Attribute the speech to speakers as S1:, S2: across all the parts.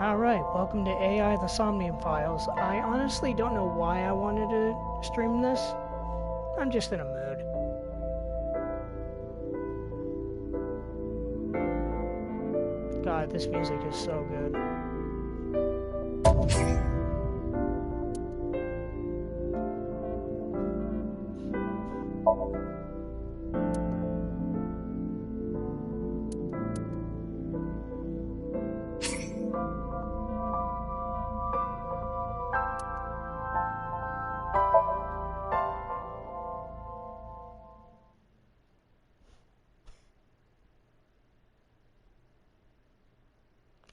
S1: Alright, welcome to AI the SOMNIUM Files. I honestly don't know why I wanted to stream this. I'm just in a mood. God, this music is so good.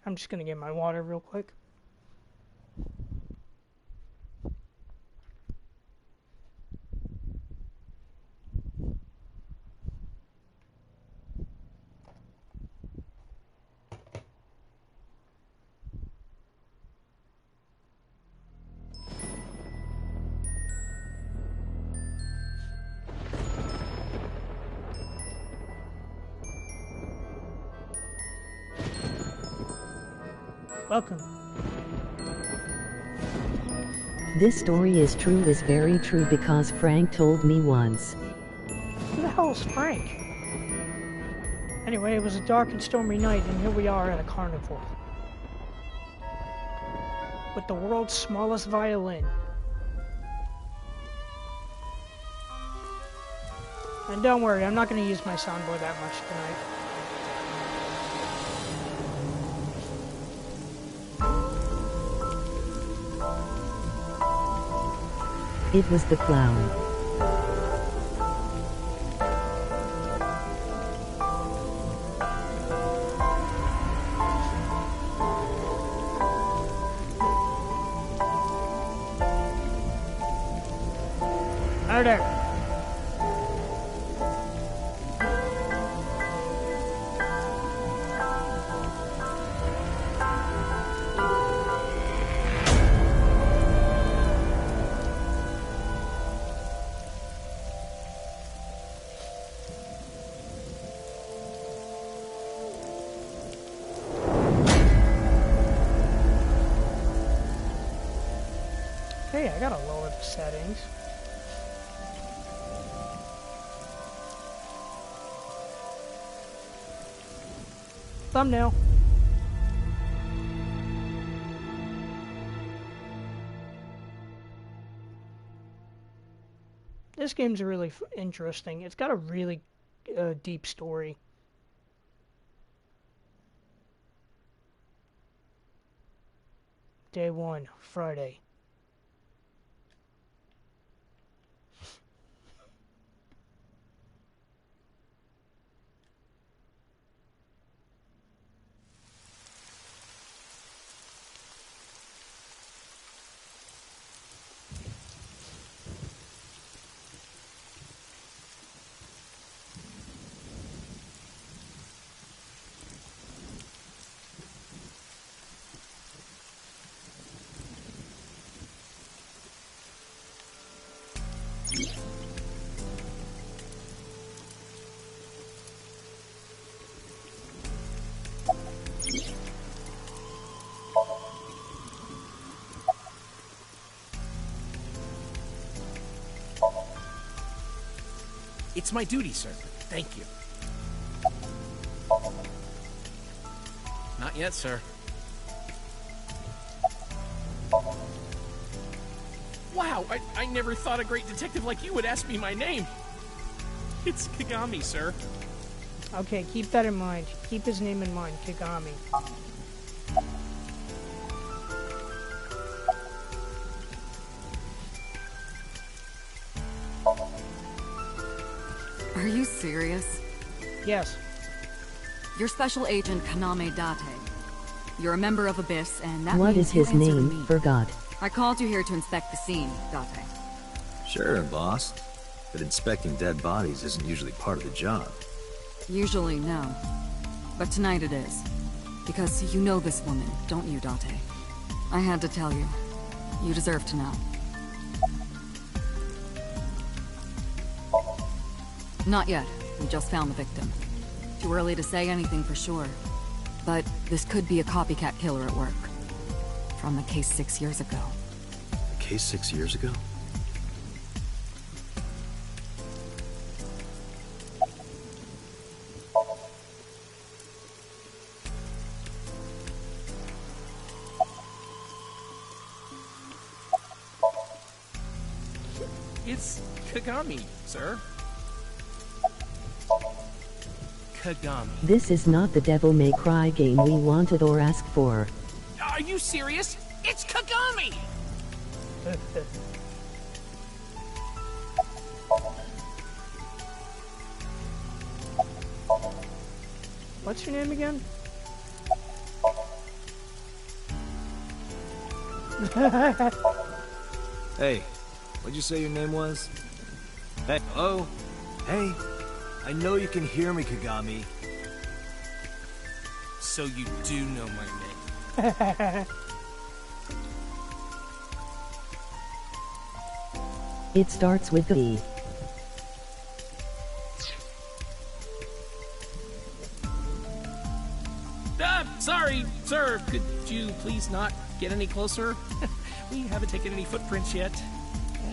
S1: I'm just gonna get my water real quick. Welcome.
S2: This story is very true because Frank told me once.
S1: Who the hell is Frank? Anyway, it was a dark and stormy night, and here we are at a carnival. With the world's smallest violin. And don't worry, I'm not going to use my soundboard that much tonight.
S2: It was the clown.
S1: Out there. Hey, I gotta lower the settings. Thumbnail. This game's really interesting. It's got a really deep story. Day 1, Friday.
S3: It's my duty, sir. Thank you. Not yet, sir. Wow, I never thought a great detective like you would ask me my name. It's Kagami, sir.
S1: Okay, keep that in mind. Keep his name in mind, Kagami.
S4: Are you serious?
S1: Yes.
S4: You're Special Agent Kaname Date. You're a member of Abyss, and that
S2: What
S4: means
S2: is his
S4: you answer to
S2: name?
S4: me.
S2: Forgot.
S4: I called you here to inspect the scene, Date.
S5: Sure, boss. But inspecting dead bodies isn't usually part of the job.
S4: Usually, no. But tonight it is. Because you know this woman, don't you, Date? I had to tell you. You deserve to know. Not yet. We just found the victim. Too early to say anything for sure. But this could be a copycat killer at work. From the case 6 years ago.
S5: A case 6 years ago?
S3: It's Kagami, sir. Kagami.
S2: This is not the Devil May Cry game we wanted or asked for.
S3: Are you serious? It's Kagami!
S1: What's your name again?
S5: Hey, what'd you say your name was? Hey, hello? Hey, I know you can hear me, Kagami.
S3: So you do know my name.
S2: It starts with B.
S3: Sorry, sir. Could you please not get any closer? We haven't taken any footprints yet.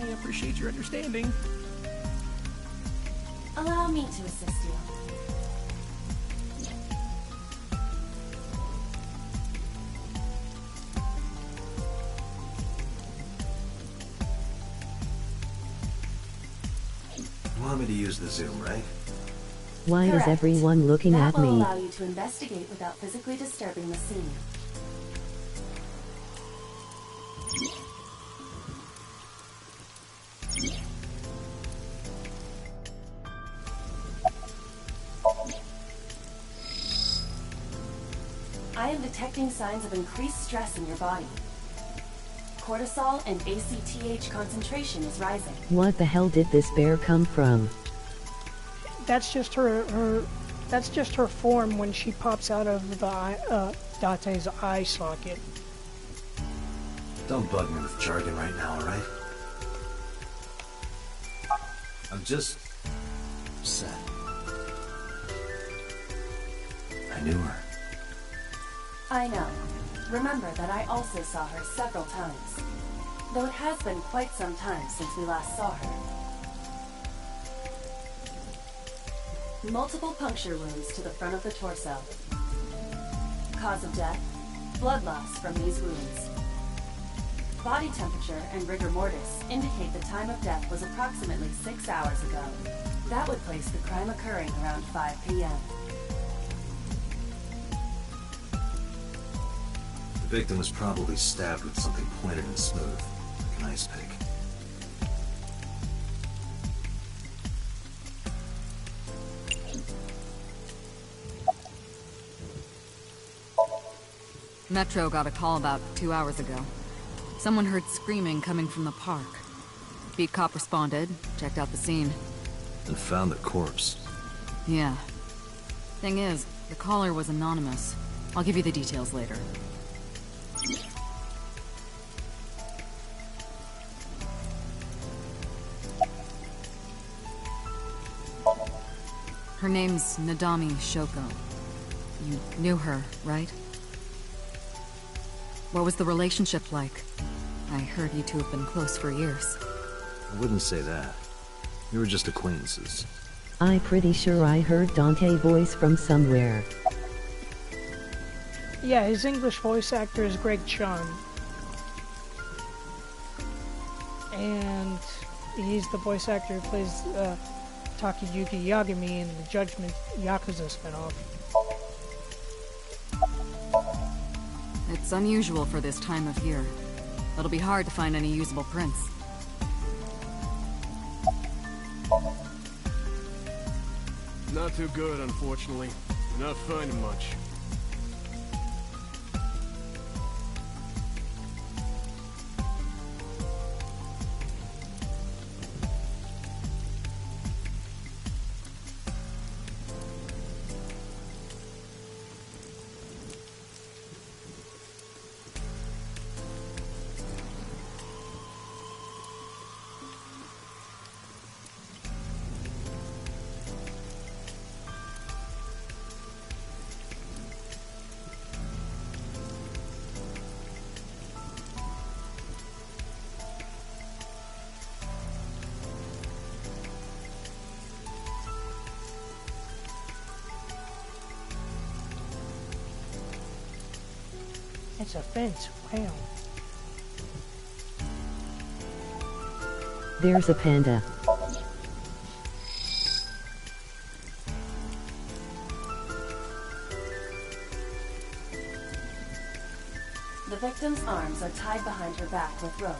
S3: I appreciate your understanding.
S6: Allow me to assist you.
S5: You want me to use the zoom, right?
S2: Why
S6: Correct.
S2: is everyone looking
S6: That
S2: at
S6: will
S2: me?
S6: allow you to investigate without physically disturbing the scene. I am detecting signs of increased stress in your body. Cortisol and ACTH concentration is rising.
S2: What the hell did this bear come from?
S1: That's just that's just her form when she pops out of the Date's eye socket.
S5: Don't bug me with jargon right now, alright? I'm just upset. I knew her.
S6: I know. Remember that I also saw her several times. Though it has been quite some time since we last saw her. Multiple puncture wounds to the front of the torso. Cause of death, blood loss from these wounds. Body temperature and rigor mortis indicate the time of death was approximately 6 hours ago. That would place the crime occurring around 5 p.m.
S5: The victim was probably stabbed with something pointed and smooth, like an ice pick.
S4: Metro got a call about 2 hours ago. Someone heard screaming coming from the park. Beat cop responded, checked out the scene.
S5: And found the corpse.
S4: Yeah. Thing is, the caller was anonymous. I'll give you the details later. Her name's Nadami Shoko. You knew her, right? What was the relationship like? I heard you two have been close for years.
S5: I wouldn't say that. We were just acquaintances.
S2: I'm pretty sure I heard Dante's voice from somewhere.
S1: Yeah, his English voice actor is Greg Chun. And he's the voice actor who plays Takayuki Yagami in the Judgment Yakuza spinoff.
S4: It's unusual for this time of year. It'll be hard to find any usable prints.
S7: Not too good, unfortunately. Not finding much.
S1: It's a fence. Wow.
S2: There's a panda.
S6: The victim's arms are tied behind her back with rope.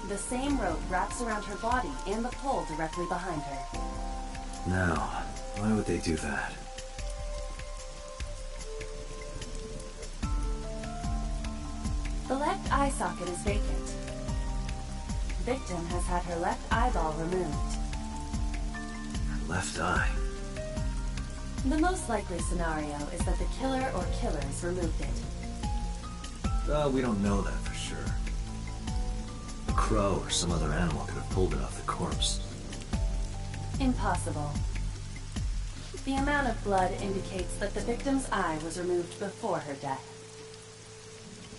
S6: The same rope wraps around her body and the pole directly behind her.
S5: Now, why would they do that?
S6: The left eye socket is vacant. Victim has had her left eyeball removed.
S5: Her left eye.
S6: The most likely scenario is that the killer or killers removed it.
S5: We don't know that for sure. A crow or some other animal could have pulled it off the corpse.
S6: Impossible. The amount of blood indicates that the victim's eye was removed before her death.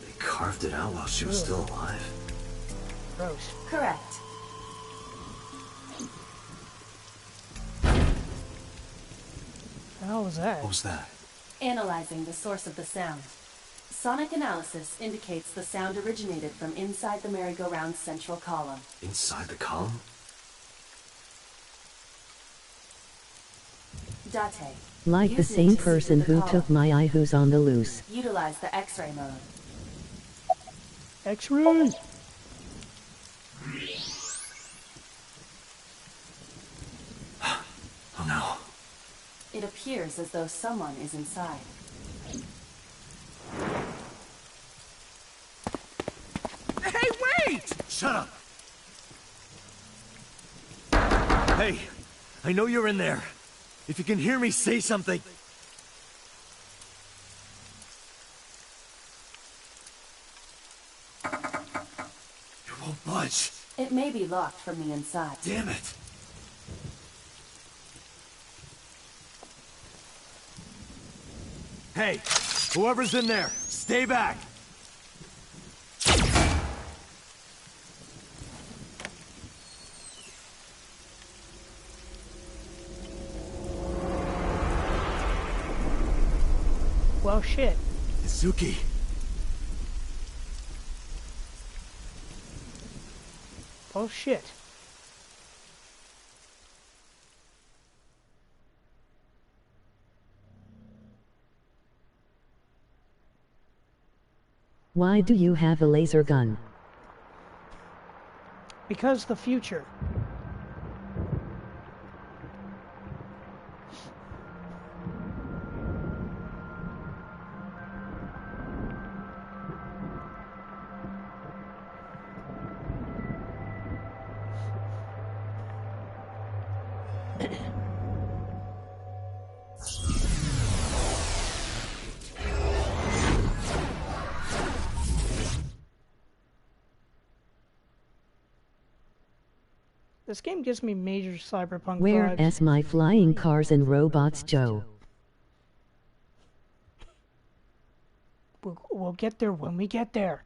S5: They carved it out while she was still alive.
S6: Gross. Correct.
S1: The hell was that?
S5: What was that?
S6: Analyzing the source of the sound. Sonic analysis indicates the sound originated from inside the merry-go-round's central column.
S5: Inside the column?
S6: Date.
S2: Like the
S6: use it
S2: same
S6: to see
S2: person
S6: through the
S2: who took
S6: column.
S2: my eye who's on the loose.
S6: Utilize the X-ray mode.
S1: X-ray!
S5: Oh no.
S6: It appears as though someone is inside.
S3: Hey, wait!
S5: Shut up! Hey, I know you're in there. If you can hear me, say something. You won't budge.
S6: It may be locked from the inside.
S5: Damn it. Hey, whoever's in there, stay back.
S1: Well, shit.
S5: Izuki.
S1: Oh, shit.
S2: Why do you have a laser gun?
S1: Because the future. This game gives me major cyberpunk
S2: Where
S1: vibes.
S2: is my flying cars and robots, Joe?
S1: We'll get there when we get there.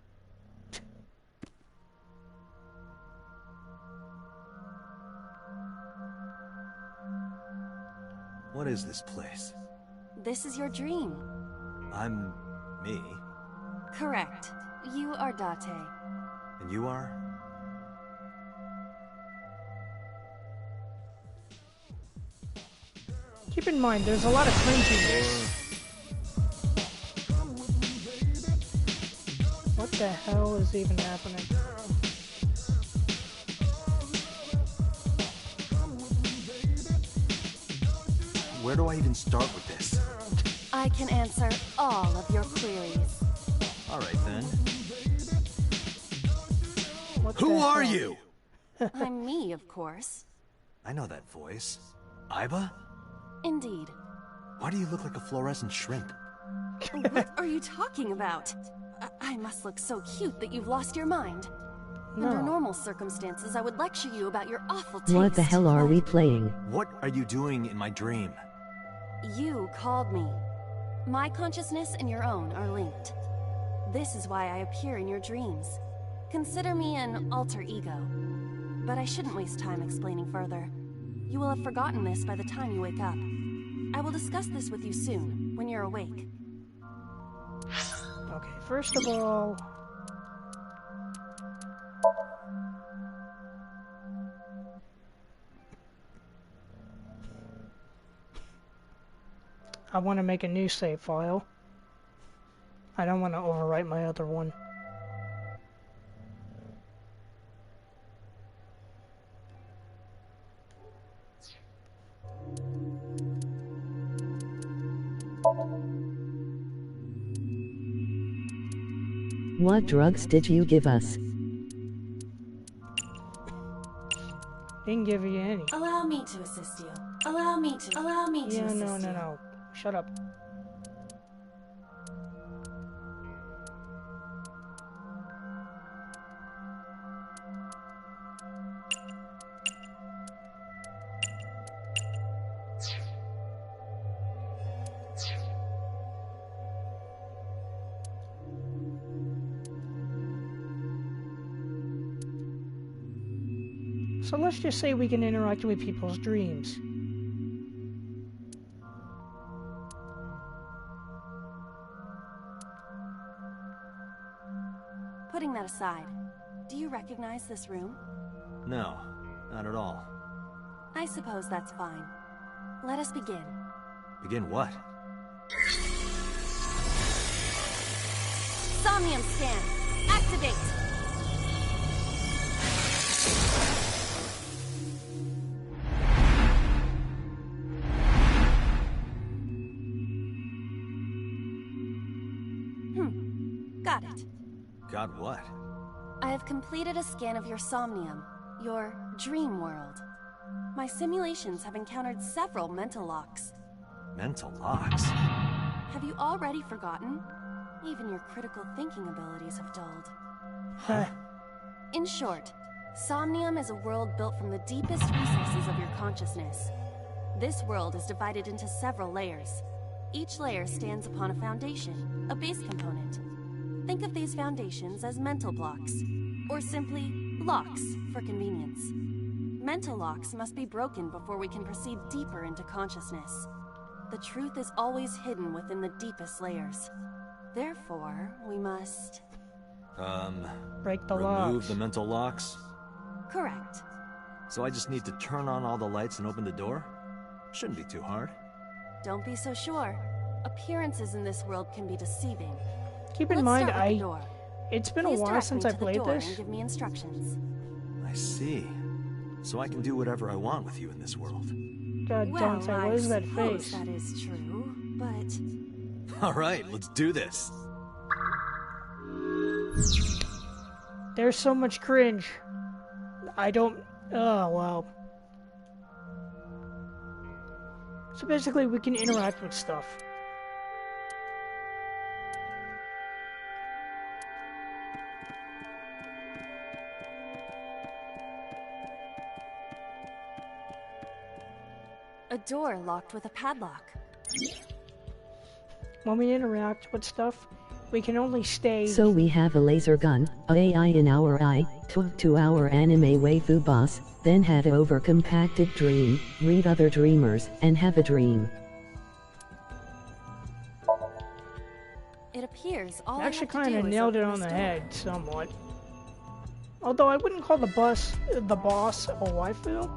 S5: What is this place?
S6: This is your dream.
S5: I'm me.
S6: Correct. You are Date.
S5: And you are?
S1: Keep in mind, there's a lot of cringiness. What the hell is even happening?
S5: Where do I even start with this?
S6: I can answer all of your queries.
S5: Alright then.
S1: What
S5: Who
S1: the
S5: are
S1: hell?
S5: you?
S6: I'm me, of course.
S5: I know that voice. Aiba?
S6: Indeed.
S5: Why do you look like a fluorescent shrimp?
S6: What are you talking about? I must look so cute that you've lost your mind. Under
S1: No.
S6: normal circumstances, I would lecture you about your awful taste.
S2: What the hell are
S6: but
S2: we playing?
S5: What are you doing in my dream?
S6: You called me. My consciousness and your own are linked. This is why I appear in your dreams. Consider me an alter ego. But I shouldn't waste time explaining further. You will have forgotten this by the time you wake up. I will discuss this with you soon, when you're awake.
S1: Okay, first of all... I want to make a new save file. I don't want to overwrite my other one.
S2: What drugs did you give us?
S1: Didn't give you any.
S6: Allow me to assist you. Allow me to
S1: Yeah,
S6: assist
S1: no,
S6: you.
S1: no, no. Shut up. So let's just say we can interact with people's dreams.
S6: Putting that aside, do you recognize this room?
S5: No, not at all.
S6: I suppose that's fine. Let us begin.
S5: Begin what?
S6: Somnium scan! Activate! Got it.
S5: Got what?
S6: I have completed a scan of your Somnium, your dream world. My simulations have encountered several mental locks.
S5: Mental locks?
S6: Have you already forgotten? Even your critical thinking abilities have dulled.
S1: Huh.
S6: In short, Somnium is a world built from the deepest resources of your consciousness. This world is divided into several layers. Each layer stands upon a foundation, a base component. Think of these foundations as mental blocks, or simply locks for convenience. Mental locks must be broken before we can proceed deeper into consciousness. The truth is always hidden within the deepest layers. Therefore, we must...
S1: Break the
S5: remove
S1: locks.
S5: the mental locks?
S6: Correct.
S5: So I just need to turn on all the lights and open the door? Shouldn't be too hard.
S6: Don't be so sure. Appearances in this world can be deceiving.
S1: Keep in
S6: Let's
S1: mind,
S6: start with the door.
S1: it's been a
S6: Please
S1: while
S6: direct
S1: since
S6: me
S1: I
S6: to the
S1: played
S6: door
S1: this.
S6: and give me instructions.
S5: I see. So I can do whatever I want with you in this world.
S1: God,
S6: Well,
S1: don't say, what is that
S6: suppose
S1: face?
S6: that is true, but...
S5: Alright, let's do this.
S1: There's so much cringe. I don't... Oh, wow. So basically, we can interact with stuff.
S6: A door locked with a padlock.
S1: When we interact with stuff, we can only stay...
S2: So we have a laser gun, a AI in our eye, talk to our anime waifu boss, then head over compacted dream, read other dreamers, and have a dream.
S6: It appears all
S1: actually
S6: I have to do
S1: kind of
S6: is
S1: nailed it
S6: open
S1: on
S6: this
S1: the
S6: door.
S1: head, somewhat. Although I wouldn't call the boss a waifu.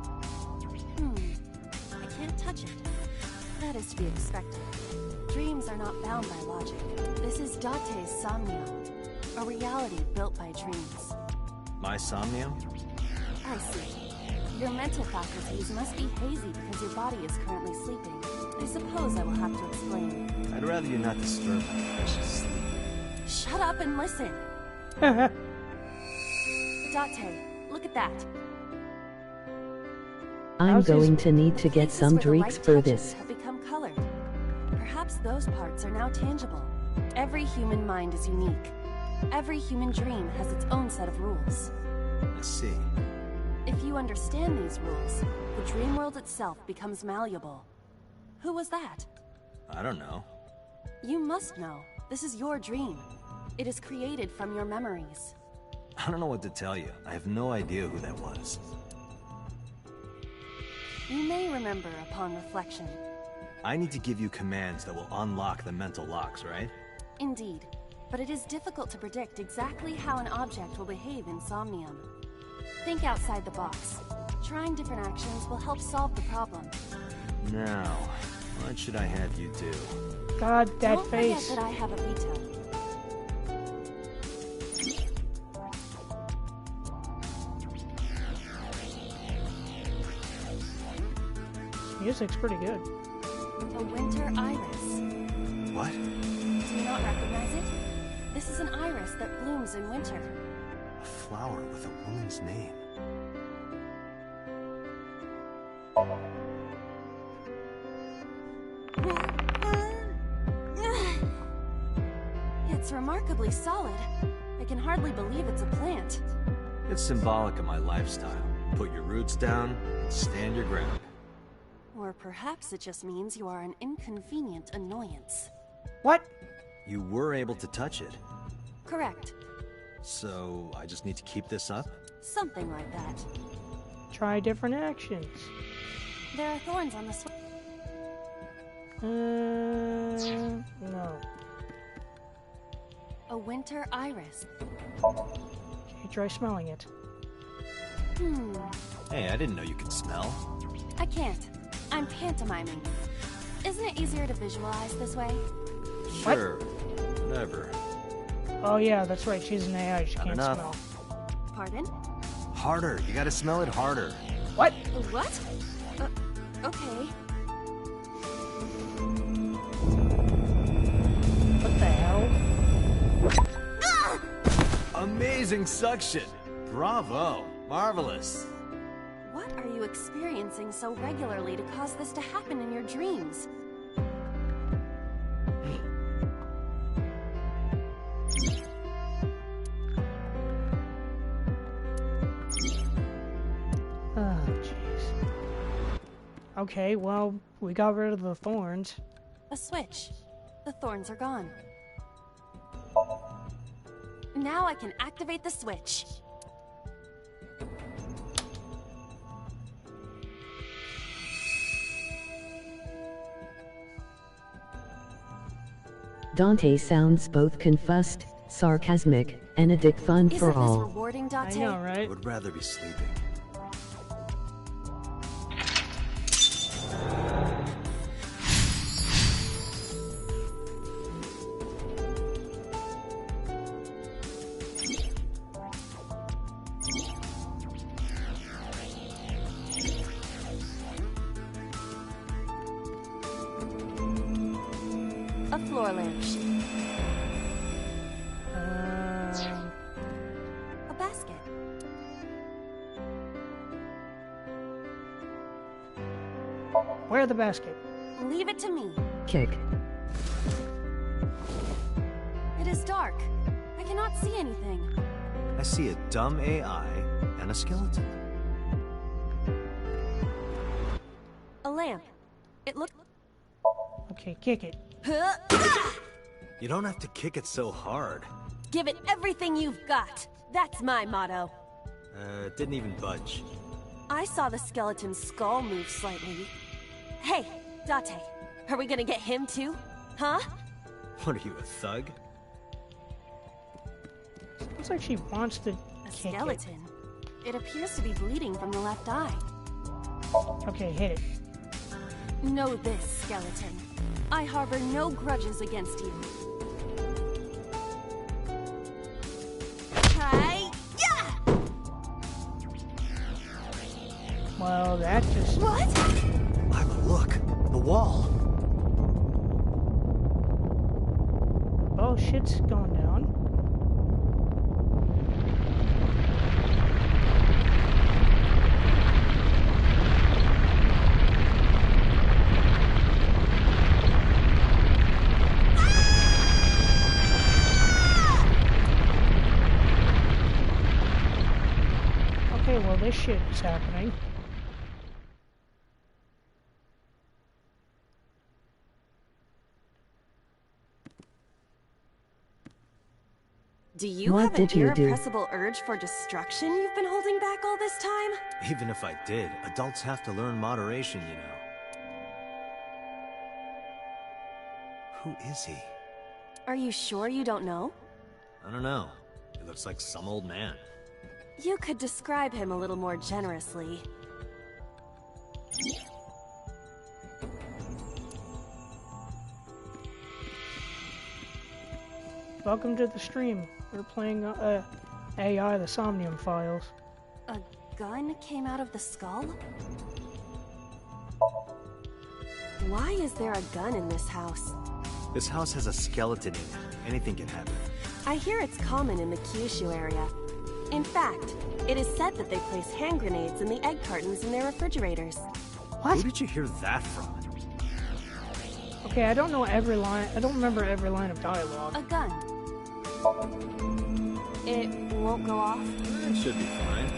S6: I can't touch it. That is to be expected. Dreams are not bound by logic. This is Date's Somnium, a reality built by dreams.
S5: My Somnium?
S6: I see. Your mental faculties must be hazy because your body is currently sleeping. I suppose I will have to explain.
S5: I'd rather you not disturb my precious sleep.
S6: Shut up and listen. Date, look at that.
S2: I'm
S1: How's his-
S2: going to need to get
S6: Places
S2: some
S6: where the
S2: drinks
S6: light
S2: for
S6: touches
S2: this.
S6: have become colored. Perhaps those parts are now tangible. Every human mind is unique. Every human dream has its own set of rules.
S5: I see.
S6: If you understand these rules, the dream world itself becomes malleable. Who was that?
S5: I don't know.
S6: You must know. This is your dream. It is created from your memories.
S5: I don't know what to tell you. I have no idea who that was.
S6: You may remember upon reflection.
S5: I need to give you commands that will unlock the mental locks, right?
S6: Indeed. but it is difficult to predict exactly how an object will behave in Somnium. Think outside the box. Trying different actions will help solve the problem.
S5: Now, what should I have you do?
S1: God, that
S6: Don't
S1: face.
S6: forget that I have a veto.
S1: Music's pretty good.
S6: A winter iris.
S5: What?
S6: Do you not recognize it? This is an iris that blooms in winter.
S5: A flower with a woman's name.
S6: It's remarkably solid. I can hardly believe it's a plant.
S5: It's symbolic of my lifestyle. Put your roots down and stand your ground.
S6: Or perhaps it just means you are an inconvenient annoyance.
S1: What?
S5: You were able to touch it.
S6: Correct.
S5: So, I just need to keep this up?
S6: Something like that.
S1: Try different actions.
S6: There are thorns on the switch.
S1: No.
S6: A winter iris.
S1: Okay, try smelling it.
S5: Hey, I didn't know you could smell.
S6: I can't. I'm pantomiming. Isn't it easier to visualize this way?
S5: Sure. Whatever.
S1: Oh yeah, that's right, she's an AI, she
S5: Not
S1: can't
S5: enough.
S1: smell.
S6: Pardon?
S5: Harder. You gotta smell it harder.
S1: What?
S6: What? Okay.
S1: What the hell?
S5: Amazing suction. Bravo. Marvelous.
S6: What are you experiencing so regularly to cause this to happen in your dreams?
S1: Oh, jeez. Okay, well, we got rid of the thorns.
S6: A switch. The thorns are gone. Now I can activate the switch.
S2: Dante sounds both confused, sarcasmic, and a dick fun
S6: Isn't
S2: for
S6: this
S2: all.
S6: rewarding,
S1: I
S6: Date?
S1: know,
S5: I
S1: right?
S5: would rather be sleeping.
S6: A floor lampshade. A basket.
S1: Where the basket?
S6: Leave it to me.
S2: Kick.
S6: It is dark. I cannot see anything.
S5: I see a dumb AI and a skeleton.
S6: A lamp. It looked...
S1: Okay, kick it.
S5: You don't have to kick it so hard.
S6: Give it everything you've got. That's my motto.
S5: It didn't even budge.
S6: I saw the skeleton's skull move slightly. Hey, Date, are we gonna get him too? Huh?
S5: What are you, a thug?
S1: Looks like she wants to
S6: A
S1: kick
S6: skeleton. It appears to be bleeding from the left eye.
S1: it. Okay, hit it.
S6: Know this, skeleton. I harbor no grudges against you. Hi-ya!
S1: Well, that just...
S6: What?
S5: Lila, look! The wall!
S1: Oh, shit's going down. Okay, well, this shit is happening.
S6: Do you
S2: What
S6: have an
S2: did you do?
S6: irrepressible urge for destruction you've been holding back all this time?
S5: Even if I did, adults have to learn moderation, you know. Who is he?
S6: Are you sure you don't know?
S5: I don't know. He looks like some old man.
S6: You could describe him a little more generously.
S1: Welcome to the stream. We're playing AI, the Somnium Files.
S6: A gun came out of the skull? Why is there a gun in this house?
S5: This house has a skeleton in it. Anything can happen.
S6: I hear it's common in the Kyushu area. In fact, it is said that they place hand grenades in the egg cartons in their refrigerators.
S1: What?
S5: Who did you hear that from?
S1: Okay, I don't know every line. I don't remember every line of dialogue.
S6: A gun. It won't go off?
S5: It should be fine.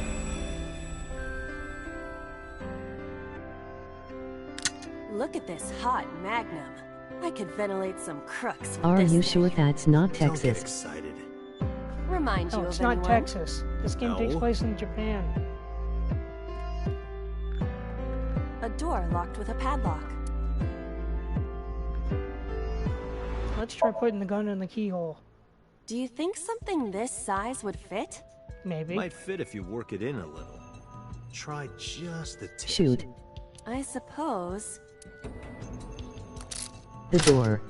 S6: Look at this hot magnum. I could ventilate some crooks with
S2: Are
S6: this
S2: you
S6: thing.
S2: sure that's not
S5: Don't get
S2: Texas?
S5: excited.
S6: Remind you
S1: No,
S6: of
S1: it's not
S6: anyone?
S1: Texas. This game takes
S5: No.
S1: place in Japan.
S6: A door locked with a padlock.
S1: Let's try putting the gun in the keyhole.
S6: Do you think something this size would fit?
S1: Maybe.
S5: Might fit if you work it in a little. Try just the tip.
S2: Shoot.
S6: I suppose.
S2: The door.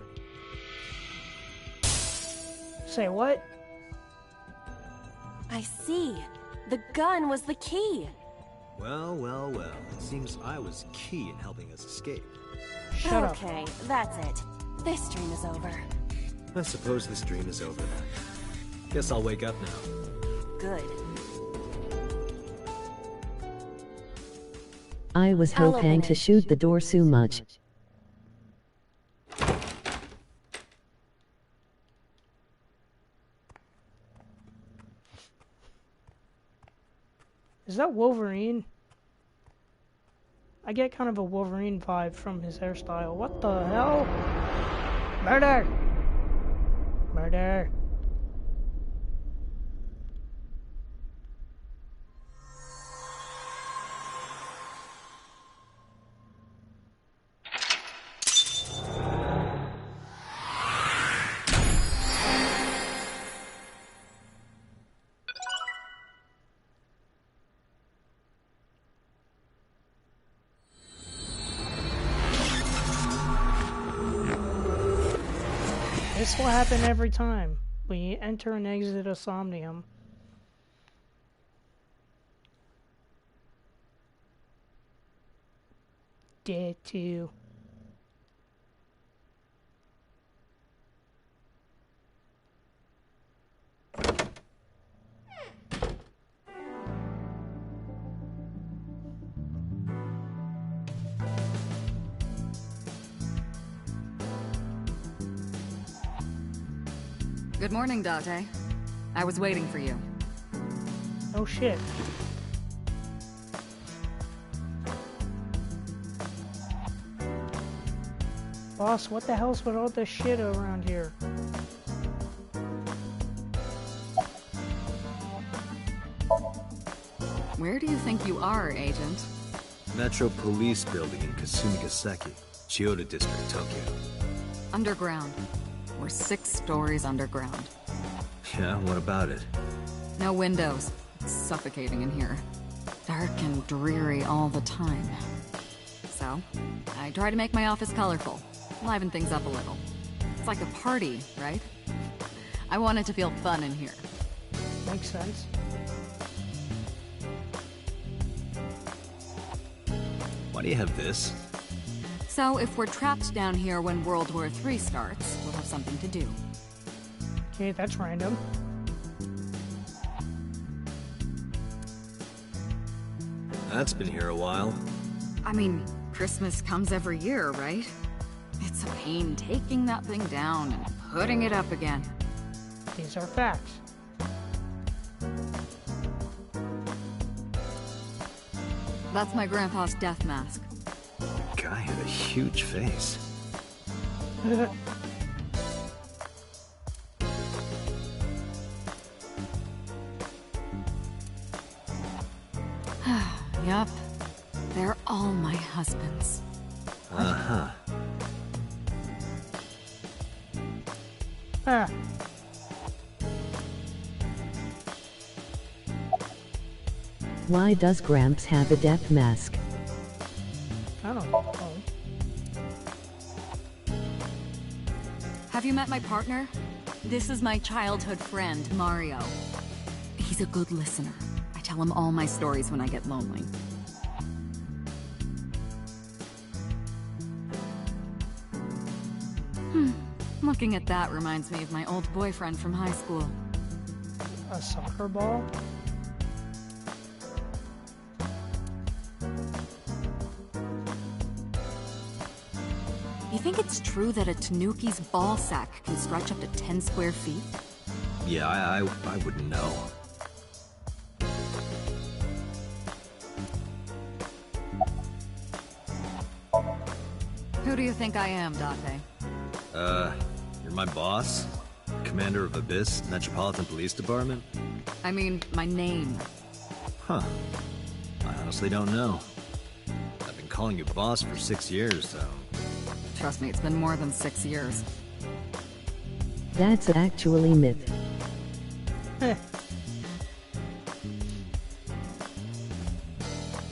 S1: Say what?
S6: I see. The gun was the key.
S5: Well, well, well. It seems I was key in helping us escape.
S1: Shut up.
S6: Okay, that's it. This stream is over.
S5: I suppose this dream is over then. Guess I'll wake up now.
S6: Good.
S2: I was
S6: I'll
S2: hoping
S6: open
S2: to
S6: it.
S2: shoot the door so much.
S1: Is that Wolverine? I get kind of a Wolverine vibe from his hairstyle. What the hell? Murder! Murder! This will happen every time we enter and exit a Somnium. Dead too.
S4: Good morning, Date. I was waiting for you.
S1: Oh shit. Boss, what the hell's with all this shit around here?
S4: Where do you think you are, Agent?
S5: Metro Police Building in Kasumigaseki, Chiyoda District, Tokyo.
S4: Underground. We're 6 stories underground.
S5: Yeah, what about it?
S4: No windows. It's suffocating in here. Dark and dreary all the time. So, I try to make my office colorful. Liven things up a little. It's like a party, right? I want it to feel fun in here.
S1: Makes sense.
S5: Why do you have this?
S4: So, if we're trapped down here when World War III starts, we'll have something to do.
S1: Okay, that's random.
S5: That's been here a while.
S4: I mean, Christmas comes every year, right? It's a pain taking that thing down and putting it up again.
S1: These are facts.
S4: That's my grandpa's death mask.
S5: Guy had a huge face.
S4: Yup. They're all my husbands.
S5: Uh-huh.
S1: Ah.
S2: Why does Gramps have a death mask?
S1: I don't know.
S4: Have you met my partner? This is my childhood friend, Mario. He's a good listener. I tell him all my stories when I get lonely. Looking at that reminds me of my old boyfriend from high school.
S1: A soccer ball?
S4: You think it's true that a tanuki's ball sack can stretch up to 10 square feet?
S5: Yeah, I wouldn't know.
S4: Who do you think I am, Date?
S5: You're my boss? Commander of Abyss Metropolitan Police Department?
S4: I mean, my name.
S5: Huh. I honestly don't know. I've been calling you boss for 6 years, so...
S4: Trust me, it's been more than 6 years.
S2: That's actually myth.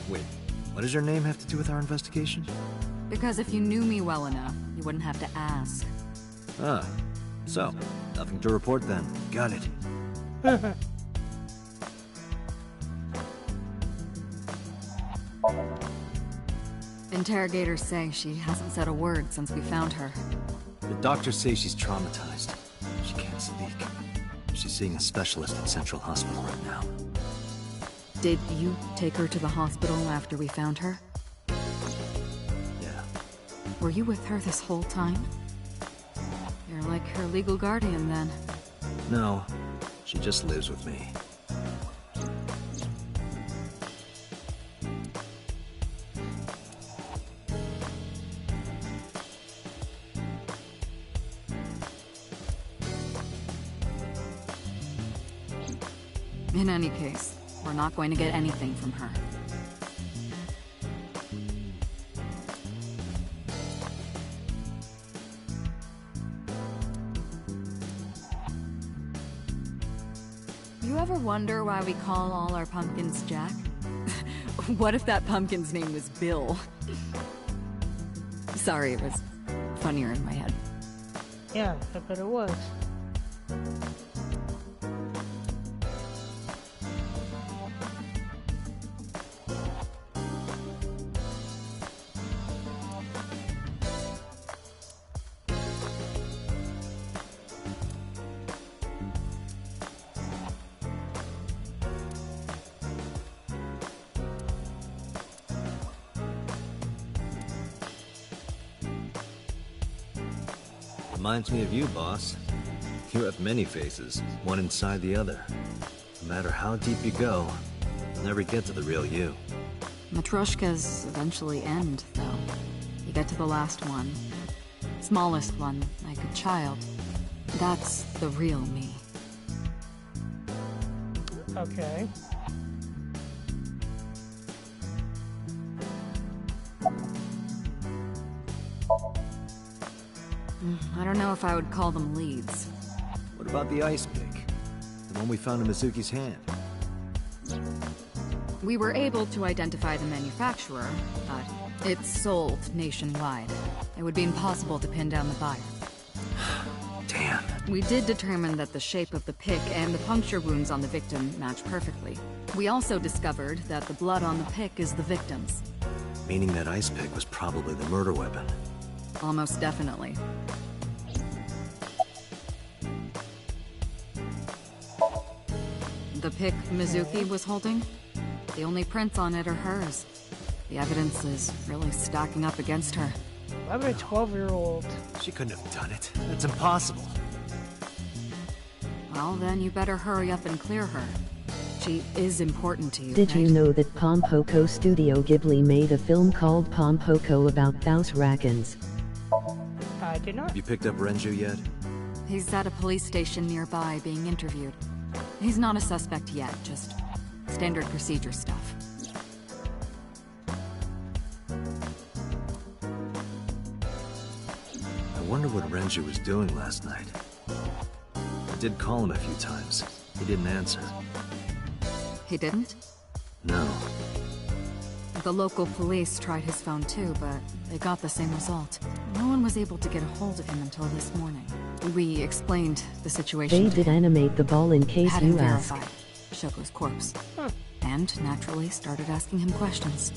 S5: Wait, what does your name have to do with our investigation?
S4: Because if you knew me well enough, you wouldn't have to ask.
S5: Ah, so, nothing to report then. Got it.
S4: Interrogators say she hasn't said a word since we found her.
S5: The doctors say she's traumatized. She can't speak. She's seeing a specialist at Central Hospital right now.
S4: Did you take her to the hospital after we found her?
S5: Yeah.
S4: Were you with her this whole time? You're like her legal guardian, then.
S5: No, she just lives with me.
S4: In any case, we're not going to get anything from her. You ever wonder why we call all our pumpkins Jack? What if that pumpkin's name was Bill? Sorry, it was funnier in my head.
S1: Yeah, I bet it was.
S5: Reminds me of you, boss. You have many faces, one inside the other. No matter how deep you go, you'll never get to the real you.
S4: Matryoshkas eventually end, though. You get to the last one. Smallest one, like a child. That's the real me.
S1: Okay.
S4: I don't know if I would call them leads.
S5: What about the ice pick? The one we found in Mizuki's hand?
S4: We were able to identify the manufacturer, but it's sold nationwide. It would be impossible to pin down the buyer.
S5: Damn.
S4: We did determine that the shape of the pick and the puncture wounds on the victim match perfectly. We also discovered that the blood on the pick is the victim's.
S5: Meaning that ice pick was probably the murder weapon.
S4: Almost definitely. The pick Mizuki was holding? The only prints on it are hers. The evidence is really stacking up against her.
S1: Why would a 12-year-old?
S5: She couldn't have done it. That's impossible.
S4: Well, then you better hurry up and clear her. She is important to you,
S2: Did you
S4: right?
S2: know that Pompoko Studio Ghibli made a film called Pompoko about Thouse Rakens?
S1: I did not.
S5: Have you picked up Renju yet?
S4: He's at a police station nearby being interviewed. He's not a suspect yet, just standard procedure stuff.
S5: I wonder what Renju was doing last night. I did call him a few times. He didn't answer.
S4: He didn't?
S5: No.
S4: The local police tried his phone too, but they got the same result. No one was able to get a hold of him until this morning. We explained the situation
S2: They
S4: to
S2: did
S4: him.
S2: animate the ball in case
S4: Had
S2: you
S4: him
S2: ask.
S4: verify Shoko's corpse. And naturally started asking him questions.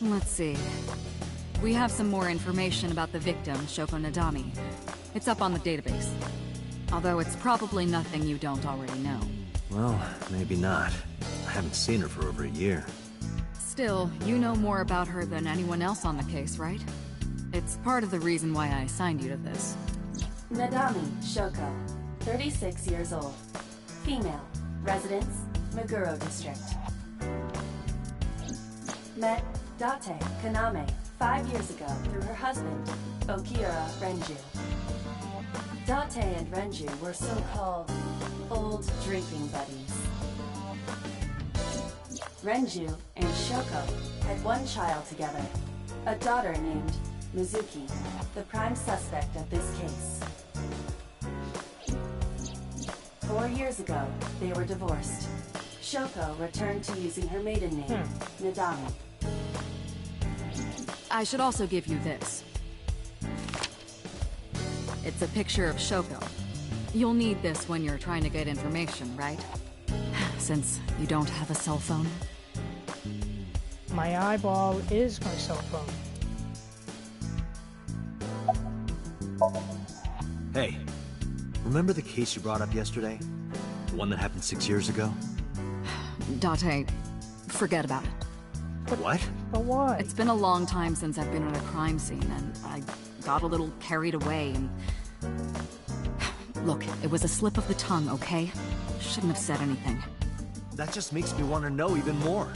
S4: Let's see. We have some more information about the victim, Shoko Nadami. It's up on the database. Although it's probably nothing you don't already know.
S5: Well, maybe not. I haven't seen her for over a year.
S4: Still, you know more about her than anyone else on the case, right? It's part of the reason why I assigned you to this.
S6: Nadami Shoko, 36 years old. Female. Residence, Meguro District. Met Date Kaname 5 years ago through her husband, Okira Renju. Date and Renju were so-called old drinking buddies. Renju and Shoko had one child together, a daughter named Mizuki, the prime suspect of this case. 4 years ago, they were divorced. Shoko returned to using her maiden name, Nadami.
S4: I should also give you this. It's a picture of Shoko. You'll need this when you're trying to get information, right? Since you don't have a cell phone.
S1: My eyeball is my cell phone.
S5: Hey, remember the case you brought up yesterday? The one that happened 6 years ago?
S4: Date, forget about it.
S5: What?
S1: But why?
S4: It's been a long time since I've been at a crime scene, and I got a little carried away and... Look, it was a slip of the tongue, okay? Shouldn't have said anything.
S5: That just makes me want to know even more.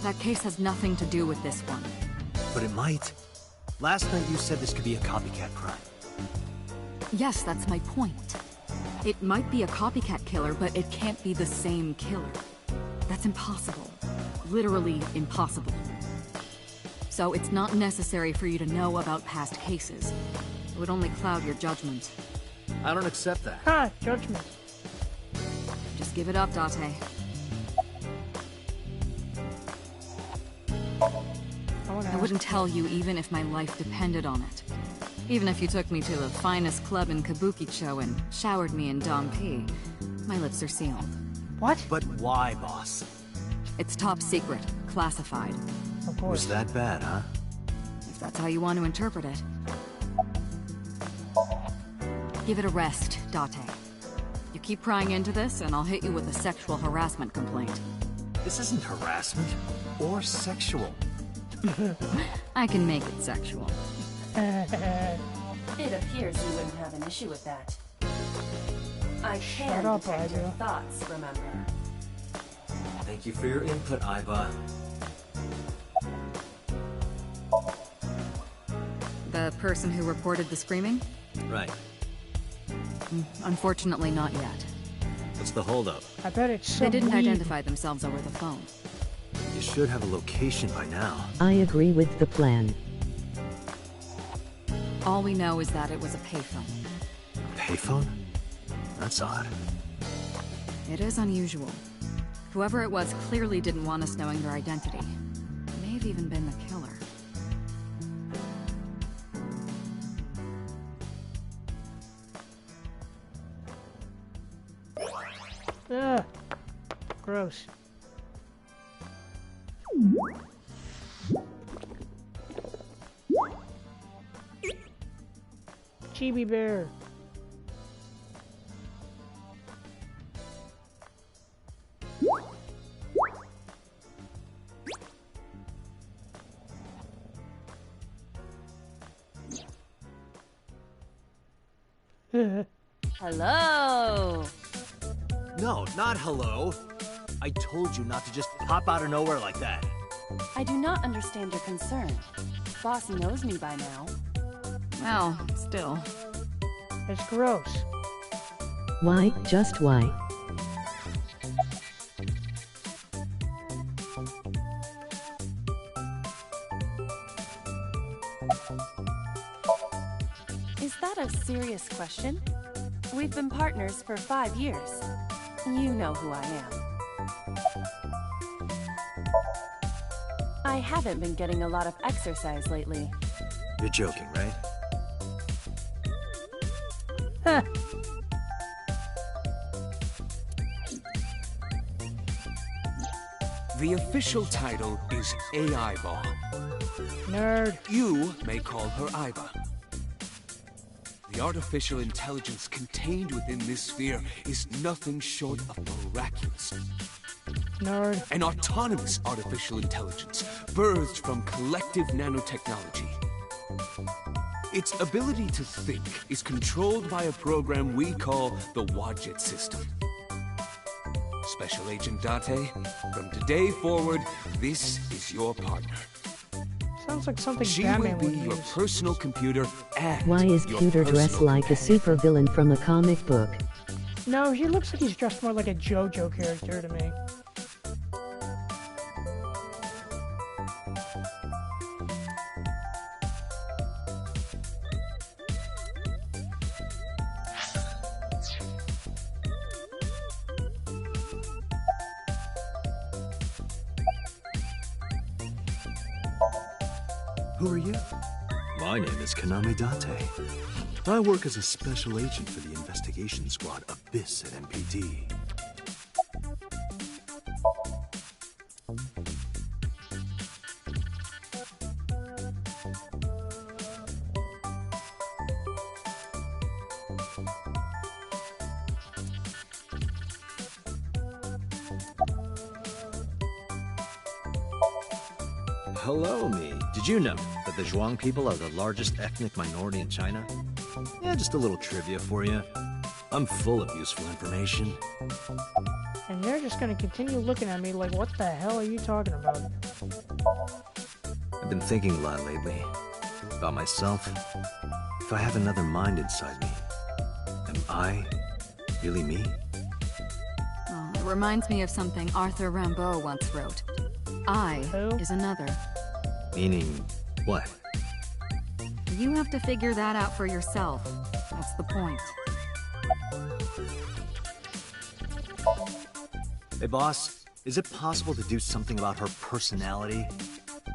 S4: That case has nothing to do with this one.
S5: But it might. Last night you said this could be a copycat crime.
S4: Yes, that's my point. It might be a copycat killer, but it can't be the same killer. That's impossible. Literally impossible. So it's not necessary for you to know about past cases. It would only cloud your judgment.
S5: I don't accept that.
S1: Ha! Judgment.
S4: Just give it up, Date. I wouldn't tell you even if my life depended on it. Even if you took me to the finest club in Kabukicho and showered me in Dompi, my lips are sealed.
S1: What?
S5: But why, boss?
S4: It's top secret, classified.
S1: Of course.
S5: Was that bad, huh?
S4: If that's how you want to interpret it. Give it a rest, Date. You keep prying into this, and I'll hit you with a sexual harassment complaint.
S5: This isn't harassment or sexual.
S4: I can make it sexual.
S6: It appears you wouldn't have an issue with that. I can
S1: Shut up,
S6: detect your
S1: Iva.
S6: thoughts, remember.
S5: Thank you for your input, Iva.
S4: The person who reported the screaming?
S5: Right.
S4: Unfortunately, not yet.
S5: What's the holdup?
S1: I bet it's
S4: They
S1: some
S4: didn't
S1: weed.
S4: identify themselves over the phone.
S5: You should have a location by now.
S2: I agree with the plan.
S4: All we know is that it was a payphone.
S5: A payphone? That's odd.
S4: It is unusual. Whoever it was clearly didn't want us knowing their identity. May have even been the killer.
S1: Ugh. Gross. Chibi bear.
S6: Hello!
S5: No, not hello. I told you not to just pop out of nowhere like that.
S6: I do not understand your concern. Boss knows me by now.
S4: Well, still.
S1: It's gross.
S2: Why, just why?
S6: Is that a serious question? We've been partners for 5 years. You know who I am. I haven't been getting a lot of exercise lately.
S5: You're joking, right?
S1: Huh.
S8: The official title is AI Ball.
S1: Nerd.
S8: You may call her Iva. The artificial intelligence contained within this sphere is nothing short of miraculous.
S1: Nerd.
S8: An autonomous artificial intelligence birthed from collective nanotechnology. Its ability to think is controlled by a program we call the Wadjet system. Special Agent Date, from today forward, this is your partner.
S1: Sounds like something
S8: She
S1: Batman
S8: will be
S1: would
S8: your
S1: use.
S8: personal computer and
S2: Why is
S8: your
S2: Pewter dressed
S8: personal
S2: like a
S8: companion.
S2: supervillain from a comic book?
S1: No, he looks like he's dressed more like a JoJo character to me.
S5: Who are you? My name is Kaname Date. I work as a special agent for the investigation squad Abyss at MPD. Hello, me. Did you know that the Zhuang people are the largest ethnic minority in China? Yeah, just a little trivia for you. I'm full of useful information.
S1: And they're just gonna continue looking at me like, what the hell are you talking about?
S5: I've been thinking a lot lately about myself. If I have another mind inside me, am I really me?
S4: Oh, it reminds me of something Arthur Rimbaud once wrote. I
S1: Who?
S4: is another.
S5: Meaning what?
S4: You have to figure that out for yourself. That's the point.
S5: Hey, boss, is it possible to do something about her personality?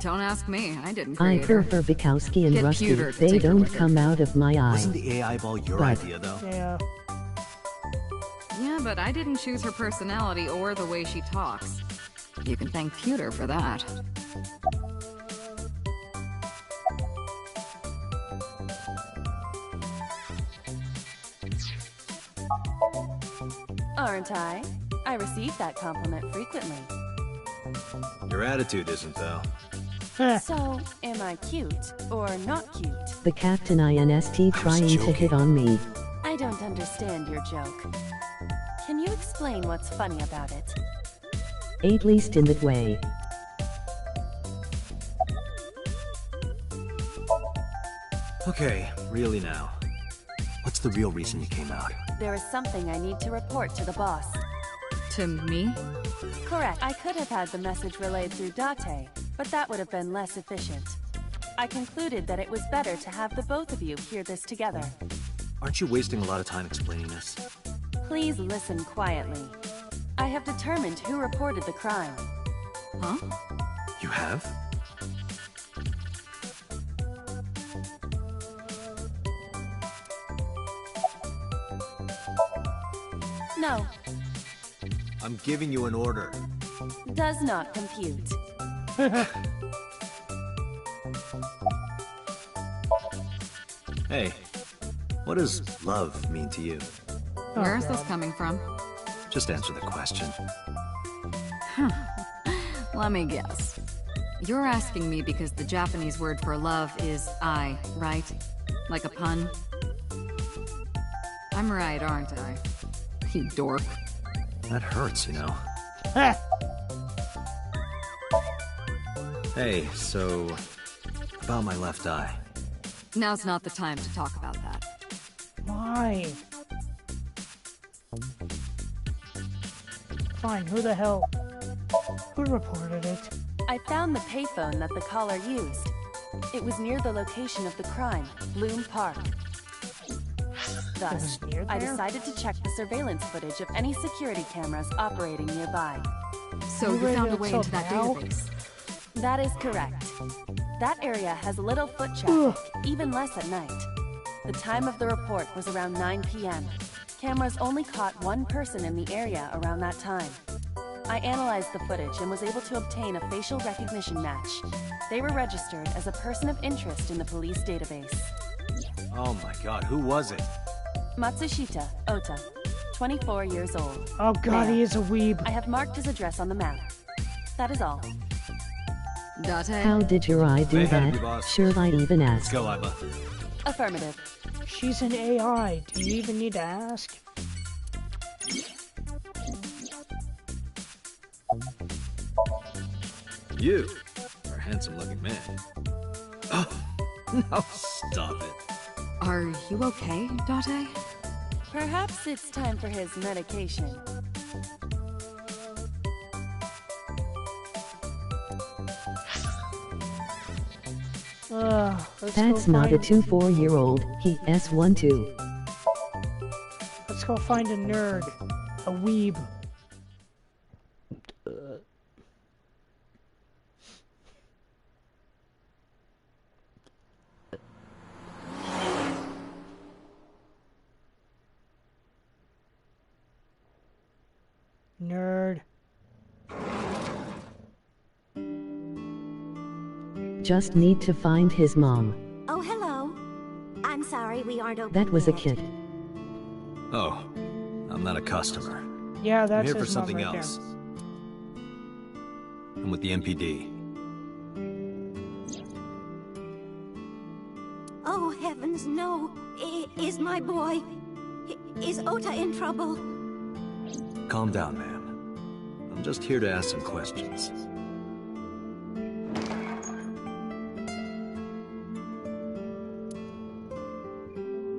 S4: Don't ask me. I didn't
S2: I
S4: create her.
S2: prefer Bukowski and
S4: Get
S2: Rusty.
S4: Pewter to
S2: They
S4: take her
S2: don't
S4: with her.
S2: come out of my
S5: Wasn't
S2: eye.
S5: the AI ball your
S2: But-
S5: idea, though?
S1: Yeah.
S4: Yeah, but I didn't choose her personality or the way she talks. You can thank Pewter for that.
S6: Aren't I? I receive that compliment frequently.
S5: Your attitude isn't, though.
S1: Huh.
S6: So, am I cute or not cute?
S2: The Captain INST trying to
S5: joking.
S2: hit on me.
S6: I don't understand your joke. Can you explain what's funny about it?
S2: At least in that way.
S5: Okay, really now. What's the real reason you came out?
S6: There is something I need to report to the boss.
S4: To me?
S6: Correct. I could have had the message relayed through Date, but that would have been less efficient. I concluded that it was better to have the both of you hear this together.
S5: Aren't you wasting a lot of time explaining this?
S6: Please listen quietly. I have determined who reported the crime.
S4: Huh?
S5: You have?
S6: No,
S5: I'm giving you an order.
S6: does not compute.
S5: Hey, what does love mean to you?
S4: Where is this coming from?
S5: Just answer the question.
S4: Let me guess. You're asking me because the Japanese word for love is I, right? Like a pun? I'm right, aren't I? You dork.
S5: That hurts, you know.
S1: Huh.
S5: Hey, so about my left eye.
S4: Now's not the time to talk about that.
S1: Why? Fine, who the hell? Who reported it?
S6: I found the payphone that the caller used. It was near the location of the crime, Bloom Park. Thus,
S1: near
S6: I
S1: there?
S6: decided to check the surveillance footage of any security cameras operating nearby.
S4: So you
S1: ready
S4: found a
S1: to
S4: way
S1: tell
S4: into that
S1: now?
S4: database.
S6: That is correct. That area has little foot traffic, even less at night. The time of the report was around 9 p.m. Cameras only caught one person in the area around that time. I analyzed the footage and was able to obtain a facial recognition match. They were registered as a person of interest in the police database.
S5: Oh my god, who was it?
S6: Matsushita Ota, 24 years old.
S1: Oh god,
S6: Male.
S1: he is a weeb.
S6: I have marked his address on the map. That is all.
S4: Date?
S2: How did your eye do
S5: Way ahead of you,
S2: that?
S5: boss.
S2: Should I even
S5: Let's
S2: ask?
S5: go, Iba.
S6: Affirmative.
S1: She's an AI. Do you even need to ask?
S5: You are a handsome-looking man. Oh, no, stop it.
S4: Are you okay, Date?
S6: Perhaps it's time for his medication.
S1: Let's
S2: That's
S1: go
S2: not a
S1: find,
S2: 2-4-year-old, he S12.
S1: Let's go find a nerd. A weeb. Nerd.
S2: Just need to find his mom.
S9: Oh, hello. I'm sorry we aren't open
S2: That was a
S9: yet.
S2: kid.
S5: Oh, I'm not a customer.
S1: Yeah,
S5: I'm
S1: that's
S5: here for
S1: his mom
S5: something
S1: right
S5: else. I'm with the MPD.
S9: Oh, heavens, no. Is my boy... Is Ota in trouble?
S5: Calm down, ma'am. I'm just here to ask some questions.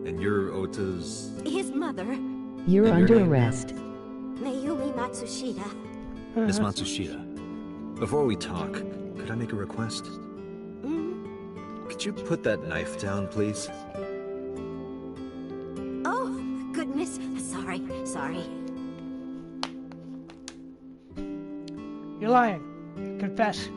S5: And you're Ota's...
S9: His mother,
S2: You're
S5: And your
S2: under
S5: name, ma'am?
S2: arrest.
S9: Mayumi Matsushita.
S5: Miss Matsushita. Before we talk, could I make a request? Could you put that knife down, please?
S9: Oh, goodness. Sorry.
S1: You're lying. Confess.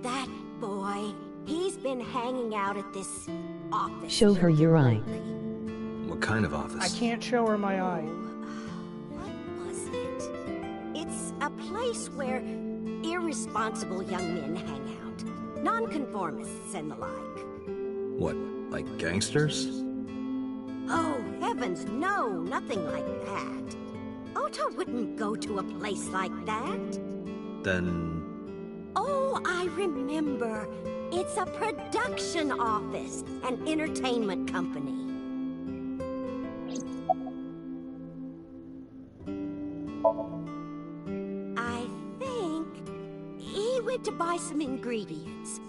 S9: That boy, he's been hanging out at this office.
S2: Show her your eye.
S5: What kind of
S1: I
S5: office?
S1: can't show her my eye.
S9: What was it? It's a place where irresponsible young men hang out. Nonconformists and the like.
S5: What, like gangsters?
S9: Oh, heavens, no, nothing like that. Ota wouldn't go to a place like that.
S5: Then...
S9: Oh, I remember. It's a production office, an entertainment company. I think he went to buy some ingredients.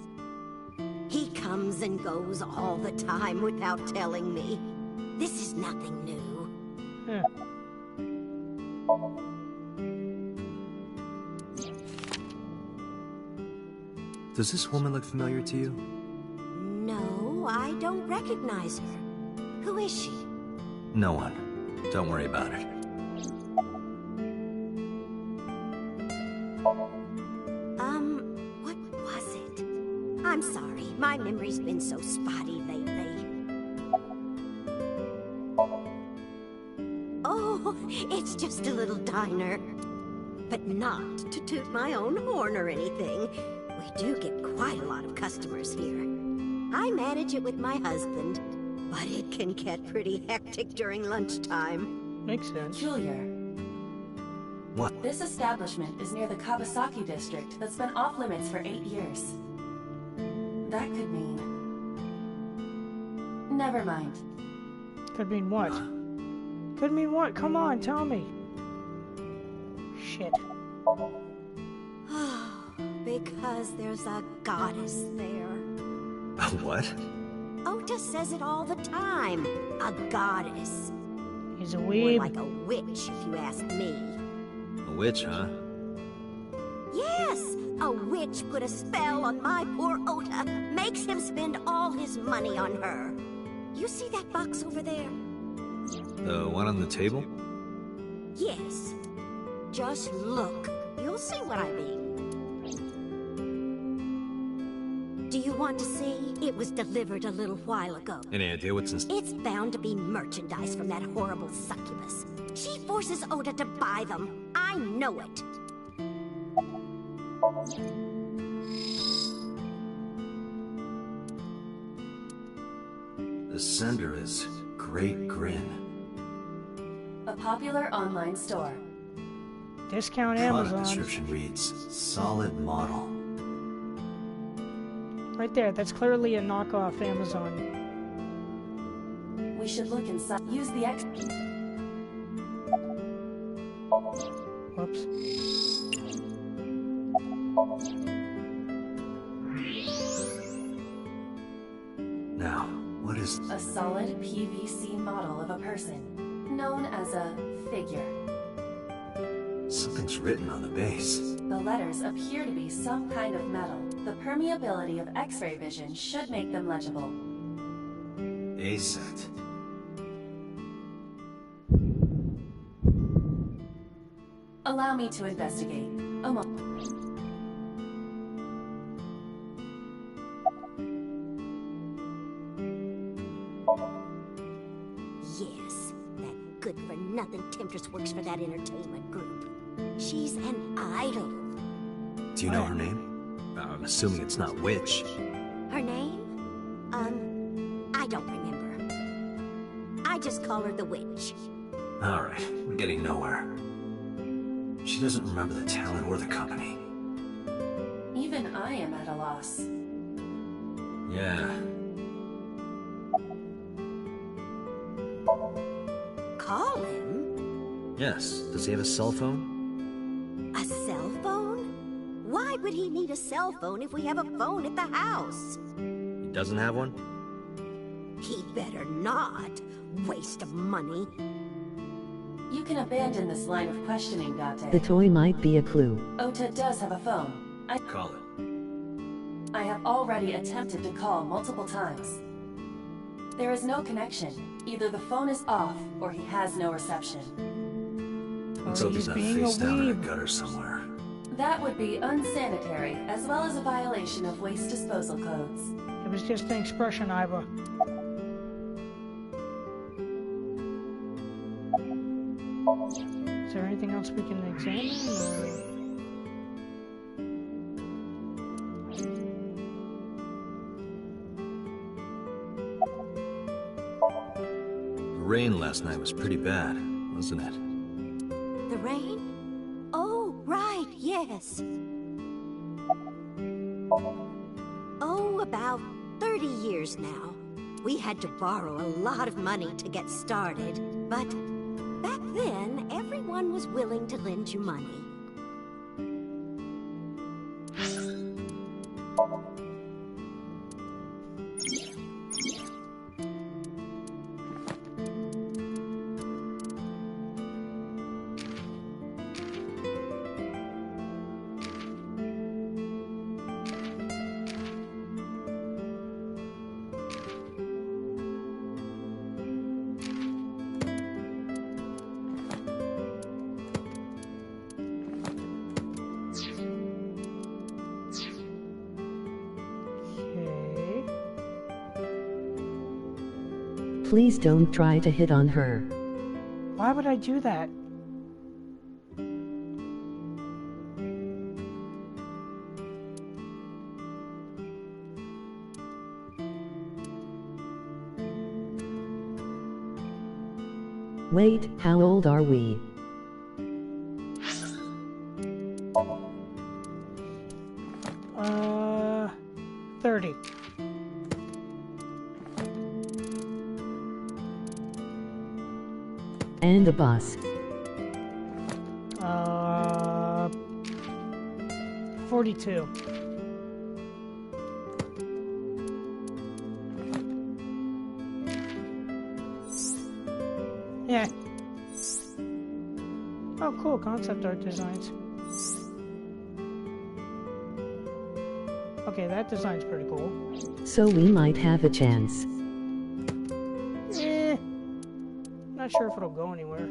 S9: He comes and goes all the time without telling me. This is nothing new.
S1: Huh.
S5: Does this woman look familiar to you?
S9: No, I don't recognize her. Who is she?
S5: No one. Don't worry about it.
S9: What was it? I'm sorry, my memory's been so spotty lately. Oh, it's just a little diner. But not to toot my own horn or anything. We do get quite a lot of customers here. I manage it with my husband, but it can get pretty hectic during lunchtime.
S1: Makes sense.
S6: Peculiar.
S5: What?
S6: This establishment is near the Kawasaki district that's been off limits for 8 years. That could mean... Never mind.
S1: Could mean what? Could mean what? Come on, tell me. Shit.
S9: Because there's a goddess there.
S5: What?
S9: Ota says it all the time. A goddess.
S1: He's a
S9: More
S1: weeb.
S9: like a witch, if you ask me.
S5: A witch, huh?
S9: Yes, a witch put a spell on my poor Ota. Makes him spend all his money on her. You see that box over there?
S5: The one on the table?
S9: Yes. Just look. You'll see what I mean. Do you want to see? It was delivered a little while ago.
S5: Any idea what's in...
S9: It's bound to be merchandise from that horrible succubus. She forces Ota to buy them. I know it.
S5: The sender is Great Grin.
S6: A popular online store.
S1: Discount
S5: Product
S1: Amazon.
S5: description reads, solid model.
S1: Right there, that's clearly a knockoff Amazon.
S6: We should look inside. Use the X.
S1: Whoops.
S5: Now, what is...
S6: A solid PVC model of a person, known as a figure.
S5: Something's written on the base.
S6: The letters appear to be some kind of metal. The permeability of X-ray vision should make them legible.
S5: A-set.
S6: Allow me to investigate. A moment.
S9: Yes, that good-for-nothing temptress works for that entertainment group. She's an idol.
S5: Do you know her name? I'm assuming it's not Witch.
S9: Her name? I don't remember. I just call her the Witch.
S5: Alright, we're getting nowhere. She doesn't remember the talent or the company.
S6: Even I am at a loss.
S5: Yeah.
S9: Call him?
S5: Yes. Does he have a cell phone?
S9: A cell phone? Why would he need a cell phone if we have a phone at the house?
S5: He doesn't have one?
S9: He better not. Waste of money.
S6: You can abandon this line of questioning,
S2: The
S6: Date.
S2: toy might be a clue.
S6: Ota does have a phone.
S5: Call it.
S6: I have already attempted to call multiple times. There is no connection. Either the phone is off, or he has no reception.
S5: Let's
S1: Or
S5: hope
S1: he's
S5: he's not
S1: being a
S5: face down in a
S1: weeb.
S5: gutter somewhere.
S6: That would be unsanitary, as well as a violation of waste disposal codes.
S1: It was just an expression, Iva. Is there anything else we can examine?
S5: The rain last night was pretty bad, wasn't it?
S9: The rain? Oh, right, yes. Oh, about 30 years now. We had to borrow a lot of money to get started, but back then, everyone was willing to lend you money.
S1: Okay.
S2: Please don't try to hit on her.
S1: Why would I do that?
S2: Wait, how old are we?
S1: Uh, 30.
S2: And a bus.
S1: 42. Yeah. Oh, cool. Concept art designs. Okay, that design's pretty cool.
S2: So we might have a chance.
S1: Not sure if it'll go anywhere.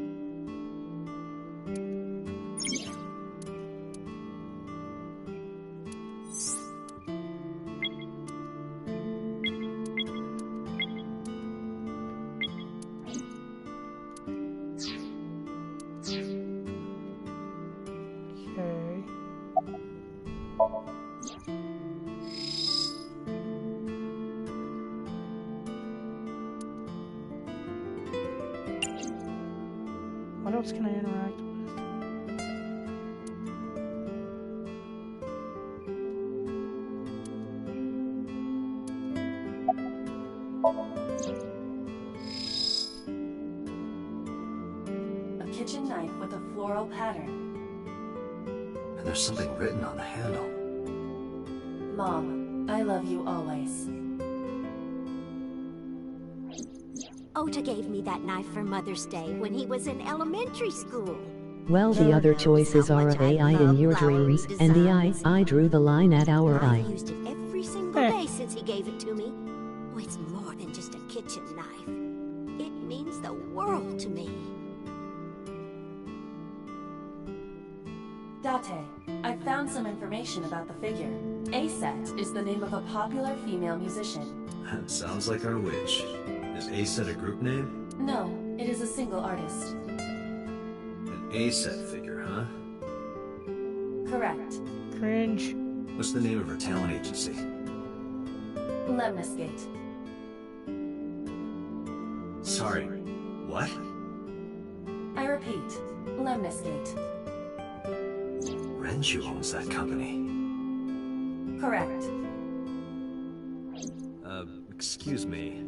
S1: What else can I interact with?
S6: A kitchen knife with a floral pattern.
S5: And there's something written on the handle.
S6: Mom, I love you always.
S9: Ota gave me that knife for Mother's Day when he was in elementary school.
S2: Well, the other choices are of AI in your dreams, and the I drew the line at our
S9: I've
S2: eye.
S9: used it every single day since he gave it to me. Oh, it's more than just a kitchen knife. It means the world to me.
S6: Date, I found some information about the figure. Aset is the name of a popular female musician.
S5: Sounds like our witch. Is A-set a group name?
S6: No, it is a single artist.
S5: An A-set figure, huh?
S6: Correct.
S1: Cringe.
S5: What's the name of her talent agency?
S6: Lemniscate.
S5: Sorry, what?
S6: I repeat, Lemniscate.
S5: Renju owns that company.
S6: Correct.
S5: Excuse me.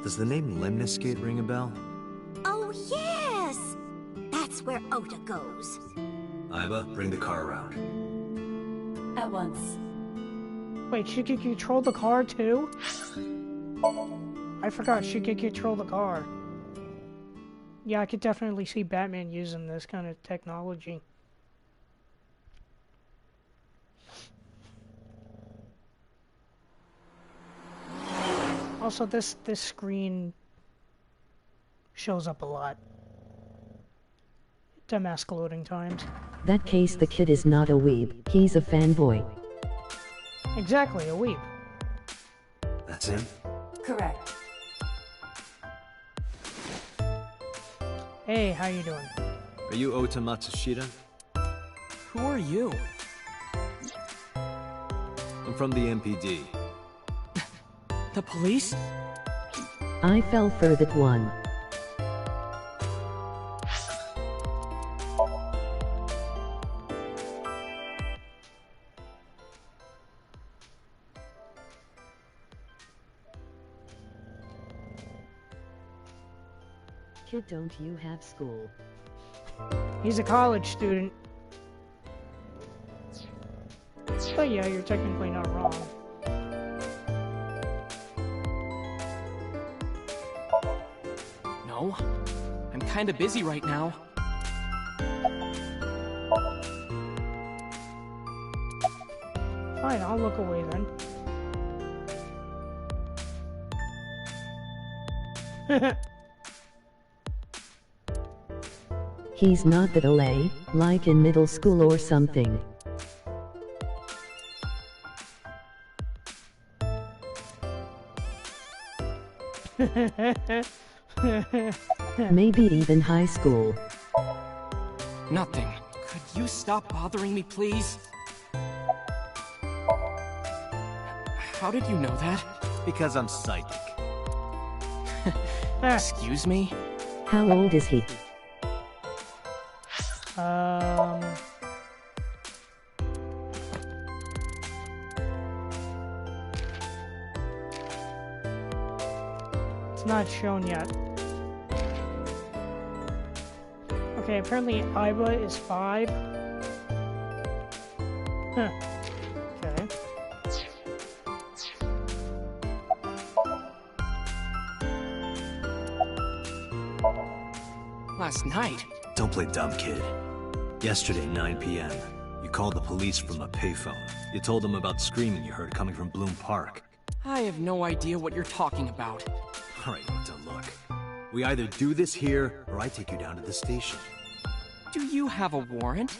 S5: Does the name Lemniscate ring a bell?
S9: Oh, yes! That's where Ota goes.
S5: Iba, bring the car around.
S6: At once.
S1: Wait, she can control the car too? I forgot she can control the car. Yeah, I could definitely see Batman using this kind of technology. Also, this screen shows up a lot. Dumbass loading times.
S2: That case, the kid is not a weeb, he's a fanboy.
S1: Exactly, a weep.
S5: That's him?
S6: Correct.
S1: Hey, how you doing?
S5: Are you Ota Matsushita?
S3: Who are you?
S5: I'm from the MPD.
S3: The police?
S2: I fell for that one. Kid, don't you have school?
S1: He's a college student. But yeah, you're technically not wrong.
S3: No. I'm kinda busy right now.
S1: Fine, I'll look away then.
S2: He's not that OA, like in middle school or something. Maybe even high school.
S3: Nothing. Could you stop bothering me, please? How did you know that?
S5: Because I'm psychic.
S3: Excuse me?
S2: How old is he?
S1: It's not shown yet. Okay, apparently Iba is 5. Huh. Okay.
S10: Last night?
S5: Don't play dumb, kid. Yesterday, 9 p.m., you called the police from a payphone. You told them about screaming you heard coming from Bloom Park.
S10: I have no idea what you're talking about.
S5: All right, Ota, look. We either do this here, or I take you down to the station.
S10: Do you have a warrant?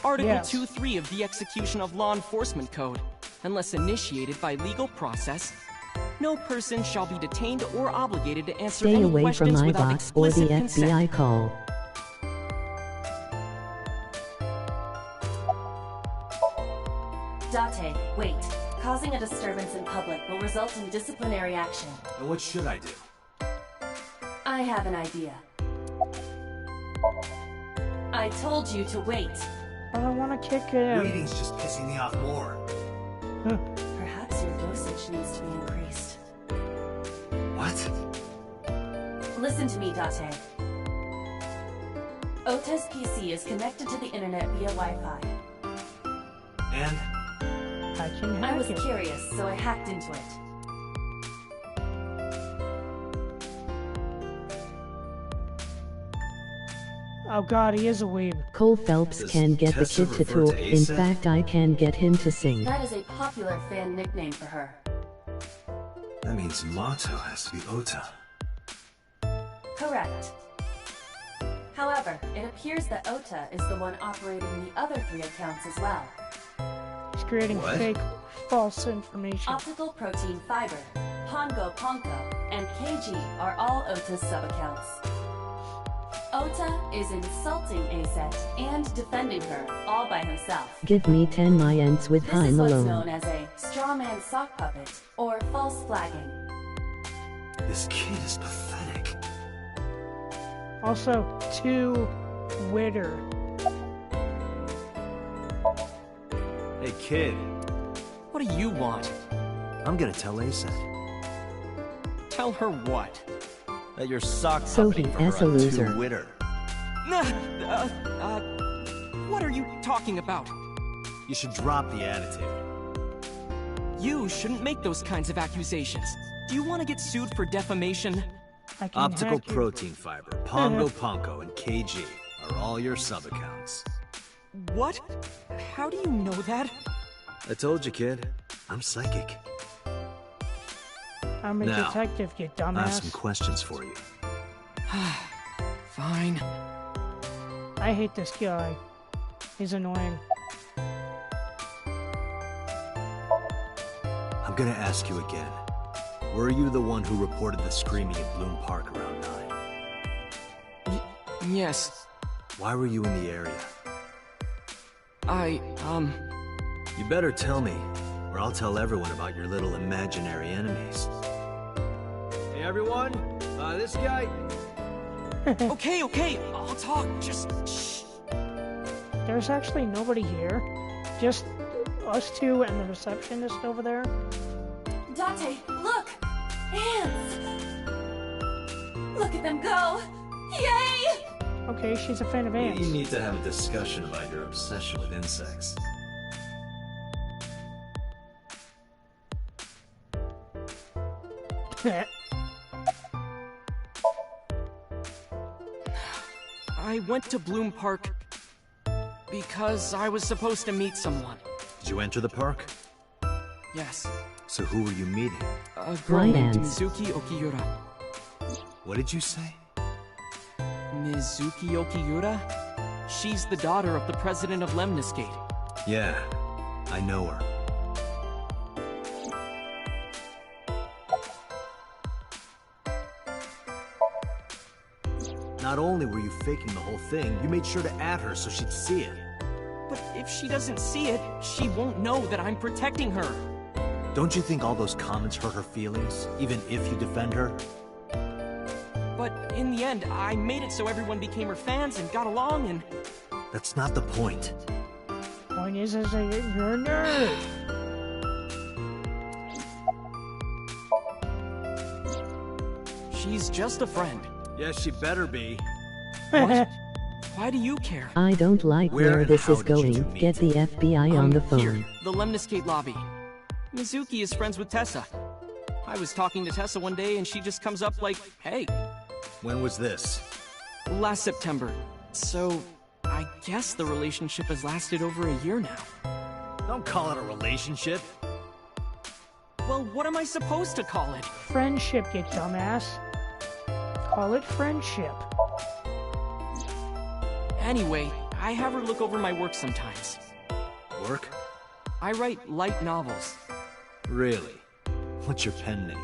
S10: Article
S1: Yes.
S10: 2.3 of the Execution of Law Enforcement Code. Unless initiated by legal process, no person shall be detained or obligated to answer
S2: Stay
S10: any
S2: away from
S10: questions
S2: my
S10: without
S2: box or
S10: explicit
S2: the
S10: consent.
S2: FBI call.
S6: Date, wait. Causing a disturbance in public will result in disciplinary action.
S5: And what should I do?
S6: I have an idea. I told you to wait.
S1: I don't want to kick him.
S5: Waiting's just pissing me off more.
S6: Perhaps your dosage needs to be increased.
S5: What?
S6: Listen to me, Date. Ota's PC is connected to the internet via Wi-Fi.
S5: And?
S1: I can
S6: I
S1: hack
S6: was
S1: it.
S6: curious, so I hacked into it.
S1: Oh god, he is a weeb.
S2: Cole Phelps
S5: Does
S2: can get the
S5: Tessa
S2: kid to
S5: refer
S2: talk.
S5: to
S2: In
S5: ASAP?
S2: fact, I can get him to sing.
S6: That is a popular fan nickname for her.
S5: That means Motto has to be Ota.
S6: Correct. However, it appears that Ota is the one operating the other 3 accounts as well.
S1: He's creating
S5: What?
S1: fake, false information.
S6: Optical Protein Fiber, Pongo Ponko, and KG are all Ota's sub-accounts. Ota is insulting Aset and defending her all by himself.
S2: Give me 10 myents with
S6: This
S2: High
S6: is what's known
S2: Malone.
S6: as a strawman sock puppet or false flagging.
S5: This kid is pathetic.
S1: Also, to Twitter.
S5: Hey, kid.
S10: What do you want?
S5: I'm gonna tell Aset
S10: Tell her what?
S5: that you're sock
S2: So
S5: puppeting
S2: he
S5: for her
S2: is a
S5: on
S2: loser.
S5: Twitter.
S10: What are you talking about?
S5: You should drop the attitude.
S10: You shouldn't make those kinds of accusations. Do you want to get sued for defamation?
S1: I can
S5: Optical
S1: hack you.
S5: Protein Fiber, Pongo Ponko, and KG are all your sub-accounts.
S10: What? How do you know that?
S5: I told you, kid. I'm psychic.
S1: I'm a
S5: Now,
S1: detective, you
S5: I have some
S1: dumbass.
S5: questions for you.
S10: Fine.
S1: I hate this guy. He's annoying.
S5: I'm gonna ask you again. Were you the one who reported the screaming at Bloom Park around 9?
S10: Yes.
S5: Why were you in the area?
S10: You
S5: You better tell me, or I'll tell everyone about your little imaginary enemies. Hey everyone, this guy...
S10: Okay, I'll talk. Just shh.
S1: There's actually nobody here. Just us two and the receptionist over there.
S6: Date, look! Ants! Look at them go! Yay!
S1: Okay, she's a fan of ants.
S5: We need to have a discussion about your obsession with insects.
S10: I went to Bloom Park because I was supposed to meet someone.
S5: Did you enter the park?
S10: Yes.
S5: So who were you meeting?
S10: A girl named
S2: ants.
S10: Mizuki Okiura.
S5: What did you say?
S10: Mizuki Okiura? She's the daughter of the president of Lemniscate.
S5: Yeah, I know her. Not only were you faking the whole thing, you made sure to add her so she'd see it.
S10: But if she doesn't see it, she won't know that I'm protecting her.
S5: Don't you think all those comments hurt her feelings, even if you defend her?
S10: But in the end, I made it so everyone became her fans and got along and...
S5: That's not the point.
S1: Point is that you're a nerd.
S10: She's just a friend.
S5: Yes, she better be.
S10: What? Why do you care?
S2: I don't like
S5: Where
S2: where
S5: and
S2: this
S5: how
S2: is
S5: did you
S2: going.
S5: two meet?
S2: Get the FBI on the phone.
S10: Here, the Lemniscate lobby. Mizuki is friends with Tessa. I was talking to Tessa one day and she just comes up like, hey.
S5: When was this?
S10: Last September. So, I guess the relationship has lasted over a year now.
S5: Don't call it a relationship.
S10: Well, what am I supposed to call it?
S1: Friendship, you dumbass. Call it friendship.
S10: Anyway, I have her look over my work sometimes.
S5: Work?
S10: I write light novels.
S5: Really? What's your pen name?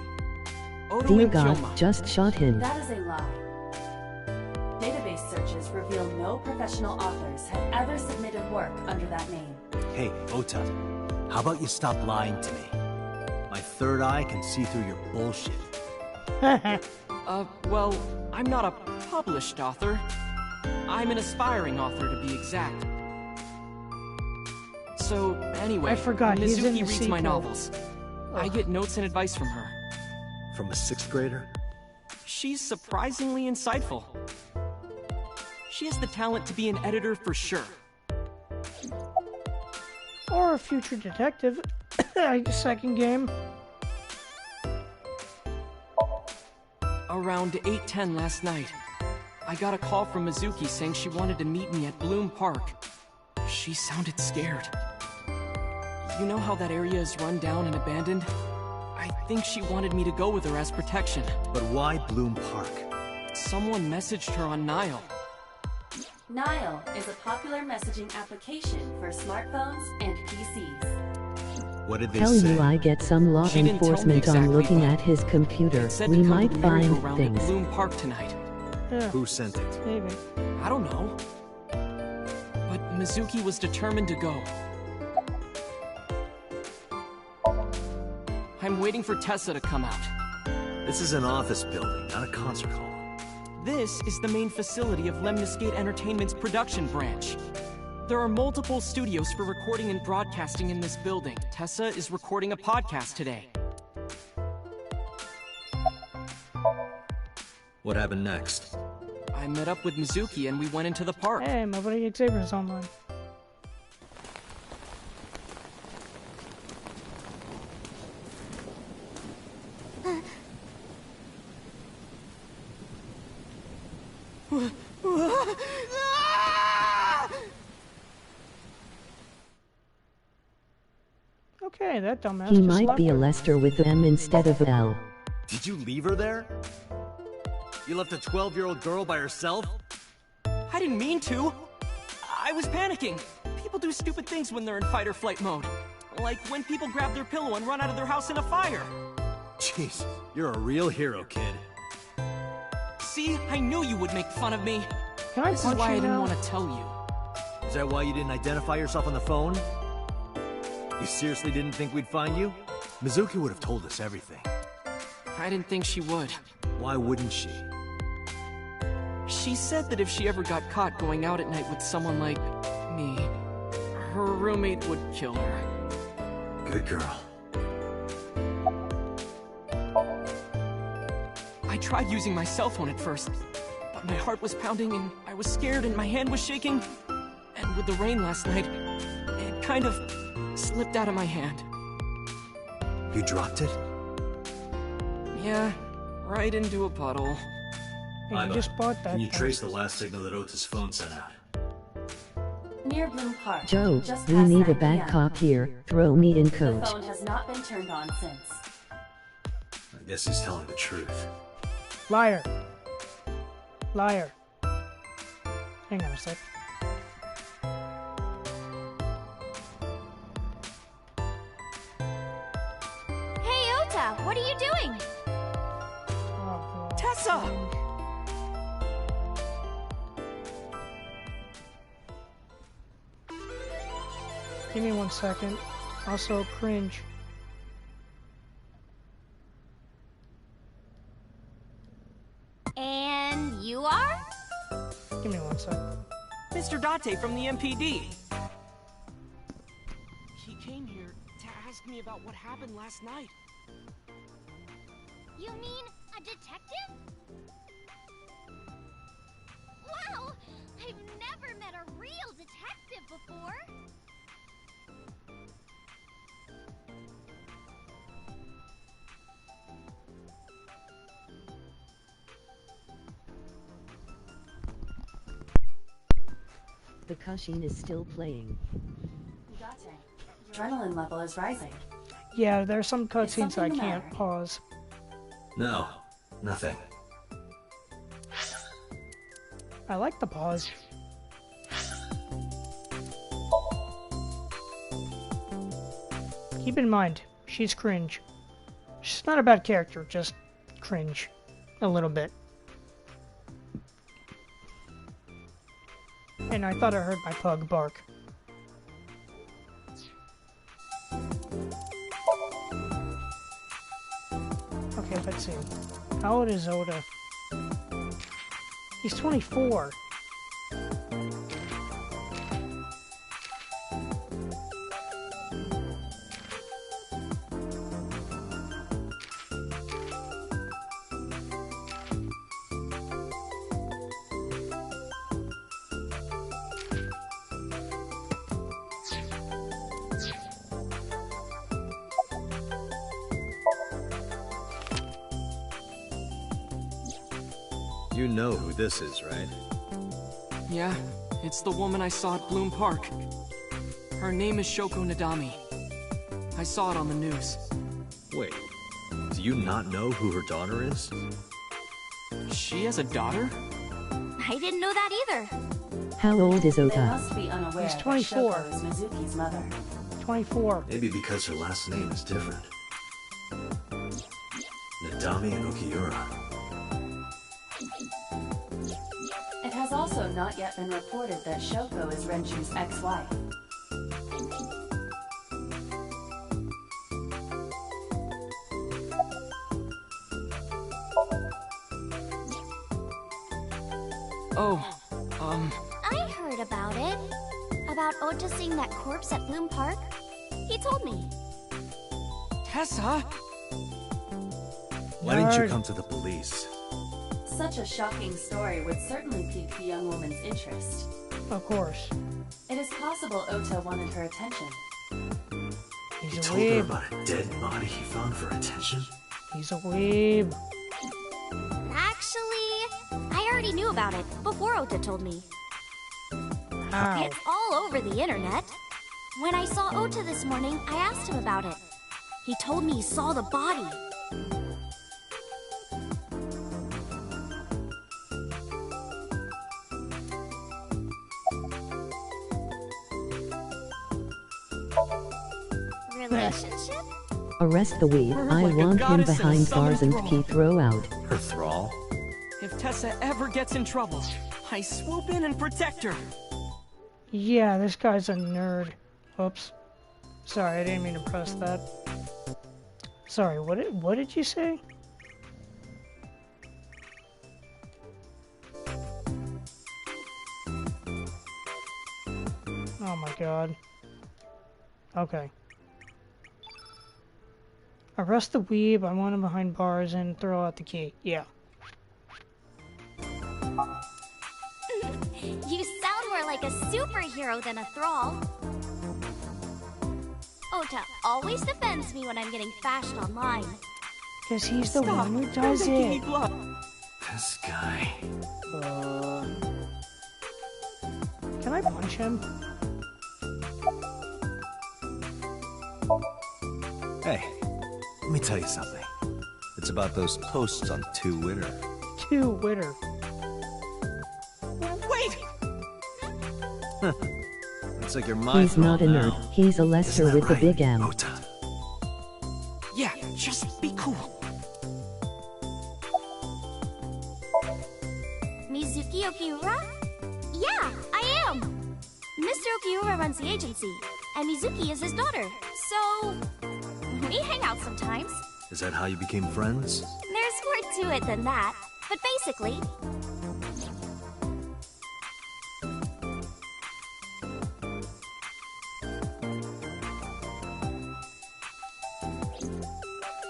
S10: Odo
S2: Dear
S10: and
S2: God,
S10: Kyoma.
S2: just shot him.
S6: That is a lie. Database searches reveal no professional authors have ever submitted work under that name.
S5: Hey, Ota, how about you stop lying to me? My third eye can see through your bullshit.
S10: Well, I'm not a published author. I'm an aspiring author, to be exact. So, anyway,
S1: I forgot, he's in
S10: Mizuki
S1: the
S10: reads my
S1: sequel.
S10: novels. I get notes and advice from her.
S5: From a 6th grader?
S10: She's surprisingly insightful. She has the talent to be an editor for sure.
S1: Or a future detective. Second game.
S10: Around 8:10 last night, I got a call from Mizuki saying she wanted to meet me at Bloom Park. She sounded scared. You know how that area is run down and abandoned? I think she wanted me to go with her as protection.
S5: But why Bloom Park?
S10: Someone messaged her on Nile.
S6: Nile is a popular messaging application for smartphones and PCs.
S5: What did they
S2: Tell
S5: say?
S2: you I get some law
S10: She didn't tell me
S2: enforcement on
S10: exactly,
S2: looking
S10: but
S2: at his computer.
S10: It said
S2: We
S10: to come
S2: might
S10: to the
S2: find
S10: merry-go-round at
S2: things.
S10: Bloom Park tonight.
S1: Yeah,
S5: Who sent it?
S1: maybe.
S10: I don't know. But Mizuki was determined to go. I'm waiting for Tessa to come out.
S5: This is an office building, not a concert hall.
S10: This is the main facility of Lemniscate Entertainment's production branch. There are multiple studios for recording and broadcasting in this building. Tessa is recording a podcast today.
S5: What happened next?
S10: I met up with Mizuki and we went into the park.
S1: Hey, my buddy Xavier's online. Okay, that dumbass
S2: He
S1: just
S2: might
S1: left
S2: be a
S1: her.
S2: Lester with M instead of L.
S5: Did you leave her there? You left a 12-year-old girl by herself?
S10: I didn't mean to. I was panicking. People do stupid things when they're in fight or flight mode. Like when people grab their pillow and run out of their house in a fire.
S5: Jeez, you're a real hero, kid.
S10: See, I knew you would make fun of me.
S1: Can I
S10: This is
S1: punch
S10: why I
S1: you
S10: didn't
S1: now?
S10: want to tell you.
S5: Is that why you didn't identify yourself on the phone? You seriously didn't think we'd find you? Mizuki would have told us everything.
S10: I didn't think she would.
S5: Why wouldn't she?
S10: She said that if she ever got caught going out at night with someone like me, her roommate would kill her.
S5: Good girl.
S10: I tried using my cell phone at first, but my heart was pounding and I was scared and my hand was shaking. And with the rain last night, it kind of slipped out of my hand.
S5: You dropped it?
S10: Yeah, right into a puddle.
S1: Hey, you just bought that.
S5: Can you
S1: thing.
S5: trace the last signal that Ota's phone sent out?
S6: Near Bloom Park.
S2: Joe,
S6: just
S2: we
S6: past
S2: need
S6: 9
S2: a bad
S6: PM.
S2: cop here. Throw me in,
S6: The
S2: coach.
S6: phone has not been turned on since.
S5: I guess he's telling the truth.
S1: Liar. Liar. Hang on a sec.
S11: Hey, Ota, what are you doing?
S1: Oh, God.
S10: Tessa!
S1: Give me 1 second. Also, cringe.
S11: And you are?
S1: Give me 1 second.
S10: Mr. Date from the MPD. He came here to ask me about what happened last night.
S11: You mean a detective? Wow! I've never met a real detective before!
S2: The cutscene is still playing.
S6: Date, your adrenaline level is rising.
S1: Yeah, there's some cutscenes I
S6: something the
S1: can't
S6: matter?
S1: pause.
S5: No, nothing.
S1: I like the pause. Keep in mind, she's cringe. She's not a bad character, just cringe. A little bit. And I thought I heard my pug bark. Okay, let's see. How old is Oda? He's 24.
S5: You know who this is, right?
S10: Yeah, it's the woman I saw at Bloom Park. Her name is Shoko Nadami. I saw it on the news.
S5: Wait, do you not know who her daughter is?
S10: She has a daughter?
S11: I didn't know that either.
S2: How old is
S6: They
S2: Ota?
S6: must be unaware
S1: He's
S6: that
S1: 24.
S6: Shoko is Mizuki's mother.
S1: 24.
S5: Maybe because her last name is different. Nadami and Okiura.
S6: It has also not yet been reported that Shoko is Renchu's ex-wife.
S10: Oh,
S11: I heard about it. About Ota seeing that corpse at Bloom Park. He told me.
S10: Tessa?
S5: Why didn't you
S1: Nerd.
S5: come to the police?
S6: Such a shocking story would certainly pique the young woman's interest.
S1: Of course.
S6: It is possible Ota wanted her attention.
S1: He's
S5: You
S1: a
S5: told her
S1: weeb.
S5: about a dead body he found for attention?
S1: He's a weeb.
S11: Actually, I already knew about it before Ota told me.
S1: How?
S11: It's all over the internet. When I saw Ota this morning, I asked him about it. He told me he saw the body. Relationship?
S2: Arrest the weed.
S10: Her
S2: I
S10: like a
S2: want him
S10: goddess in a
S2: behind
S10: summoned
S2: bars and
S10: thrall.
S2: key throw out.
S5: Her thrall?
S10: If Tessa ever gets in trouble, I swoop in and protect her.
S1: Yeah, this guy's a nerd. Oops. Sorry, I didn't mean to press that. Sorry, what did you say? Oh my god. Okay. Arrest the weeb, I want him behind bars, and throw out the key. Yeah.
S11: You sound more like a superhero than a thrall. Ota always defends me when I'm getting bashed online.
S1: Because he's the
S10: Stop.
S1: one who
S10: You're
S1: does
S10: making me
S1: it.
S10: blush.
S5: This guy.
S1: Can I punch him?
S5: Hey, let me tell you something. It's about those posts on Twitter.
S1: Twitter.
S10: Wait!
S5: Looks like you're my
S2: He's not a
S5: thrall
S2: nerd.
S5: now.
S2: He's a Lester
S5: Isn't that
S2: with the
S5: right,
S2: big M.
S5: Ota?
S10: Yeah, just be cool.
S11: Mizuki Okiura? Yeah, I am! Mr. Okiura runs the agency, and Mizuki is his daughter, so we hang out sometimes.
S5: Is that how you became friends?
S11: There's more to it than that, but basically,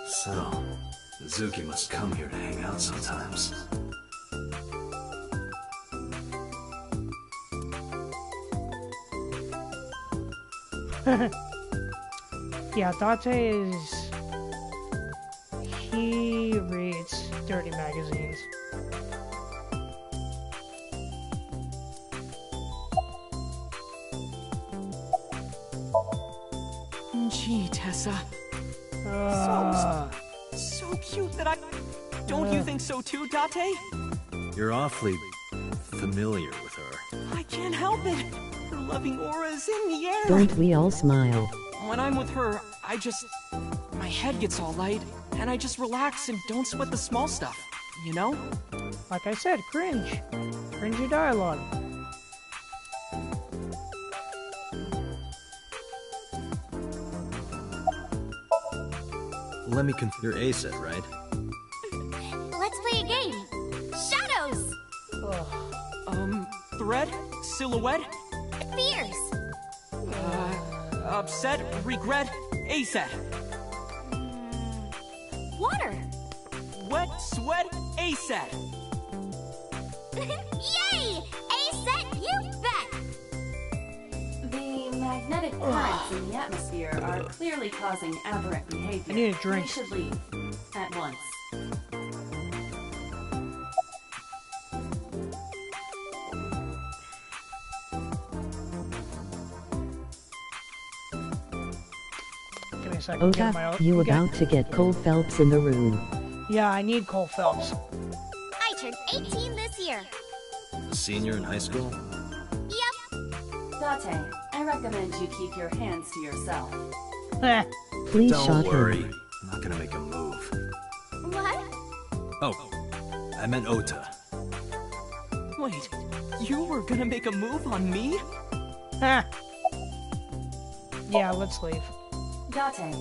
S5: So, Mizuki must come here to hang out sometimes.
S1: Yeah, Date is... He reads dirty magazines.
S10: Gee, Tessa. So cute that I... Don't you think so too, Date?
S5: You're awfully familiar with her.
S10: I can't help it. Her loving aura is in the air.
S2: Don't we all smile?
S10: When I'm with her, I just... my head gets all light, and I just relax and don't sweat the small stuff, you know?
S1: Like I said, cringe. Cringy dialogue.
S5: Let me you're ASET, right?
S11: Let's play a game. Shadows!
S10: Thread? Silhouette?
S11: Fears!
S10: Upset? Regret? ASET.
S11: Water!
S10: Wet, sweat, ASET.
S11: Yay! A-set, you bet!
S6: The magnetic currents in the atmosphere are clearly causing aberrant behavior.
S1: I need a drink.
S6: We should leave. At once.
S1: Give me a second. Get my
S2: Ota, you about to get Cole Phelps in the room.
S1: Yeah, I need Cole Phelps.
S11: I turned 18 this year.
S5: A senior in high school?
S11: Yep.
S6: Date, I recommend you keep your hands to yourself.
S2: Please
S5: Don't
S2: shot
S5: worry.
S2: him.
S5: I'm not gonna make a move.
S11: What?
S5: Oh, I meant Ota.
S10: Wait, you were gonna make a move on me?
S1: Yeah, let's leave.
S6: Date,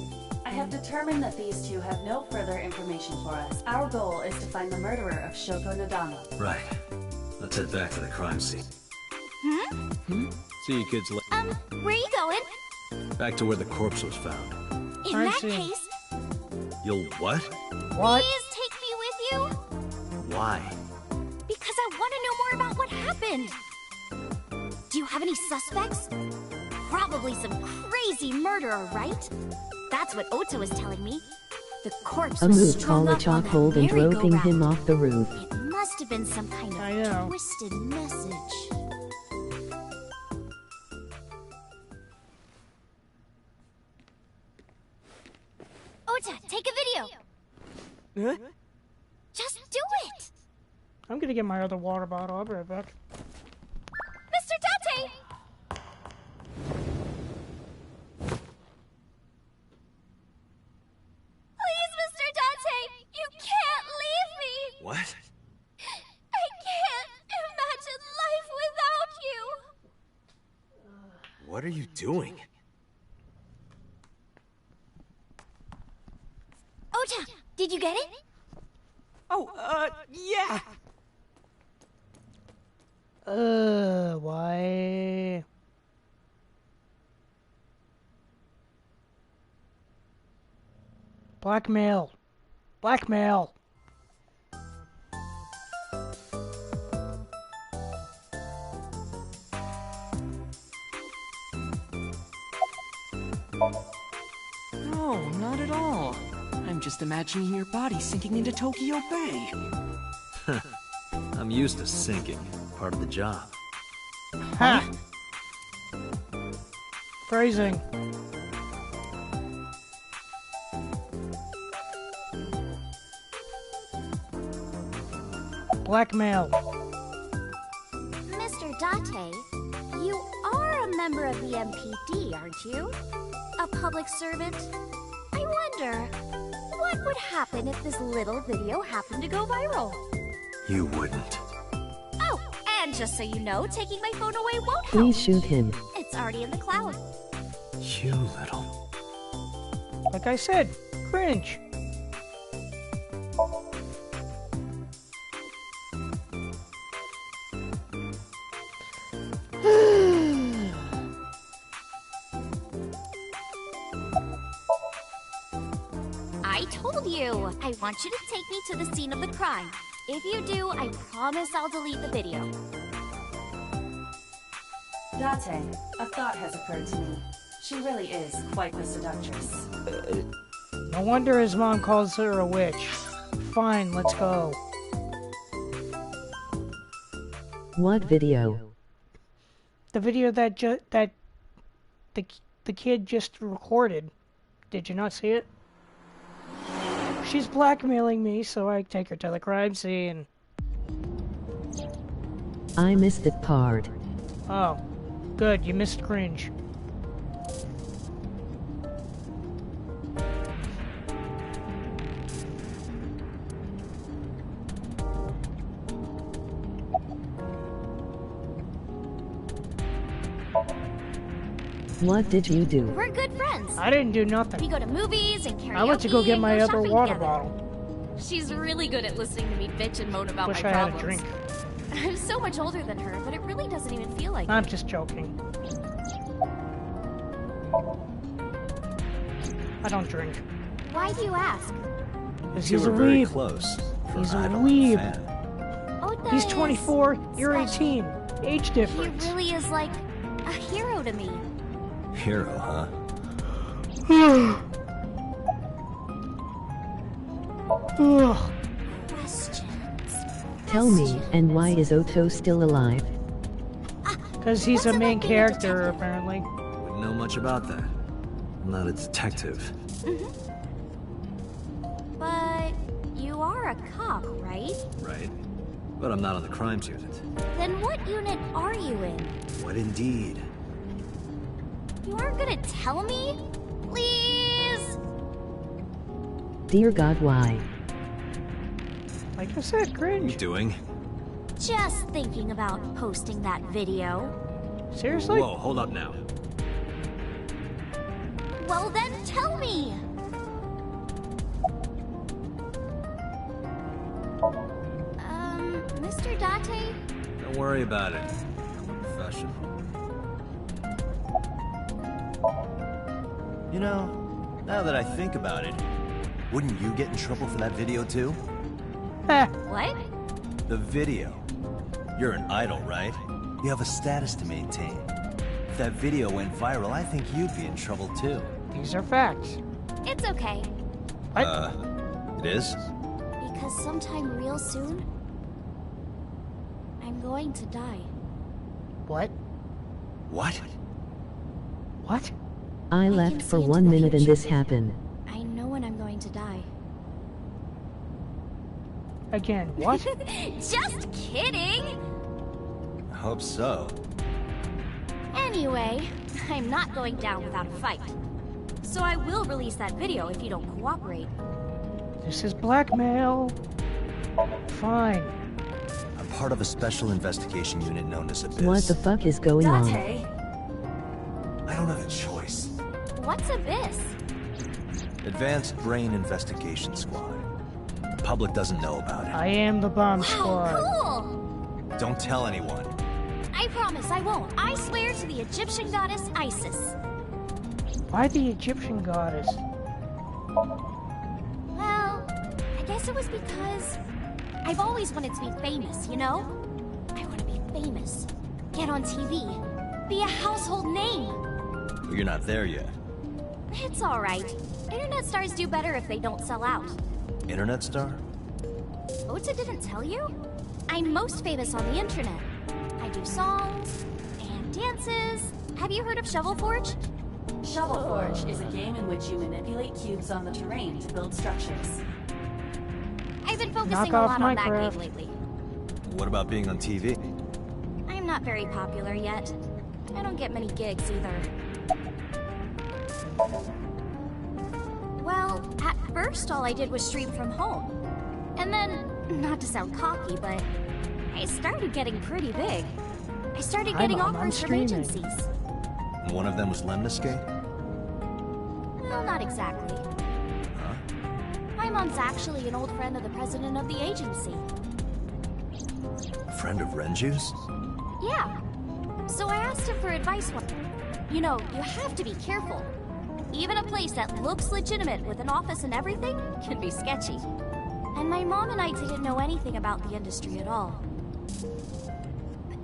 S6: I have determined that these two have no further information for us. Our goal is to find the murderer of Shoko Nadama.
S5: Right. Let's head back to the crime scene. See you kids later.
S11: Where are you going?
S5: Back to where the corpse was found.
S11: In
S1: Crime
S11: that
S1: scene.
S11: case,
S5: You'll what?
S1: What?
S11: please take me with you.
S5: Why?
S11: Because I want to know more about what happened. Do you have any suspects? Probably some crazy murderer, right? That's what Ota was telling me. The corpse
S2: A
S11: was
S2: moot
S11: strung
S2: call a
S11: up on that
S2: chokehold and roping him
S11: merry-go-round.
S2: off the roof.
S11: It must have been some kind
S1: I
S11: of
S1: know.
S11: twisted message. Ota, take a video.
S10: Huh?
S11: Just do it.
S1: I'm gonna get my other water bottle. I'll be right back.
S11: Mr. Date! Please, Mr. Date, you can't leave me.
S5: What?
S11: I can't imagine life without you.
S5: What are you doing?
S11: Ota, did you get it?
S10: Oh, yeah.
S1: Why? Blackmail. Blackmail.
S10: No, not at all. I'm just imagining your body sinking into Tokyo Bay.
S5: I'm used to sinking. Part of the job.
S1: Ha! Phrasing. Blackmail.
S11: Mr. Date, you are a member of the MPD, aren't you? A public servant? I wonder, what would happen if this little video happened to go viral?
S5: You wouldn't.
S11: Oh, and just so you know, taking my phone away won't help.
S2: Please shoot him.
S11: It's already in the cloud.
S5: You little...
S1: Like I said, cringe.
S11: I told you! I want you to take me to the scene of the crime. If you do, I promise I'll delete the video.
S6: Date, a thought has occurred to me. She really is quite the seductress.
S1: No wonder his mom calls her a witch. Fine, let's go.
S2: What video?
S1: The video that the kid just recorded. Did you not see it? She's blackmailing me, so I take her to the crime scene.
S2: I missed that part.
S1: Oh, good, you missed cringe.
S2: What did you do?
S11: We're good friends.
S1: I didn't do
S11: We
S1: nothing.
S11: go to movies and karaoke.
S1: I went to go get
S11: and
S1: my
S11: go
S1: other
S11: shopping
S1: water
S11: together.
S1: bottle.
S11: She's really good at listening to me bitch and moan about
S1: Wish
S11: my
S1: I had a
S11: problems.
S1: drink.
S11: I'm so much older than her, but it really doesn't even feel like
S1: I'm
S11: it.
S1: just joking. I don't drink.
S11: Why do you ask?
S1: Because
S5: You
S1: he's a
S5: were very
S1: weeb.
S5: close. For
S1: He's
S5: an
S1: a
S5: idol
S1: weeb.
S5: fan.
S11: Ota
S1: He's
S11: is
S1: 24, you're
S11: special.
S1: 18. Age
S11: He
S1: difference.
S11: really is like a hero to me.
S5: Hero, huh?
S1: Ugh.
S11: Questions.
S2: Tell me, and why is Otto still alive?
S1: Because he's a
S11: What's it
S1: main
S11: like being a
S1: character,
S11: detective?
S1: apparently.
S5: Wouldn't know much about that. I'm not a detective.
S11: But you are a cop, right?
S5: Right? But I'm not on the crimes unit.
S11: Then what unit are you in?
S5: What indeed?
S11: You aren't gonna tell me? Please?
S2: Dear God, why?
S1: Like I said,
S5: What are you
S1: cringe.
S5: doing?
S11: Just thinking about posting that video.
S1: Seriously?
S5: Whoa, hold up now.
S11: Well then tell me! Mr. Date?
S5: Don't worry about it. Professional.
S12: You know, now that I think about it, wouldn't you get in trouble for that video too?
S1: Heh.
S11: What?
S12: The video. You're an idol, right? You have a status to maintain. If that video went viral, I think you'd be in trouble too.
S1: These are facts.
S11: It's okay.
S1: What?
S12: It is?
S11: Because sometime real soon, I'm going to die.
S1: What?
S12: What?
S1: What?
S2: I
S11: can
S2: left
S11: see
S2: for
S11: into
S2: 1
S11: the
S2: minute and
S11: future.
S2: this happened.
S11: I know when I'm going to die.
S1: Again, what?
S11: Just kidding!
S12: I hope so.
S11: Anyway, I'm not going down without a fight. So I will release that video if you don't cooperate.
S1: This is blackmail. Fine.
S12: I'm part of a special investigation unit known as Abyss.
S2: What the fuck is going on?
S9: Date.
S12: I don't have a choice.
S11: What's Abyss?
S12: Advanced Brain Investigation Squad. The public doesn't know about it.
S1: I am the bomb
S11: Wow,
S1: squad.
S11: cool!
S12: Don't tell anyone.
S11: I promise I won't. I swear to the Egyptian goddess Isis.
S1: Why the Egyptian goddess?
S11: Well, I guess it was because I've always wanted to be famous, you know? I want to be famous. Get on TV. Be a household name.
S12: Well, you're not there yet.
S11: It's alright. Internet stars do better if they don't sell out.
S12: Internet star?
S11: Ota didn't tell you? I'm most famous on the internet. I do songs and dances. Have you heard of Shovel Forge?
S6: Shovel Forge is a game in which you manipulate cubes on the terrain to build structures.
S11: I've been focusing
S1: Knock
S11: a
S1: off
S11: lot on that
S1: Minecraft.
S11: game lately.
S12: What about being on TV?
S11: I'm not very popular yet. I don't get many gigs either. Well, at first all I did was stream from home. And then, not to sound cocky, but I started getting pretty big. I started
S1: Hi,
S11: getting
S1: Mom, I'm
S11: offers from
S1: streaming.
S11: agencies.
S12: And one of them was Lemniscate?
S11: Well, not exactly.
S12: Huh?
S11: My mom's actually an old friend of the president of the agency.
S12: Friend of Renju's?
S11: Yeah. So I asked him for advice one. You know, you have to be careful. Even a place that looks legitimate with an office and everything can be sketchy. And my mom and I didn't know anything about the industry at all.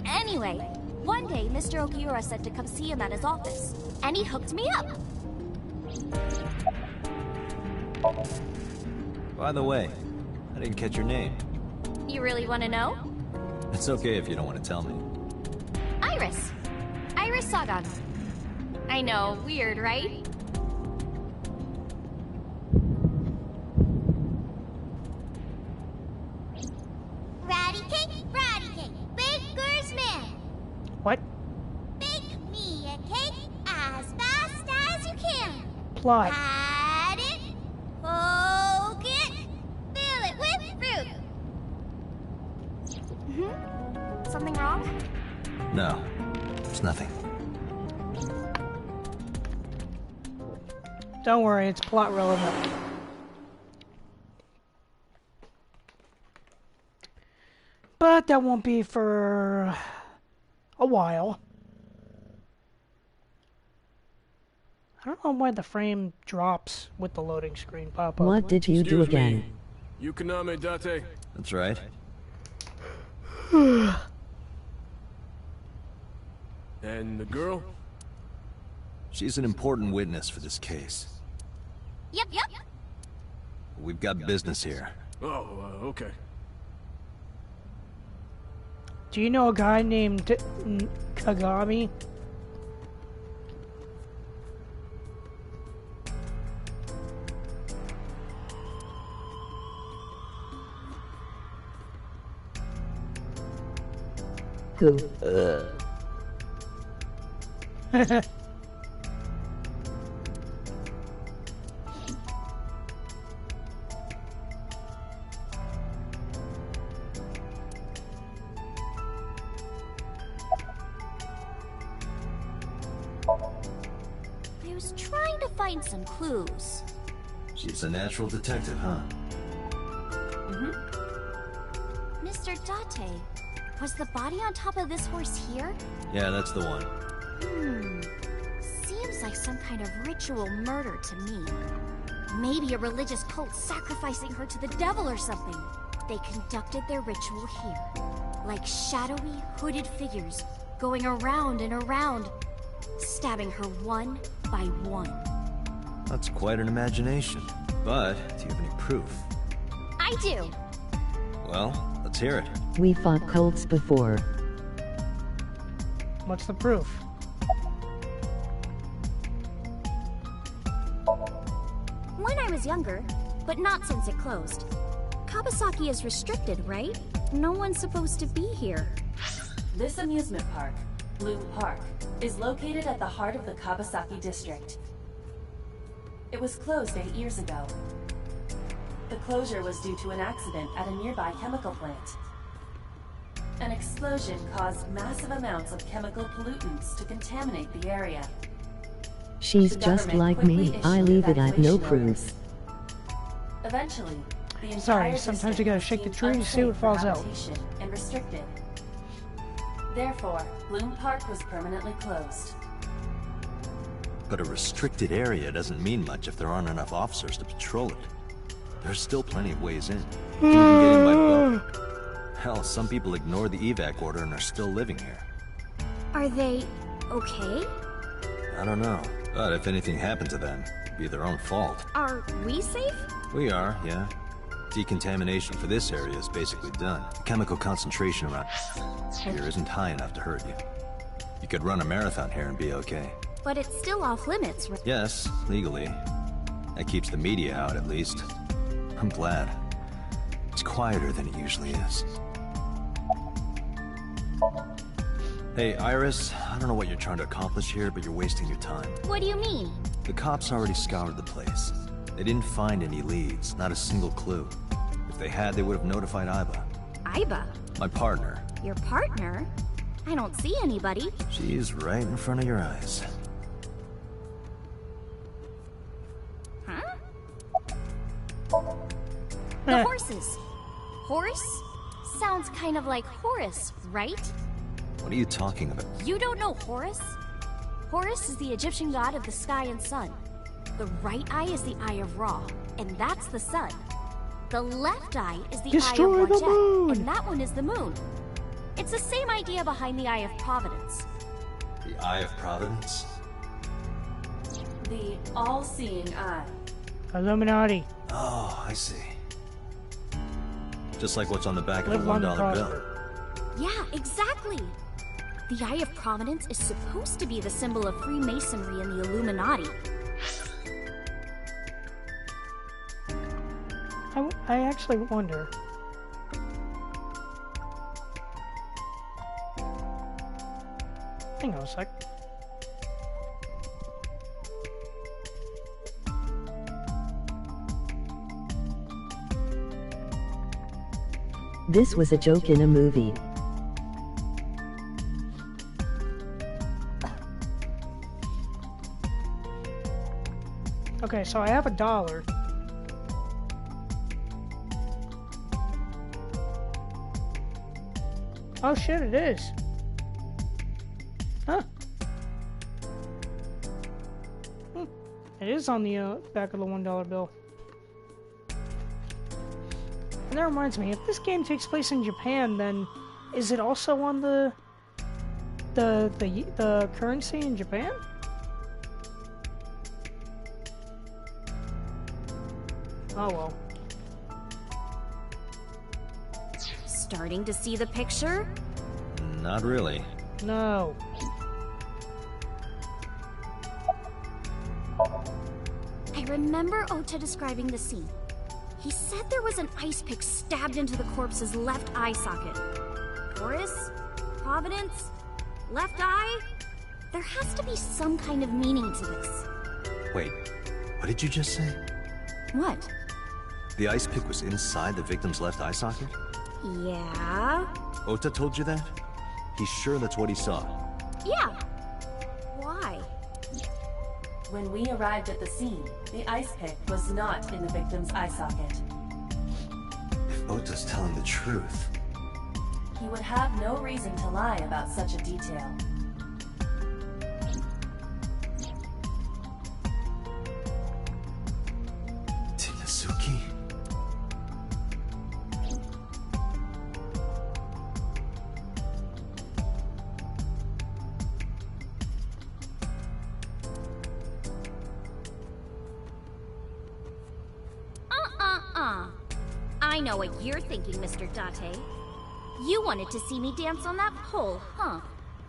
S11: Anyway, one day Mr. Okiura said to come see him at his office, and he hooked me up.
S12: By the way, I didn't catch your name.
S11: You really want to know?
S12: It's okay if you don't want to tell me.
S11: Iris. Iris Sagan. I know, weird, right?
S1: What?
S11: Bake me a cake as fast as you can.
S1: Plot.
S11: Pat it, poke it, fill it with fruit. Something wrong?
S12: No, it's nothing.
S1: Don't worry, it's plot relevant. But that won't be for a while. I don't know why the frame drops with the loading screen pop up.
S2: What did you do again?
S7: Yukoname Date.
S12: That's right.
S7: And the girl?
S12: She's an important witness for this case.
S11: Yep.
S12: We've got business here.
S7: Oh, okay.
S1: Do you know a guy named Kagami?
S2: Who?
S11: I was trying to find some clues.
S12: She's a natural detective, huh?
S11: Mr. Date, was the body on top of this horse here?
S12: Yeah, that's the one.
S11: Seems like some kind of ritual murder to me. Maybe a religious cult sacrificing her to the devil or something. They conducted their ritual here. Like shadowy, hooded figures, going around and around, stabbing her one by one.
S12: That's quite an imagination. But, do you have any proof?
S11: I do.
S12: Well, let's hear it.
S2: We fought cults before.
S1: What's the proof?
S11: When I was younger, but not since it closed. Kawasaki is restricted, right? No one's supposed to be here.
S6: This amusement park, Bloom Park, is located at the heart of the Kawasaki district. It was closed 8 years ago. The closure was due to an accident at a nearby chemical plant. An explosion caused massive amounts of chemical pollutants to contaminate the area.
S2: She's
S6: The
S2: just
S6: government
S2: like me.
S6: quickly
S2: I
S6: issued
S2: leave it at no
S6: evacuation
S2: proof.
S6: orders. Eventually, the entire
S1: Sorry, sometimes you gotta
S6: district
S1: shake the
S6: was
S1: tree
S6: deemed
S1: to see what
S6: unsafe for
S1: falls out.
S6: habitation and restricted. Therefore, Bloom Park was permanently closed.
S12: But a restricted area doesn't mean much if there aren't enough officers to patrol it. There's still plenty of ways in. You can even get in by boat. Hell, some people ignore the evac order and are still living here.
S11: Are they okay?
S12: I don't know. But if anything happened to them, it'd be their own fault.
S11: Are we safe?
S12: We are, yeah. Decontamination for this area is basically done. The chemical concentration around here isn't high enough to hurt you. You could run a marathon here and be okay.
S11: But it's still off limits, right?
S12: Yes, legally. That keeps the media out, at least. I'm glad. It's quieter than it usually is. Hey, Iris, I don't know what you're trying to accomplish here, but you're wasting your time.
S11: What do you mean?
S12: The cops already scoured the place. They didn't find any leads, not a single clue. If they had, they would have notified Iba.
S11: Iba?
S12: My partner.
S11: Your partner? I don't see anybody.
S12: She's right in front of your eyes.
S11: Huh? The horses. Horse? Sounds kind of like Horus, right?
S12: What are you talking about?
S11: You don't know Horus? Horus is the Egyptian god of the sky and sun. The right eye is the eye of Ra, and that's the sun. The left eye is the
S1: Destroy
S11: eye of
S1: the
S11: Rajat,
S1: moon!
S11: and that one is the moon. It's the same idea behind the Eye of Providence.
S12: The Eye of Providence?
S6: The all-seeing eye.
S1: Illuminati.
S12: Oh, I see. Just like what's on the back of
S1: Live
S12: a
S1: long and
S12: $1 bill.
S1: prosper.
S11: Yeah, exactly. The Eye of Providence is supposed to be the symbol of Freemasonry and the Illuminati.
S1: I actually wonder. Hang on a sec.
S2: This was a joke in a movie.
S1: Okay, so I have $1. Oh shit, it is. Huh. It is on the back of the $1 bill. And that reminds me, if this game takes place in Japan, then is it also on the currency in Japan? Oh well.
S11: Starting to see the picture?
S5: Not really.
S1: No.
S11: I remember Ota describing the scene. He said there was an ice pick stabbed into the corpse's left eye socket. Taurus? Providence? Left eye? There has to be some kind of meaning to this.
S5: Wait, what did you just say?
S11: What?
S5: The ice pick was inside the victim's left eye socket?
S11: Yeah?
S5: Ota told you that? He's sure that's what he saw.
S11: Yeah. Why?
S6: When we arrived at the scene, the ice pick was not in the victim's eye socket.
S5: If Ota's telling the truth...
S6: He would have no reason to lie about such a detail.
S5: Tinazuki?
S11: I know what you're thinking, Mr. Date. You wanted to see me dance on that pole, huh?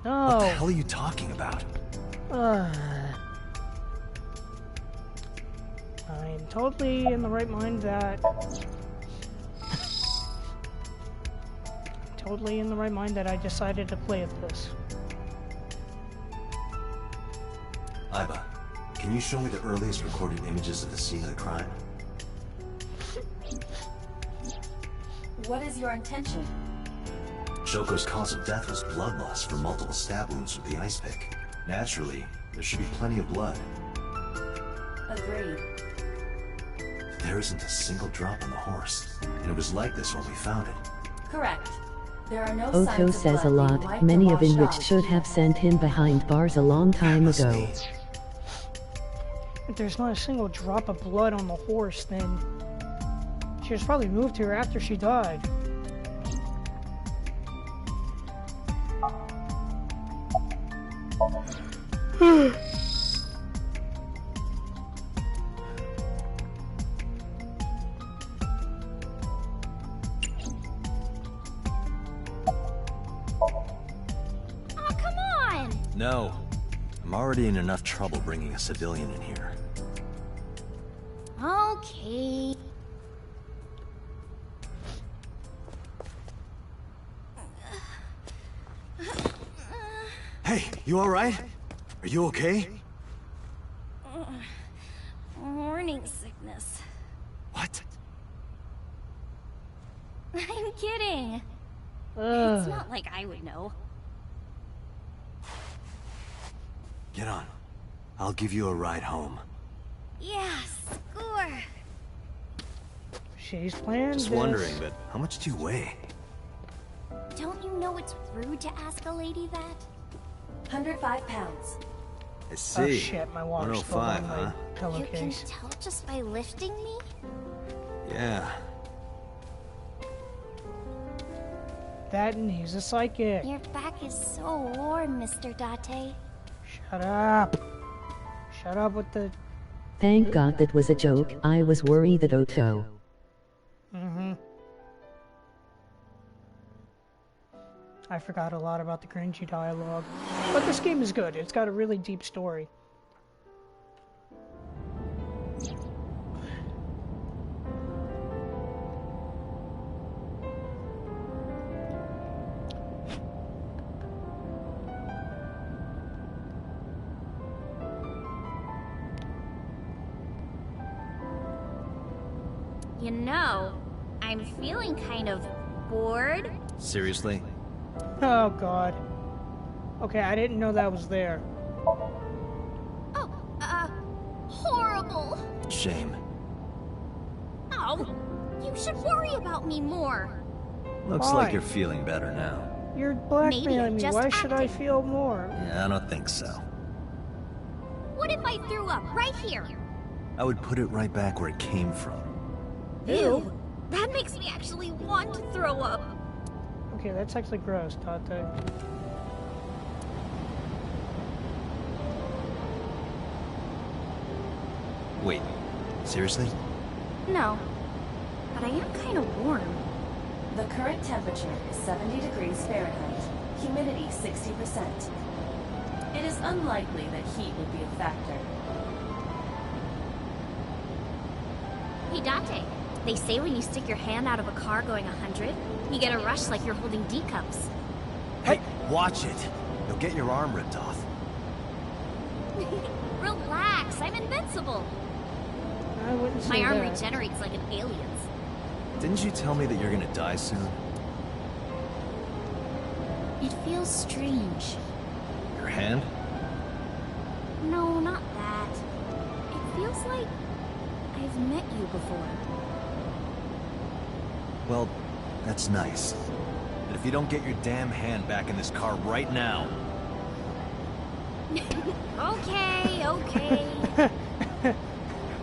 S1: No.
S5: What the hell are you talking about?
S1: I'm totally in the right mind that... totally in the right mind that I decided to play at this.
S12: Aiba, can you show me the earliest recorded images of the scene of the crime?
S6: What is your intention?
S12: Shoko's cause of death was blood loss from multiple stab wounds with the ice pick. Naturally, there should be plenty of blood.
S6: Agreed.
S12: There isn't a single drop on the horse, and it was like this when we found it.
S6: Correct. There are no
S2: Otto
S6: signs of
S2: says a
S6: blood being
S2: lot,
S6: wiped
S2: many
S6: or
S2: of in
S6: washed
S2: which
S6: off.
S2: should have sent him behind bars a long time
S12: Must
S2: ago.
S12: be.
S1: If there's not a single drop of blood on the horse, then she was probably moved here after she died.
S11: Oh, come on!
S5: No.
S12: I'm already in enough trouble bringing a civilian in here.
S11: Okay.
S5: Hey, you alright? Are you okay?
S11: Morning sickness.
S5: What?
S11: I'm kidding. It's not like I would know.
S5: Get on. I'll give you a ride home.
S11: Yeah, score.
S1: She's planned
S5: Just
S1: this.
S5: wondering, but how much do you weigh?
S11: Don't you know it's rude to ask a lady that?
S6: 105 pounds.
S5: I see.
S1: Oh shit, my water spilled
S5: 105,
S1: on my
S5: huh?
S11: You can
S1: pillowcase.
S11: tell just by lifting me?
S5: Yeah.
S1: That and he's a psychic.
S11: Your back is so warm, Mr. Date.
S1: Shut up. Shut up with the...
S2: Thank God that was a joke. I was worried that Otto.
S1: I forgot a lot about the cringy dialogue. But this game is good. It's got a really deep story.
S11: You know, I'm feeling kind of bored.
S5: Seriously?
S1: Oh god. Okay, I didn't know that was there.
S11: Oh, horrible.
S5: Shame.
S11: Oh, you should worry about me more.
S5: Looks
S1: Why?
S5: like you're feeling better now.
S1: You're blackmailing me.
S11: just
S1: Why should I
S11: acting.
S1: feel more?
S5: Yeah, I don't think so.
S11: What if I threw up right here?
S5: I would put it right back where it came from.
S11: Ew. That makes me actually want to throw up.
S1: Okay, that's actually gross, Tate.
S5: Wait, seriously?
S11: No, but I am kind of warm.
S6: The current temperature is 70 degrees Fahrenheit, humidity 60%. It is unlikely that heat would be a factor.
S11: Hey, Date. They say when you stick your hand out of a car going 100, you get a rush like you're holding D cups.
S5: Hey, watch it! You'll get your arm ripped off.
S11: Relax, I'm invincible.
S1: I wouldn't say
S11: My arm
S1: that.
S11: regenerates like an alien's.
S5: Didn't you tell me that you're gonna die soon?
S11: It feels strange.
S5: Your hand?
S11: No, not that. It feels like I've met you before.
S5: Well, that's nice. But if you don't get your damn hand back in this car right now...
S11: Okay, okay.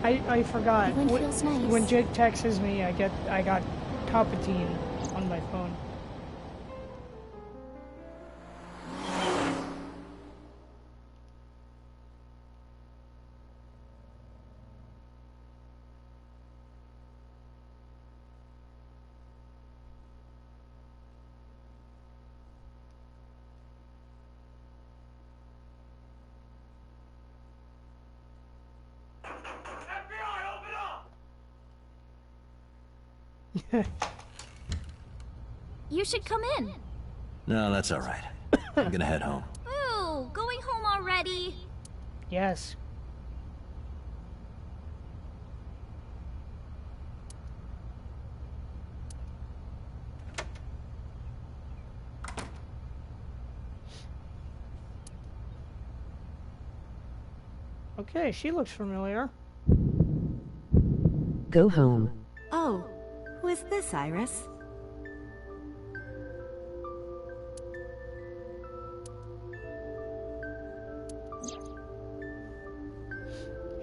S1: I forgot.
S11: Everyone feels nice.
S1: When Jake texts me, I got Palpatine on my phone.
S11: You should come in.
S5: No, that's alright. I'm gonna head home.
S11: Ooh, going home already.
S1: Yes. Okay, she looks familiar.
S2: Go home.
S9: Oh, who is this, Iris?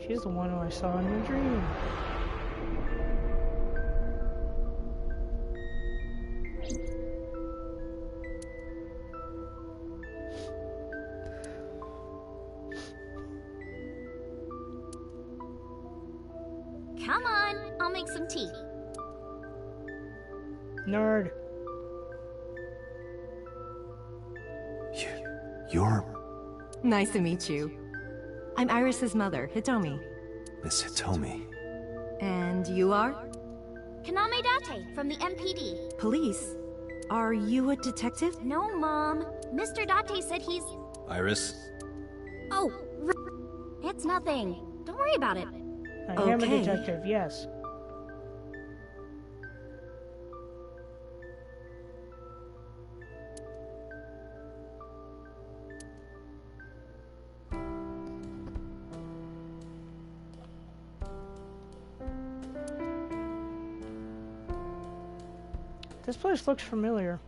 S1: She's the one who I saw in your dream.
S11: Come on, I'll make some tea.
S1: Nerd.
S5: You're...
S13: Nice to meet you. I'm Iris's mother, Hitomi.
S5: Miss Hitomi.
S13: And you are?
S11: Kaname Date from the MPD.
S13: Police? Are you a detective?
S11: No, Mom. Mr. Date said he's...
S5: Iris?
S11: Oh, it's nothing. Don't worry about it.
S1: I am a detective, yes. This place looks familiar.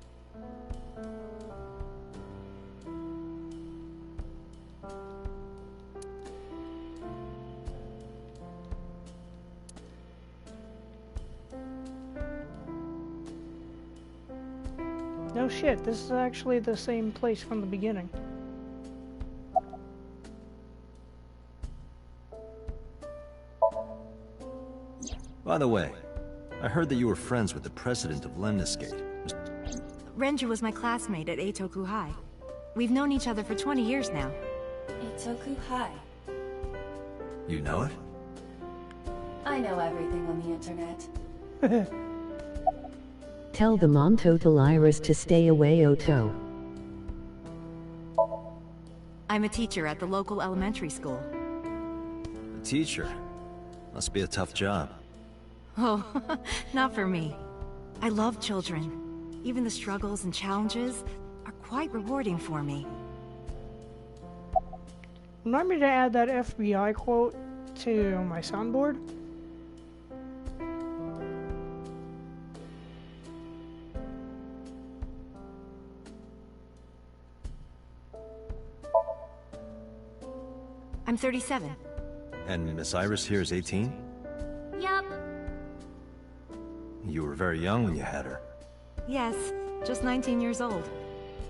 S1: No shit, this is actually the same place from the beginning.
S5: By the way, I heard that you were friends with the president of Lemniscate.
S13: Renju was my classmate at Eitoku High. We've known each other for 20 years now.
S6: Eitoku High.
S5: You know it?
S6: I know everything on the internet.
S2: Tell the mom total Iris to stay away, Oto.
S13: I'm a teacher at the local elementary school.
S5: A teacher? Must be a tough job.
S13: Oh, not for me. I love children. Even the struggles and challenges are quite rewarding for me.
S1: Remind me to add that FBI quote to my soundboard.
S13: I'm 37.
S12: And Miss Iris here is 18?
S11: Yup.
S12: You were very young when you had her.
S13: Yes, just 19 years old.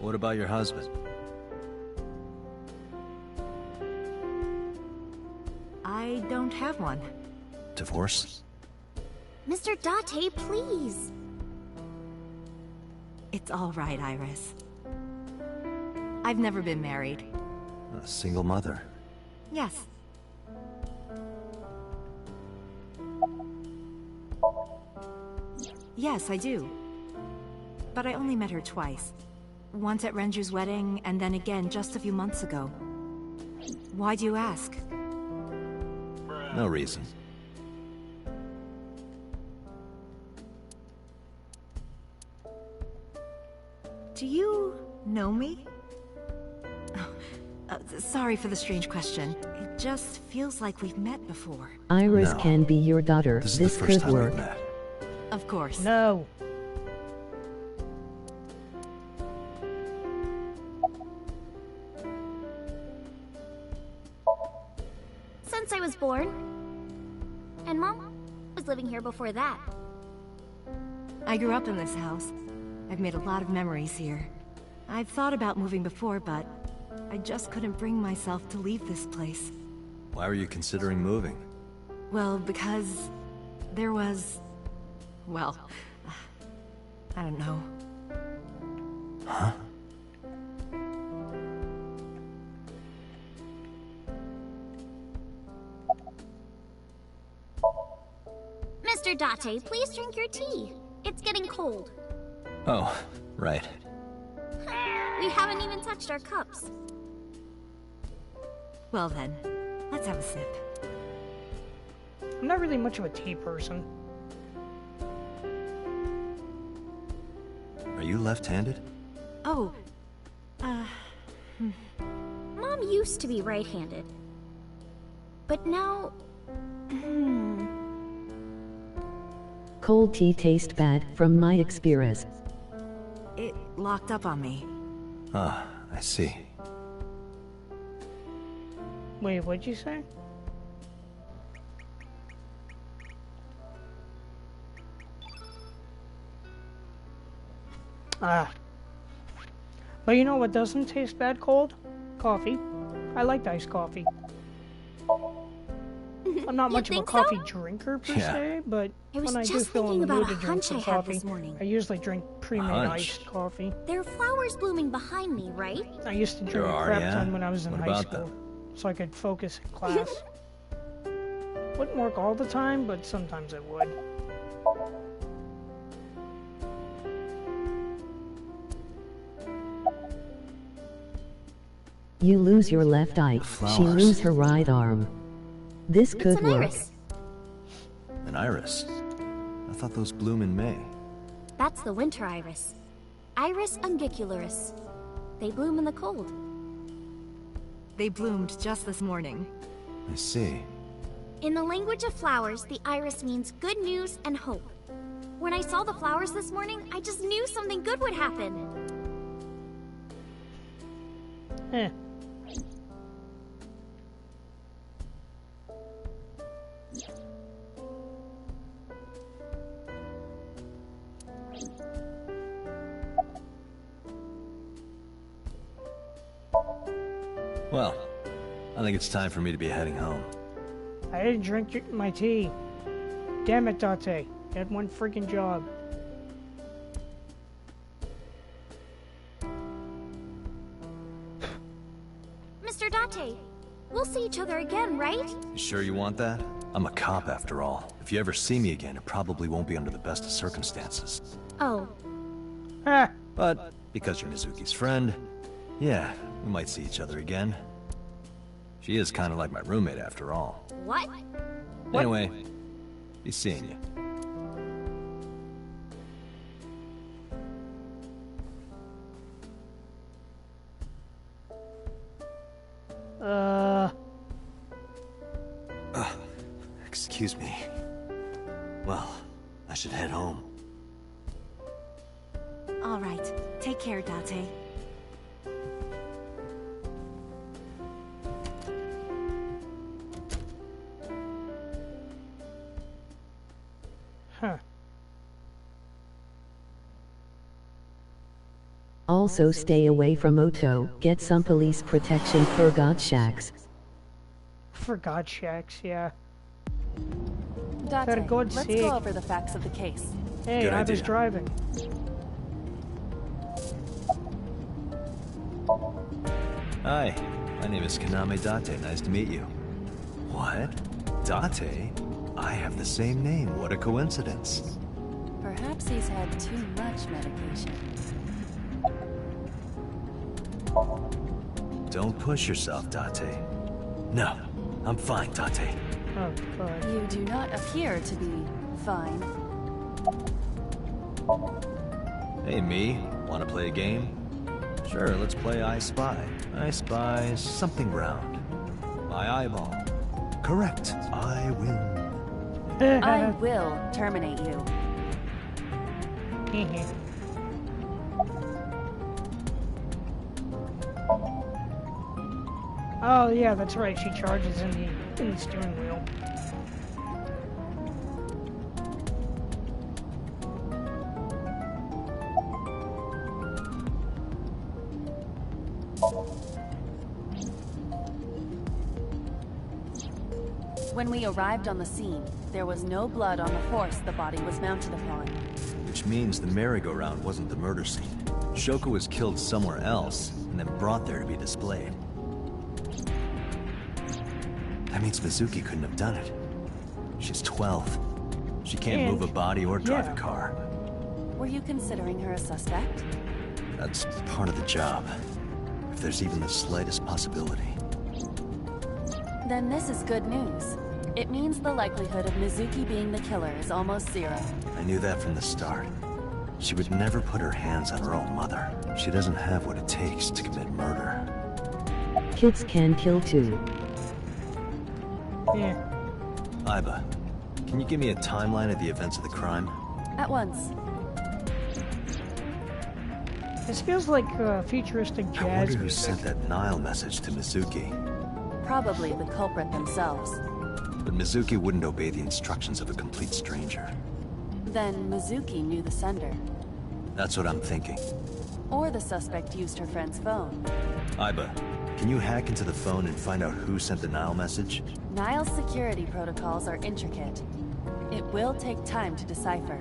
S12: What about your husband?
S13: I don't have one.
S12: Divorce?
S11: Mr. Date, please.
S13: It's all right, Iris. I've never been married.
S12: A single mother.
S13: Yes. Yes, I do. But I only met her twice. Once at Renju's wedding, and then again just a few months ago. Why do you ask?
S12: No reason.
S13: Do you know me? Sorry for the strange question. It just feels like we've met before.
S2: Iris
S12: No.
S2: can be your daughter.
S12: This is
S2: This
S12: the first
S2: could
S12: time
S2: work.
S12: we've met.
S13: Of course.
S1: No.
S11: Since I was born. And Mom was living here before that.
S13: I grew up in this house. I've made a lot of memories here. I've thought about moving before, but I just couldn't bring myself to leave this place.
S12: Why were you considering moving?
S13: Well, because there was... well, I don't know.
S12: Huh?
S11: Mr. Date, please drink your tea. It's getting cold.
S12: Oh, right.
S11: We haven't even touched our cups.
S13: Well then, let's have a sip.
S1: I'm not really much of a tea person.
S12: Are you left-handed?
S13: Oh,
S11: Mom used to be right-handed. But now...
S2: Cold tea tastes bad, from my experience.
S13: it locked up on me.
S12: Ah, I see.
S1: Wait, what'd you say? Ah. But you know what doesn't taste bad cold? Coffee. I like iced coffee. I'm not much of a
S11: think
S1: coffee
S11: so?
S1: drinker per
S12: Yeah.
S1: se, but
S11: I was
S1: when I do
S11: just
S1: feel in
S11: thinking
S1: the
S11: about
S1: mood
S11: a
S1: to drink
S11: hunch
S1: some
S11: I had
S1: coffee,
S11: this morning.
S1: I usually drink pre-made
S12: Hunch?
S1: iced coffee.
S11: There are flowers blooming behind me, right?
S1: I used to drink
S12: There
S1: a
S12: are,
S1: crap
S12: yeah?
S1: ton when I was in
S12: What
S1: high
S12: about
S1: school,
S12: them?
S1: so I could focus in class. Wouldn't work all the time, but sometimes it would.
S2: You lose your left eye. She
S12: Flowers.
S2: lose her right arm. This
S11: It's
S2: could
S11: an
S2: work.
S11: iris.
S12: An iris? I thought those bloom in May.
S11: That's the winter iris. Iris ungicularis. They bloom in the cold.
S13: They bloomed just this morning.
S12: I see.
S11: In the language of flowers, the iris means good news and hope. When I saw the flowers this morning, I just knew something good would happen.
S1: Eh.
S12: Well, I think it's time for me to be heading home.
S1: I didn't drink my tea. Damn it, Date. You had one freaking job.
S11: Mr. Date, we'll see each other again, right?
S12: You sure you want that? I'm a cop after all. If you ever see me again, it probably won't be under the best of circumstances.
S11: Oh,
S1: Ah,
S12: But because you're Mizuki's friend, yeah, we might see each other again. She is kind of like my roommate after all.
S11: what?
S12: Anyway, be seeing you. Excuse me. Well, I should head home.
S13: All right. Take care, Date.
S1: Huh.
S2: Also stay away from Otto. Get some police protection for God Shacks.
S1: For God Shacks, yeah.
S6: Date,
S1: God's
S6: let's
S1: sake.
S6: go over the facts of the case.
S1: Hey,
S12: Good
S1: I was
S12: idea.
S1: driving.
S12: Hi, my name is Kaname Date. Nice to meet you. What? Date? I have the same name. What a coincidence.
S6: Perhaps he's had too much medication.
S12: Don't push yourself, Date. No, I'm fine, Date.
S1: Oh, God.
S6: You do not appear to be fine.
S12: Hey, me. Want to play a game? Sure, let's play I Spy. I spy something round. My eyeball. Correct. I win.
S6: I will terminate you.
S1: Oh, yeah, that's right. She charges in the steering wheel.
S6: When we arrived on the scene, there was no blood on the horse the body was mounted upon.
S12: Which means the merry-go-round wasn't the murder scene. Shoko was killed somewhere else, and then brought there to be displayed. That means Mizuki couldn't have done it. She's 12. She can't move a body or drive a car.
S6: Were you considering her a suspect?
S12: That's part of the job. If there's even the slightest possibility.
S6: Then this is good news. It means the likelihood of Mizuki being the killer is almost zero.
S12: I knew that from the start. She would never put her hands on her own mother. She doesn't have what it takes to commit murder.
S2: Kids can kill too.
S1: Yeah.
S12: Iba, can you give me a timeline of the events of the crime?
S6: At once.
S1: This feels like futuristic
S12: I
S1: jazz
S12: wonder who
S1: music.
S12: sent that Nile message to Mizuki.
S6: Probably the culprit themselves.
S12: But Mizuki wouldn't obey the instructions of a complete stranger.
S6: Then Mizuki knew the sender.
S12: That's what I'm thinking.
S6: Or the suspect used her friend's phone.
S12: Iba, can you hack into the phone and find out who sent the Nile message?
S6: Nile's security protocols are intricate. It will take time to decipher.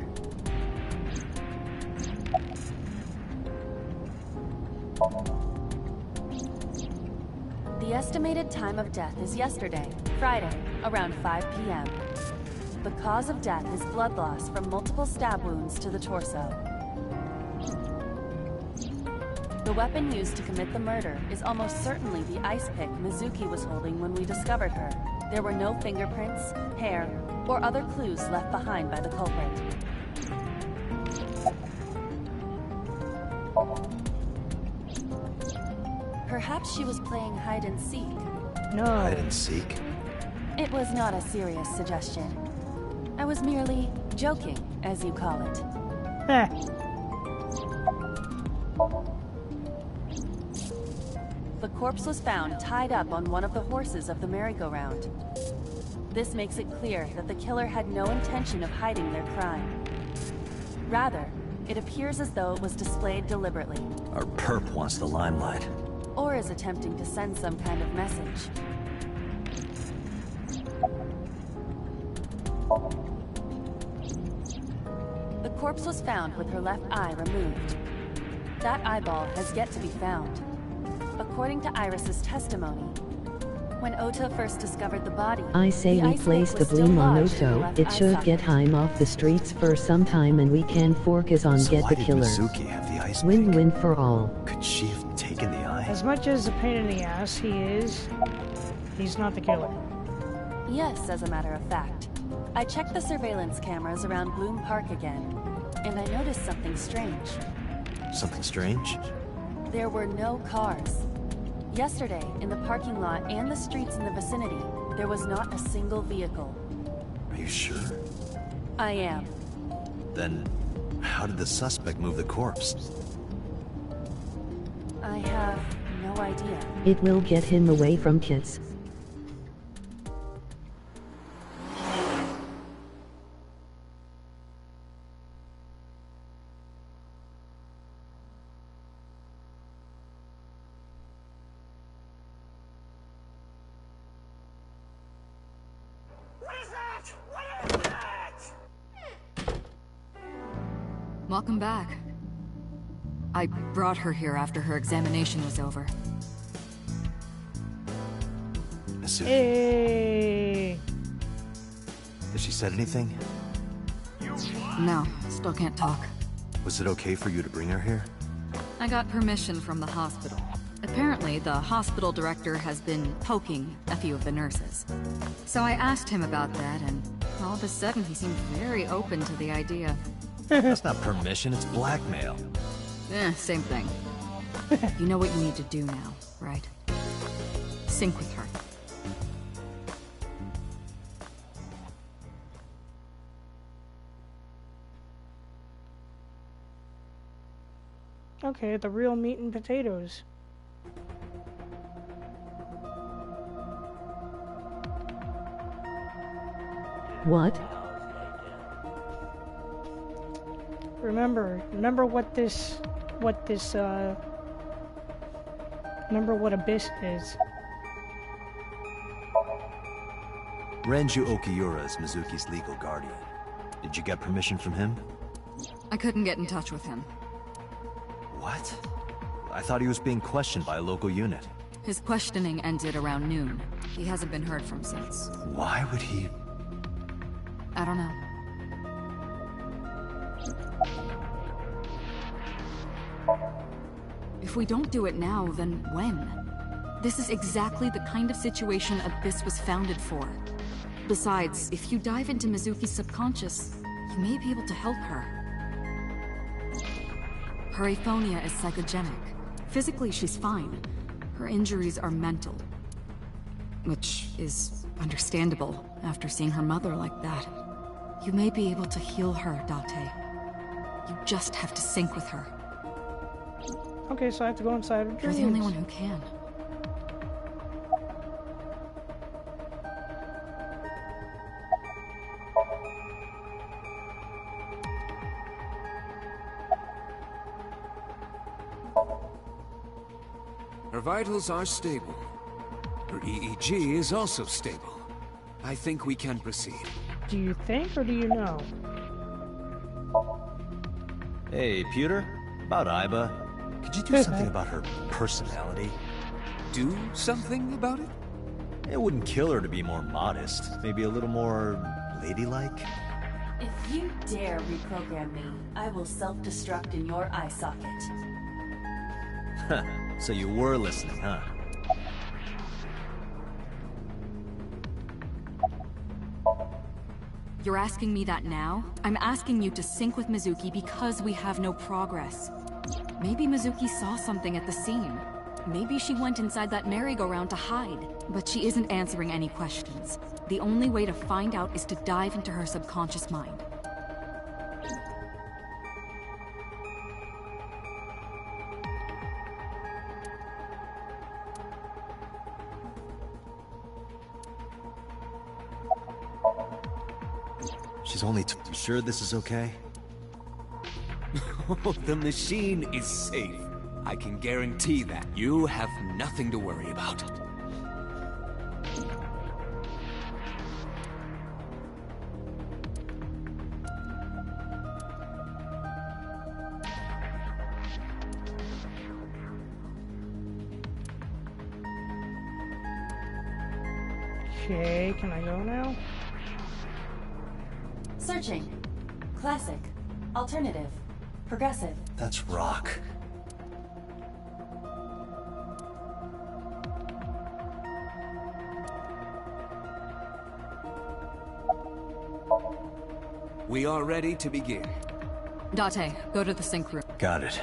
S6: The estimated time of death is yesterday, Friday, around 5 p.m. The cause of death is blood loss from multiple stab wounds to the torso. The weapon used to commit the murder is almost certainly the ice pick Mizuki was holding when we discovered her. There were no fingerprints, hair, or other clues left behind by the culprit. Perhaps she was playing hide and seek.
S1: No.
S12: Hide and seek?
S6: It was not a serious suggestion. I was merely joking, as you call it.
S1: Heh.
S6: The corpse was found tied up on one of the horses of the merry-go-round. This makes it clear that the killer had no intention of hiding their crime. Rather, it appears as though it was displayed deliberately.
S12: Our perp wants the limelight.
S6: Or is attempting to send some kind of message. The corpse was found with her left eye removed. That eyeball has yet to be found. According to Iris's testimony, when Ota first discovered the body,
S2: I say
S6: the
S2: we
S6: ice
S2: place
S6: pick
S2: the
S6: was still
S2: bloom on
S6: lodged in the
S2: Otto.
S6: left
S2: It
S6: eye
S2: should get
S6: socket.
S2: him off the streets for some time and we can focus on
S12: So
S2: get
S12: why
S2: the
S12: did
S2: killer.
S12: Mizuki have the ice pick?
S2: Win-win for all.
S12: Could she have taken the eye?
S1: As much as a pain in the ass he is, he's not the killer.
S6: Yes, as a matter of fact. I checked the surveillance cameras around Bloom Park again, and I noticed something strange.
S12: Something strange?
S6: There were no cars. Yesterday, in the parking lot and the streets in the vicinity, there was not a single vehicle.
S12: Are Are you sure?
S6: I am.
S12: Then, how did the suspect move the corpse?
S6: I have no idea.
S2: It will get him away from kids.
S4: Welcome back. I brought her here after her examination was over.
S1: Hey!
S12: Has she said anything?
S4: No, still can't talk.
S12: Was it okay for you to bring her here?
S4: I got permission from the hospital. Apparently, the hospital director has been poking a few of the nurses. So I asked him about that, and all of a sudden he seemed very open to the idea.
S12: That's not permission, it's blackmail.
S4: Same thing. You know what you need to do now, right? Sync with her.
S1: Okay, the real meat and potatoes.
S2: What?
S1: Remember what Abyss is.
S12: Renju Okiura is Mizuki's legal guardian. Did you get permission from him?
S4: I couldn't get in touch with him.
S12: What? I thought he was being questioned by a local unit.
S4: His questioning ended around noon. He hasn't been heard from since.
S12: Why would he...
S4: I don't know. If we don't do it now, then when? This is exactly the kind of situation Abyss was founded for. Besides, if you dive into Mizuki's subconscious, you may be able to help her. Her aphonia is psychogenic. Physically, she's fine. Her injuries are mental. Which is understandable after seeing her mother like that. You may be able to heal her, Date. You just have to sync with her.
S1: Okay, so I have to go inside her dreams.
S4: You're the only one who can.
S8: Her vitals are stable. Her EEG is also stable. I think we can proceed.
S1: Do you think, or do you know?
S12: Hey, Pewter? About Aiba. Could you do something about her personality?
S8: Do something about it?
S12: It wouldn't kill her to be more modest. Maybe a little more... ladylike?
S6: If you dare reprogram me, I will self-destruct in your eye socket.
S12: Huh. So you were listening, huh?
S4: You're asking me that now? I'm asking you to sync with Mizuki because we have no progress. Maybe Mizuki saw something at the scene. Maybe she went inside that merry-go-round to hide. But she isn't answering any questions. The only way to find out is to dive into her subconscious mind.
S12: She's only sure this is okay?
S8: The machine is safe. I can guarantee that. You have nothing to worry about.
S1: Okay, can I go now?
S6: Searching. Classic. Alternative. Progressive.
S12: That's rock.
S8: We are ready to begin.
S4: Date, go to the sync room.
S12: Got it.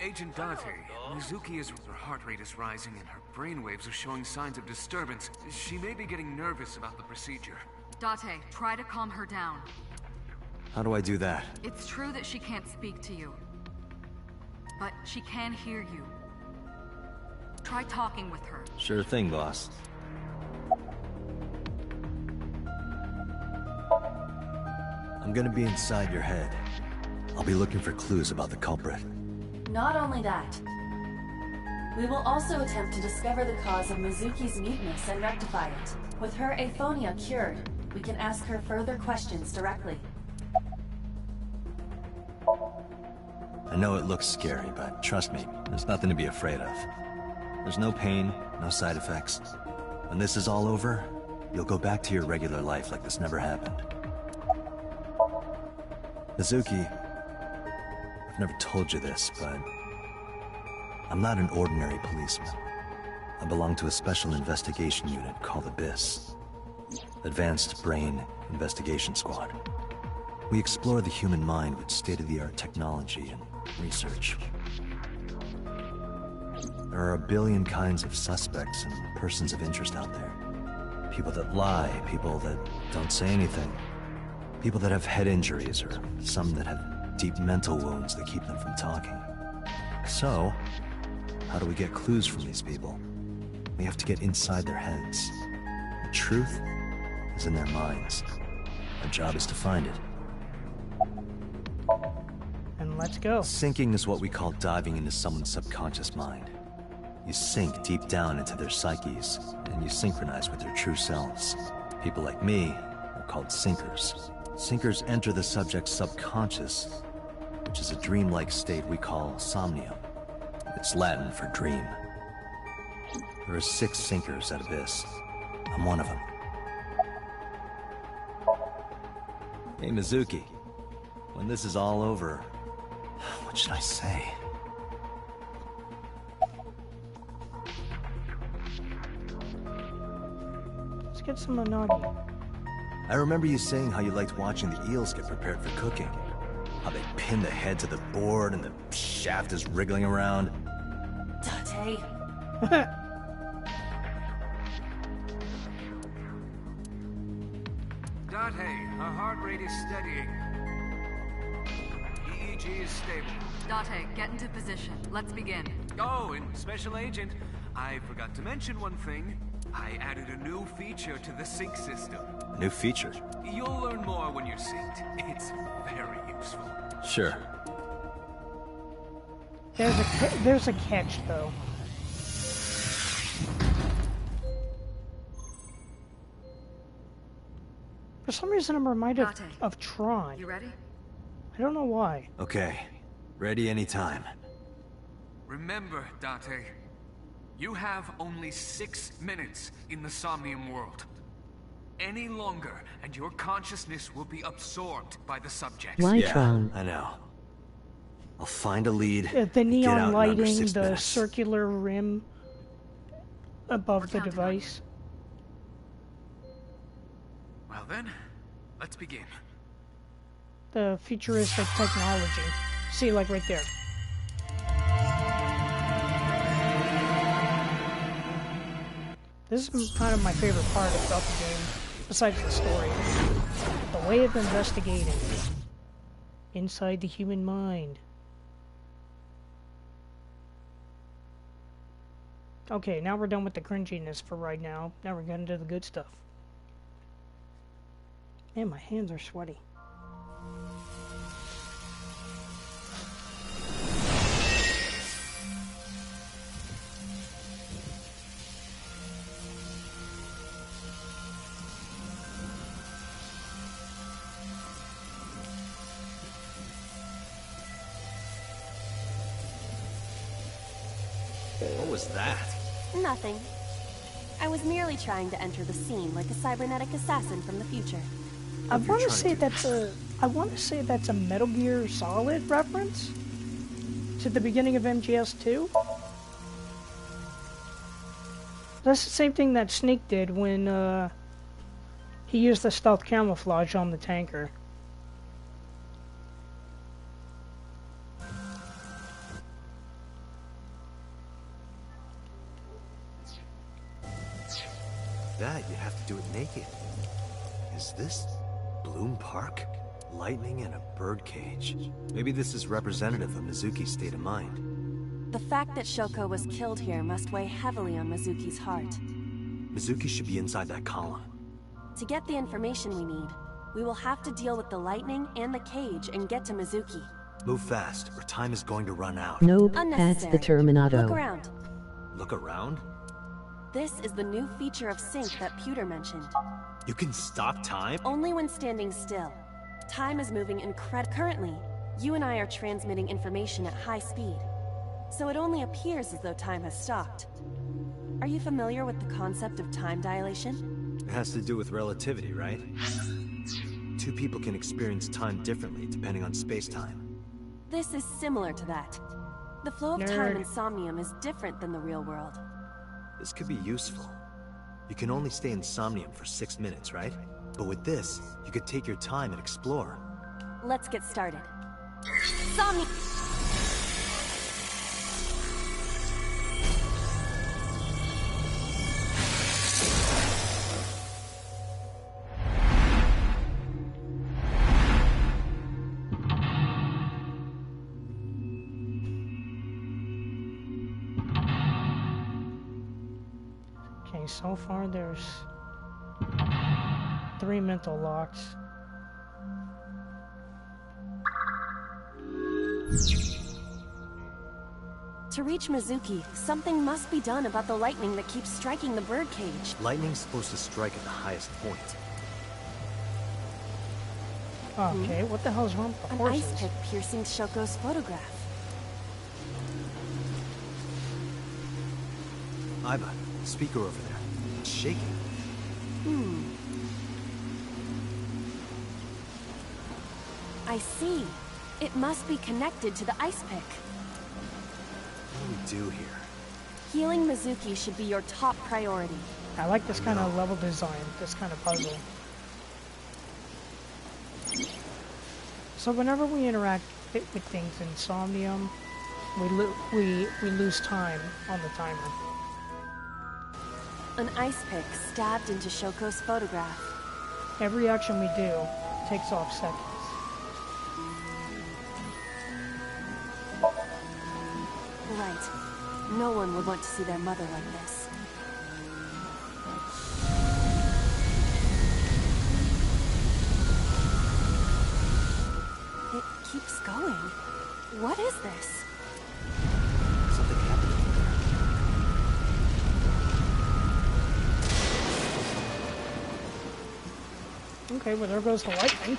S8: Agent Date, her heart rate is rising and her brainwaves are showing signs of disturbance. She may be getting nervous about the procedure.
S4: Date, try to calm her down.
S12: How do I do that?
S4: It's true that she can't speak to you, but she can hear you. Try talking with her.
S12: Sure thing, boss. I'm gonna be inside your head. I'll be looking for clues about the culprit.
S6: Not only that, we will also attempt to discover the cause of Mizuki's muteness and rectify it. With her aphonia cured, we can ask her further questions directly.
S12: I know it looks scary, but trust me, there's nothing to be afraid of. There's no pain, no side effects. When this is all over, you'll go back to your regular life like this never happened. Mizuki, I've never told you this, but I'm not an ordinary policeman. I belong to a special investigation unit called ABIS, Advanced Brain Investigation Squad. We explore the human mind with state-of-the-art technology and research. There are a billion kinds of suspects and persons of interest out there. People that lie, people that don't say anything, people that have head injuries, or some that have deep mental wounds that keep them from talking. So, how do we get clues from these people? We have to get inside their heads. The truth is in their minds. Our job is to find it.
S1: And let's go.
S12: Sinking is what we call diving into someone's subconscious mind. You sink deep down into their psyches, and you synchronize with their true selves. People like me are called sinkers. Sinkers enter the subject's subconscious, which is a dreamlike state we call SOMNIUM. It's Latin for dream. There are 6 sinkers at ABIS. I'm one of them. Hey, Mizuki. When this is all over, what should I say?
S1: Let's get some unagi.
S12: I remember you saying how you liked watching the eels get prepared for cooking. How they pin the head to the board and the shaft is wriggling around.
S6: Date.
S8: Date, her heart rate is steadying. EEG is stable.
S4: Date, get into position. Let's begin.
S8: Oh, and Special Agent, I forgot to mention one thing. I added a new feature to the sync system.
S12: A new feature?
S8: You'll learn more when you're synced. It's very useful.
S12: Sure.
S1: There's a catch, though. For some reason, I'm reminded of Tron.
S4: You ready?
S1: I don't know why.
S12: Okay. Ready anytime.
S8: Remember, Date, you have only 6 minutes in the Somnium world. Any longer, and your consciousness will be absorbed by the subjects.
S2: Tron?
S12: I know. I'll find a lead.
S1: The neon lighting, the
S12: 6 minutes.
S1: circular rim above the device.
S8: Well then, let's begin.
S1: The futuristic technology. See, like right there. This is kind of my favorite part about the game, besides the story. The way of investigating inside the human mind. Okay, now we're done with the cringiness for right now. Now we're getting to the good stuff. Man, my hands are sweaty.
S5: What was that?
S14: Nothing. I was merely trying to enter the scene like a cybernetic assassin from the future.
S1: I want to say that's a Metal Gear Solid reference to the beginning of MGS2. That's the same thing that Snake did when he used the stealth camouflage on the tanker.
S12: that, you'd have to do it naked. Is this Bloom Park? Lightning and a birdcage. Maybe this is representative of Mizuki's state of mind.
S14: The fact that Shoko was killed here must weigh heavily on Mizuki's heart.
S12: Mizuki should be inside that column.
S14: To get the information we need, we will have to deal with the lightning and the cage and get to Mizuki.
S12: Move fast, or time is going to run out.
S2: Nope, that's the Terminato.
S14: Look around.
S12: Look around?
S14: This is the new feature of sync that Pewter mentioned.
S12: You can stop time?
S14: Only when standing still. Time is moving Currently, you and I are transmitting information at high speed. So it only appears as though time has stopped. Are you familiar with the concept of time dilation?
S12: It has to do with relativity, right? Two people can experience time differently depending on space-time.
S14: This is similar to that. The flow of time in Somnium is different than the real world.
S12: This could be useful. You can only stay in Somnium for 6 minutes, right? But with this, you could take your time and explore.
S14: Let's get started. Somnium!
S1: Okay, so far there's 3 mental locks.
S14: To reach Mizuki, something must be done about the lightning that keeps striking the birdcage.
S12: Lightning's supposed to strike at the highest point.
S1: Okay, what the hell's wrong with the horses?
S14: An ice pick piercing Shoko's photograph.
S12: Aiba, speaker over there. It's shaking.
S14: I see. It must be connected to the ice pick.
S12: What do we do here?
S14: Healing Mizuki should be your top priority.
S1: I like this kind of level design, this kind of puzzle. So whenever we interact with things in Somnium, we lose time on the timer.
S14: An ice pick stabbed into Shoko's photograph.
S1: Every action we do takes off seconds.
S14: Right. No one would want to see their mother like this. It keeps going. What is this?
S12: Something happened over there.
S1: Okay, well there goes the lightning.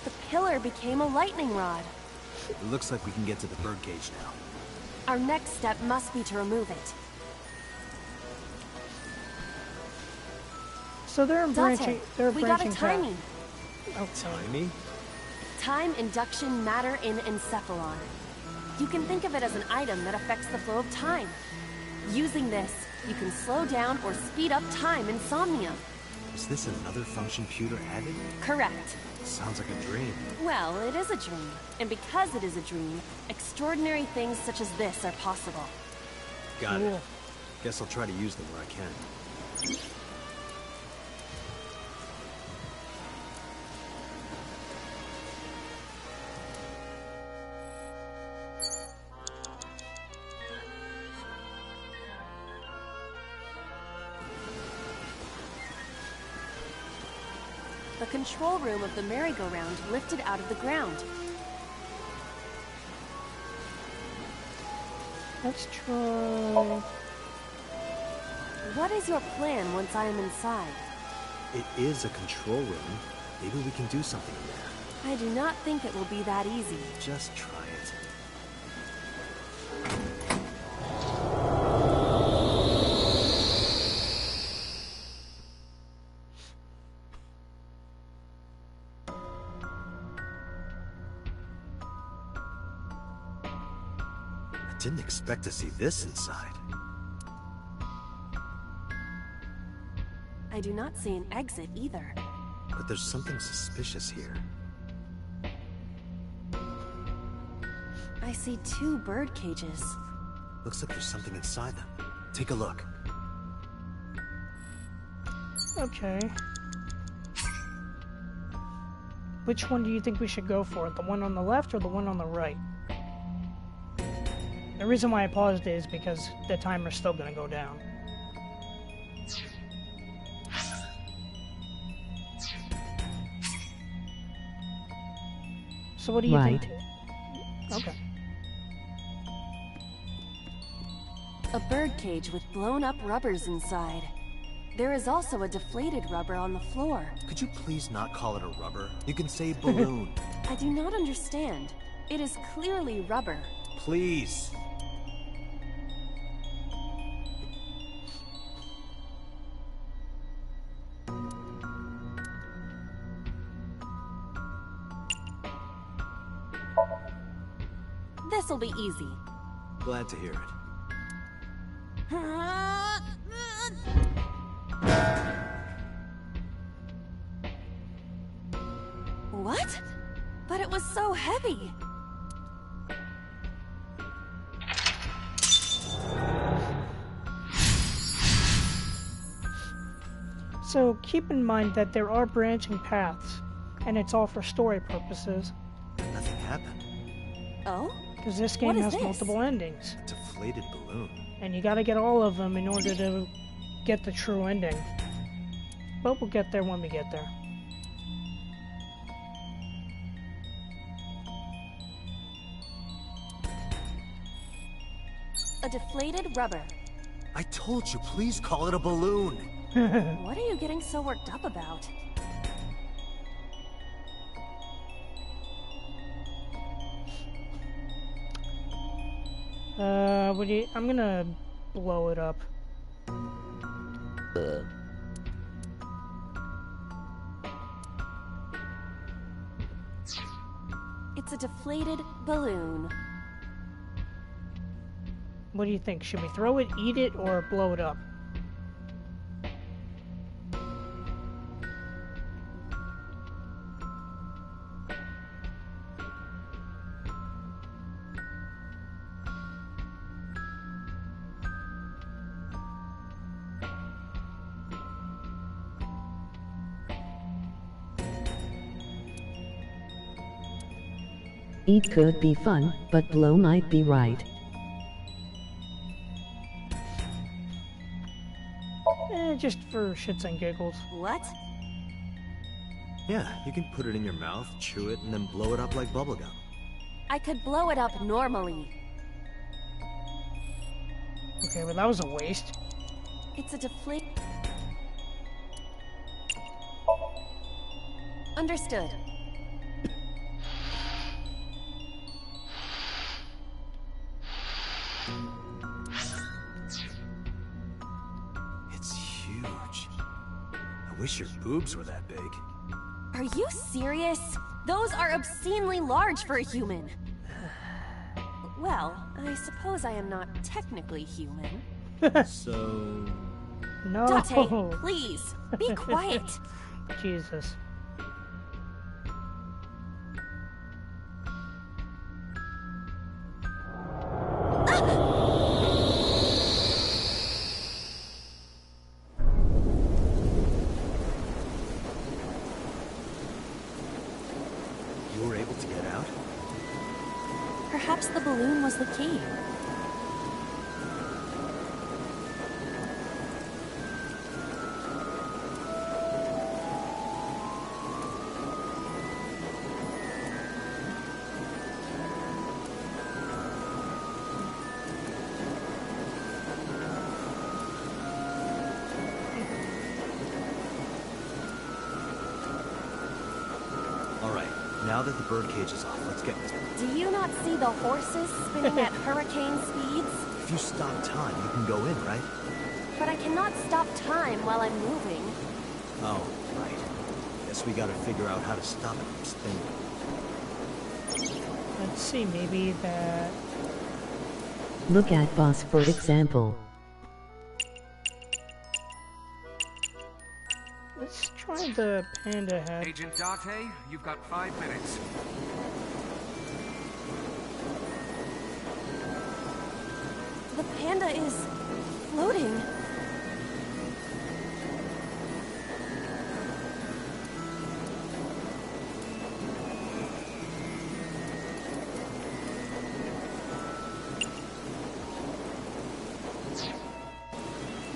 S14: The pillar became a lightning rod.
S12: It looks like we can get to the birdcage now.
S14: Our next step must be to remove it.
S1: So they're branching.
S14: We got a timing.
S1: Oh,
S12: timing?
S14: Time induction matter in encephalon. You can think of it as an item that affects the flow of time. Using this, you can slow down or speed up time in Somnium.
S12: Is this another function Pewter added?
S14: Correct.
S12: Sounds like a dream.
S14: Well, it is a dream. And because it is a dream, extraordinary things such as this are possible.
S12: Got it. Guess I'll try to use them where I can.
S14: The control room of the merry-go-round lifted out of the ground.
S1: Let's try...
S14: What is your plan once I am inside?
S12: It is a control room. Maybe we can do something in there.
S14: I do not think it will be that easy.
S12: Just try it. I didn't expect to see this inside.
S14: I do not see an exit either.
S12: But there's something suspicious here.
S14: I see 2 bird cages.
S12: Looks like there's something inside them. Take a look.
S1: Okay. Which one do you think we should go for? The one on the left or the one on the right? The reason why I paused is because the timer's still gonna go down. So what do you think? Okay.
S14: A birdcage with blown-up rubbers inside. There is also a deflated rubber on the floor.
S12: Could you please not call it a rubber? You can say balloon.
S14: I do not understand. It is clearly rubber.
S12: Please.
S14: This'll be easy.
S12: Glad to hear it.
S14: What? But it was so heavy.
S1: So keep in mind that there are branching paths, and it's all for story purposes.
S12: Nothing happened.
S14: Oh?
S1: Because this game has multiple endings.
S12: A deflated balloon.
S1: And you gotta get all of them in order to get the true ending. But we'll get there when we get there.
S14: A deflated rubber.
S12: I told you, please call it a balloon.
S14: What are you getting so worked up about?
S1: I'm gonna blow it up.
S14: It's a deflated balloon.
S1: What do you think? Should we throw it, eat it, or blow it up?
S2: Eat could be fun, but blow might be right.
S1: Just for shits and giggles.
S14: What?
S12: Yeah, you can put it in your mouth, chew it, and then blow it up like bubblegum.
S14: I could blow it up normally.
S1: Okay, well that was a waste.
S14: It's a deflate. Understood.
S12: It's huge. I wish your boobs were that big.
S14: Are you serious? Those are obscenely large for a human. Well, I suppose I am not technically human.
S12: So...
S1: No.
S14: Date, please, be quiet.
S1: Jesus.
S12: You were able to get out?
S14: Perhaps the balloon was the key.
S12: Now that the birdcage is off, let's get this.
S14: Do you not see the horses spinning at hurricane speeds?
S12: If you stop time, you can go in, right?
S14: But I cannot stop time while I'm moving.
S12: Oh, right. Guess we gotta figure out how to stop it from spinning.
S1: Let's see, maybe that...
S2: Look at boss for example.
S1: Let's try the panda head.
S15: Agent Date, you've got 5 minutes.
S14: The panda is floating.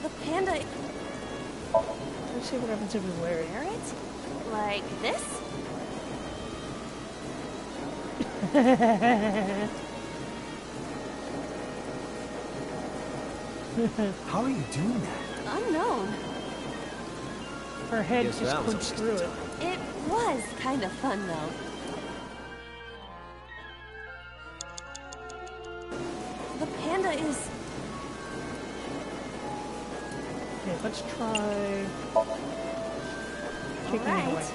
S14: The panda...
S1: Let's see what happens if we wear it.
S14: Wear it? Like this?
S12: How are you doing that?
S14: Unknown.
S1: Her head
S12: Guess
S1: just
S12: that was a
S1: clicks
S12: waste
S1: through
S12: of
S1: it.
S12: time.
S14: It was kind of fun, though. The panda is...
S1: Okay, let's try... kicking it away.
S14: Alright.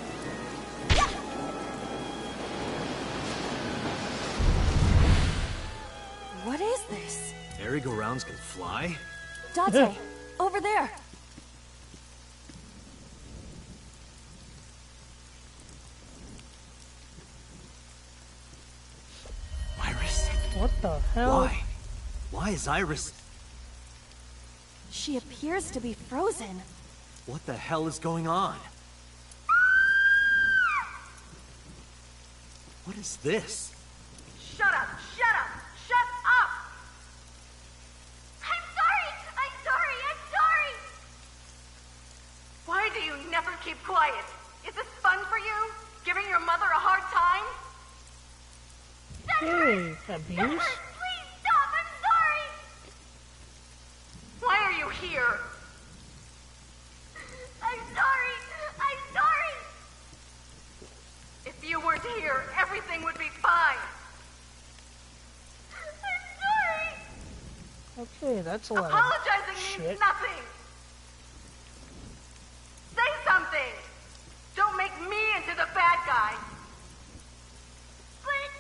S14: What is this?
S5: Merry-go-rounds can fly?
S14: Date, over there.
S5: Iris?
S1: What the hell?
S5: Why? Why is Iris...
S14: She appears to be frozen.
S5: What the hell is going on? What is this?
S16: Shut up! Shut up! Shut up! I'm sorry! I'm sorry! I'm sorry! Why do you never keep quiet? Is this fun for you? Giving your mother a hard time?
S1: Hey, abuse?
S16: Please stop! I'm sorry! Why are you here? I'm sorry! I'm sorry! If you weren't here, everything would be fine. I'm sorry!
S1: Okay, that's a lot of
S16: Apologizing
S1: shit.
S16: means nothing! Say something! Don't make me into the bad guy! But...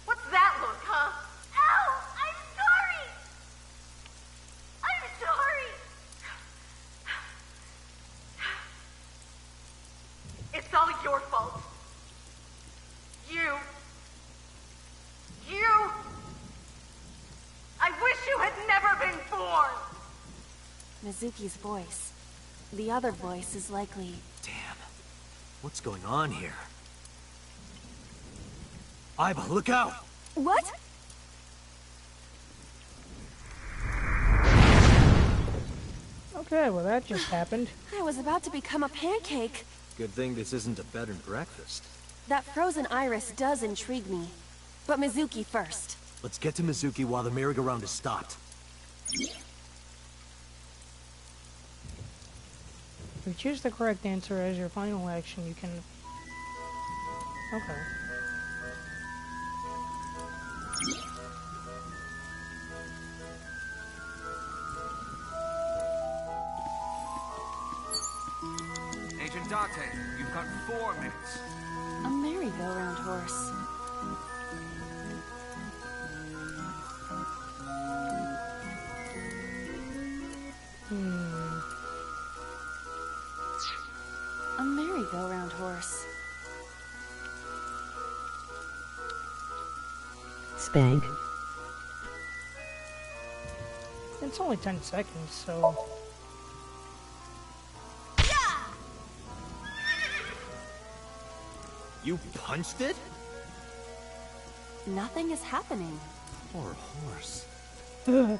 S16: What's that look, huh? Ow! I'm sorry! I'm sorry! It's all your fault. You... I wish you had never been born!
S14: Mizuki's voice. The other voice is likely...
S5: Damn. What's going on here? Aiba, look out!
S14: What?
S1: Okay, well that just happened.
S14: I was about to become a pancake.
S5: Good thing this isn't a bed and breakfast.
S14: That frozen iris does intrigue me. But Mizuki first.
S5: Let's get to Mizuki while the merry-go-round is stopped.
S1: If you choose the correct answer as your final action, you can... Okay.
S15: Agent Date, you've got 4 minutes.
S14: A merry-go-round horse. A merry-go-round horse.
S2: Spank.
S1: It's only 10 seconds, so...
S5: You punched it?
S14: Nothing is happening.
S5: Poor horse.
S1: Yeah,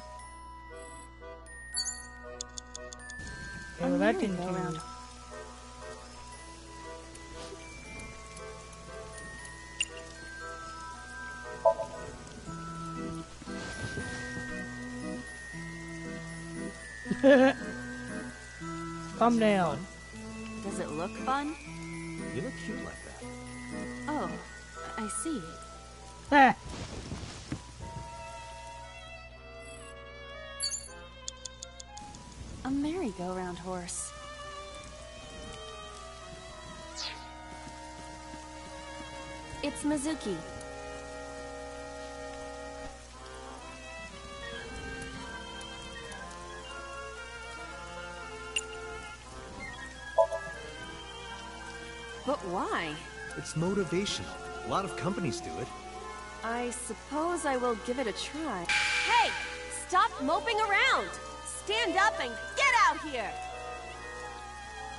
S1: well, that didn't do...
S14: merry-go-round.
S1: Thumbnail.
S14: Does it look fun?
S5: You look cute like that.
S14: Oh, I see.
S1: Ah.
S14: A merry-go-round horse. It's Mizuki. But why?
S5: It's motivation. A lot of companies do it.
S14: I suppose I will give it a try. Hey! Stop moping around! Stand up and get out here!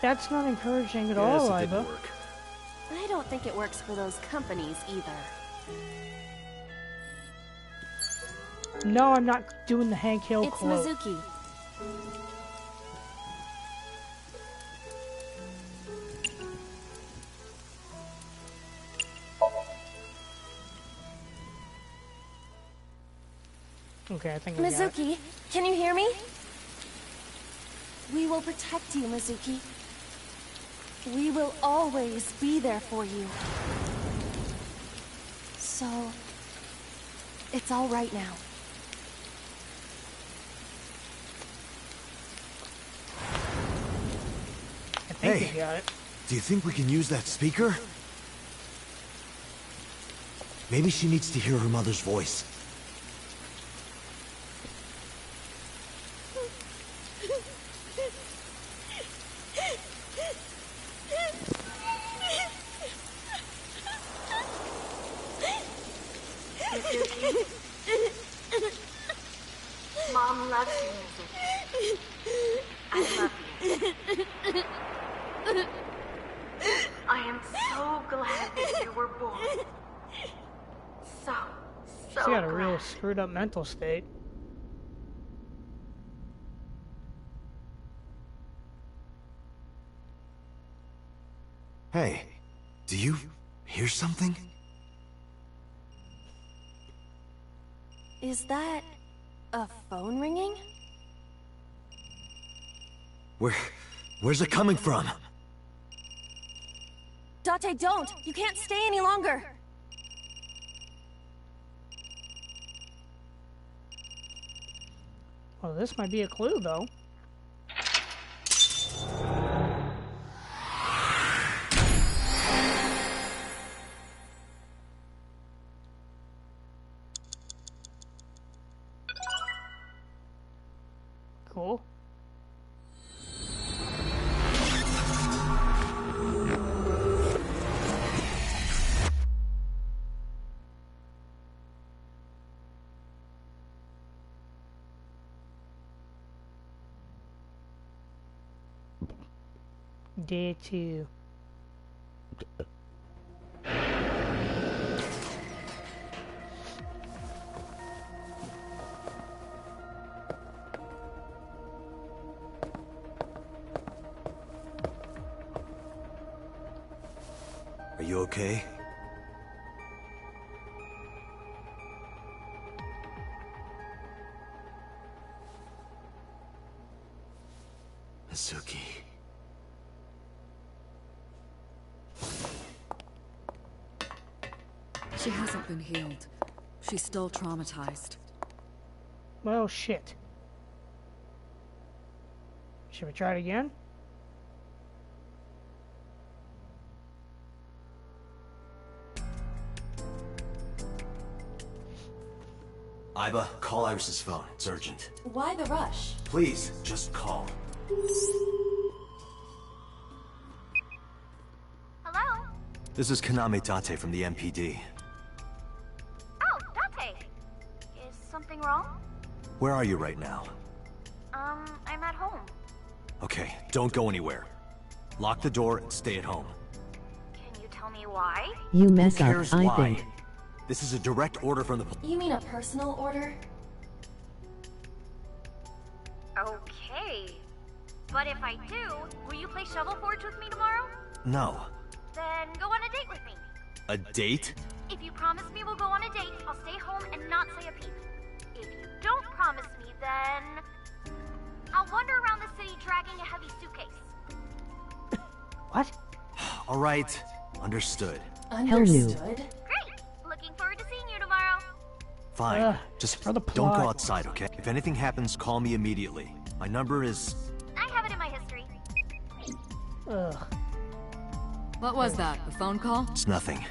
S1: That's not encouraging at
S5: Yes,
S1: all,
S5: it didn't
S1: Iba.
S14: I don't think it works for those companies either.
S1: No, I'm not doing the Hank Hill
S14: It's
S1: quote.
S14: Mizuki.
S1: Okay, I think I got it.
S14: Mizuki, can you hear me? We will protect you, Mizuki. We will always be there for you. So, it's all right now.
S1: I think
S12: Hey,
S1: you got it.
S12: do you think we can use that speaker? Maybe she needs to hear her mother's voice.
S16: Mom loves you, Mizuki. I love you. I am so glad that you were born. So
S1: She got a
S16: glad.
S1: real screwed up mental state.
S12: Hey, do you hear something?
S14: Is that a phone ringing?
S12: Where's it coming from?
S14: Date, don't! You can't stay any longer!
S1: Well, this might be a clue, though. Cool. Day 2.
S12: Are you okay? Mizuki.
S4: She hasn't been healed. She's still traumatized.
S1: Well, shit. Should we try it again?
S12: Iba, call Iris's phone. It's urgent.
S14: Why the rush?
S12: Please, just call.
S11: Hello?
S12: This is Kaname Date from the MPD.
S11: Oh, Date. Is something wrong?
S12: Where are you right now?
S11: I'm at home.
S12: Okay, don't go anywhere. Lock the door and stay at home.
S11: Can you tell me why?
S2: You mess
S12: Who
S2: up,
S12: cares
S2: I
S12: why?
S2: think.
S12: This is a direct order from the
S14: You mean a personal order?
S11: Okay. But if I do, will you play Shovel Forge with me tomorrow?
S12: No.
S11: Then go on a date with me.
S12: A date?
S11: If you promise me we'll go on a date, I'll stay home and not say a peep. If you don't promise me, then I'll wander around the city dragging a heavy suitcase.
S1: What?
S12: Alright, understood.
S14: Understood?
S11: Great! Looking forward to seeing you tomorrow.
S12: Fine. Just
S1: for the
S12: don't
S1: plot.
S12: go outside, okay? If anything happens, call me immediately. My number is...
S11: I have it in my history.
S1: Ugh.
S4: What was that? A phone call?
S12: It's nothing.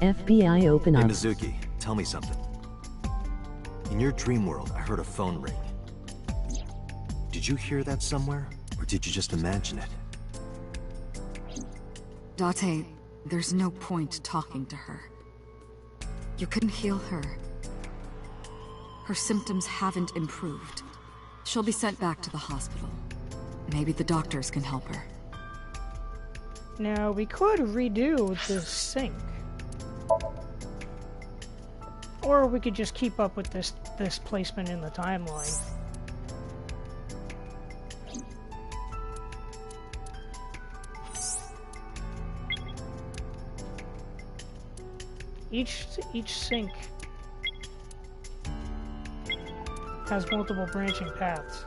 S2: FBI open
S12: Hey,
S2: up.
S12: Mizuki, tell me something. In your dream world, I heard a phone ring. Did you hear that somewhere? Or did you just imagine it?
S4: Date, there's no point talking to her. You couldn't heal her. Her symptoms haven't improved. She'll be sent back to the hospital. Maybe the doctors can help her.
S1: Now, we could redo this sink. Or we could just keep up with this placement in the timeline. Each sink has multiple branching paths.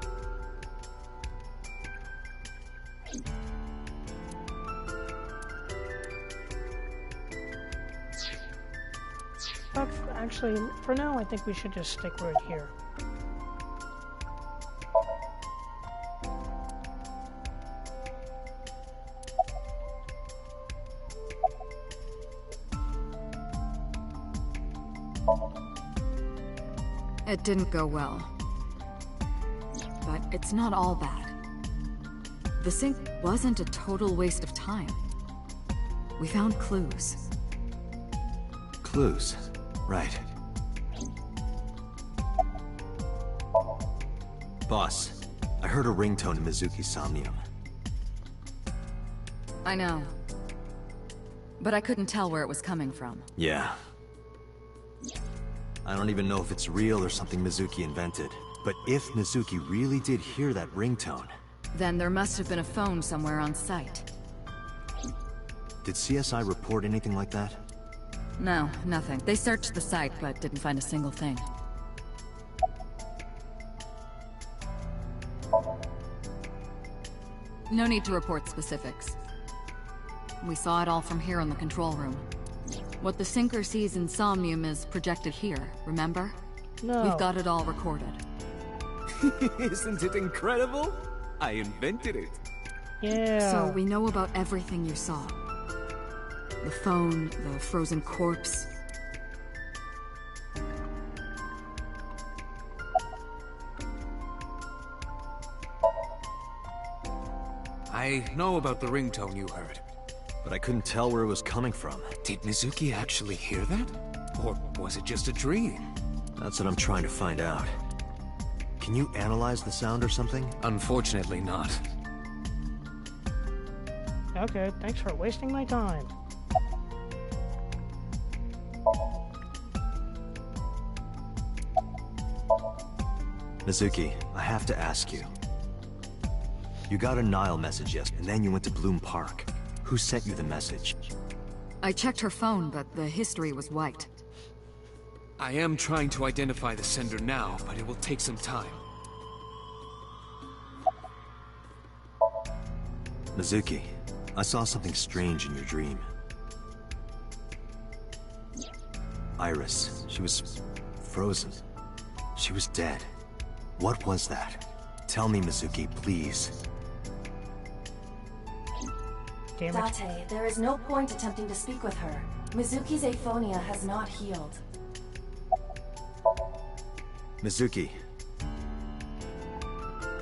S1: Actually, for now, I think we should just stick right here.
S4: It didn't go well. But it's not all bad. The sink wasn't a total waste of time. We found clues.
S12: Clues? Right. Boss, I heard a ringtone in Mizuki's Somnium.
S4: I know. But I couldn't tell where it was coming from.
S12: Yeah. I don't even know if it's real or something Mizuki invented. But if Mizuki really did hear that ringtone...
S4: Then there must have been a phone somewhere on site.
S12: Did CSI report anything like that?
S4: No, nothing. They searched the site, but didn't find a single thing. No need to report specifics. We saw it all from here in the control room. What the sinker sees in Somnium is projected here, remember?
S1: No.
S4: We've got it all recorded.
S8: Isn't it incredible? I invented it.
S1: Yeah.
S4: So we know about everything you saw. The phone, the frozen corpse.
S8: I know about the ringtone you heard.
S12: But I couldn't tell where it was coming from.
S8: Did Mizuki actually hear that? Or was it just a dream?
S12: That's what I'm trying to find out. Can you analyze the sound or something?
S8: Unfortunately not.
S1: Okay, thanks for wasting my time.
S12: Mizuki, I have to ask you. You got a Nile message yesterday, and then you went to Bloom Park. Who sent you the message?
S4: I checked her phone, but the history was wiped.
S8: I am trying to identify the sender now, but it will take some time.
S12: Mizuki, I saw something strange in your dream. Iris, she was frozen. She was dead. What was that? Tell me, Mizuki, please.
S1: Damn it.
S6: Date, there is no point attempting to speak with her. Mizuki's aphonia has not healed.
S12: Mizuki.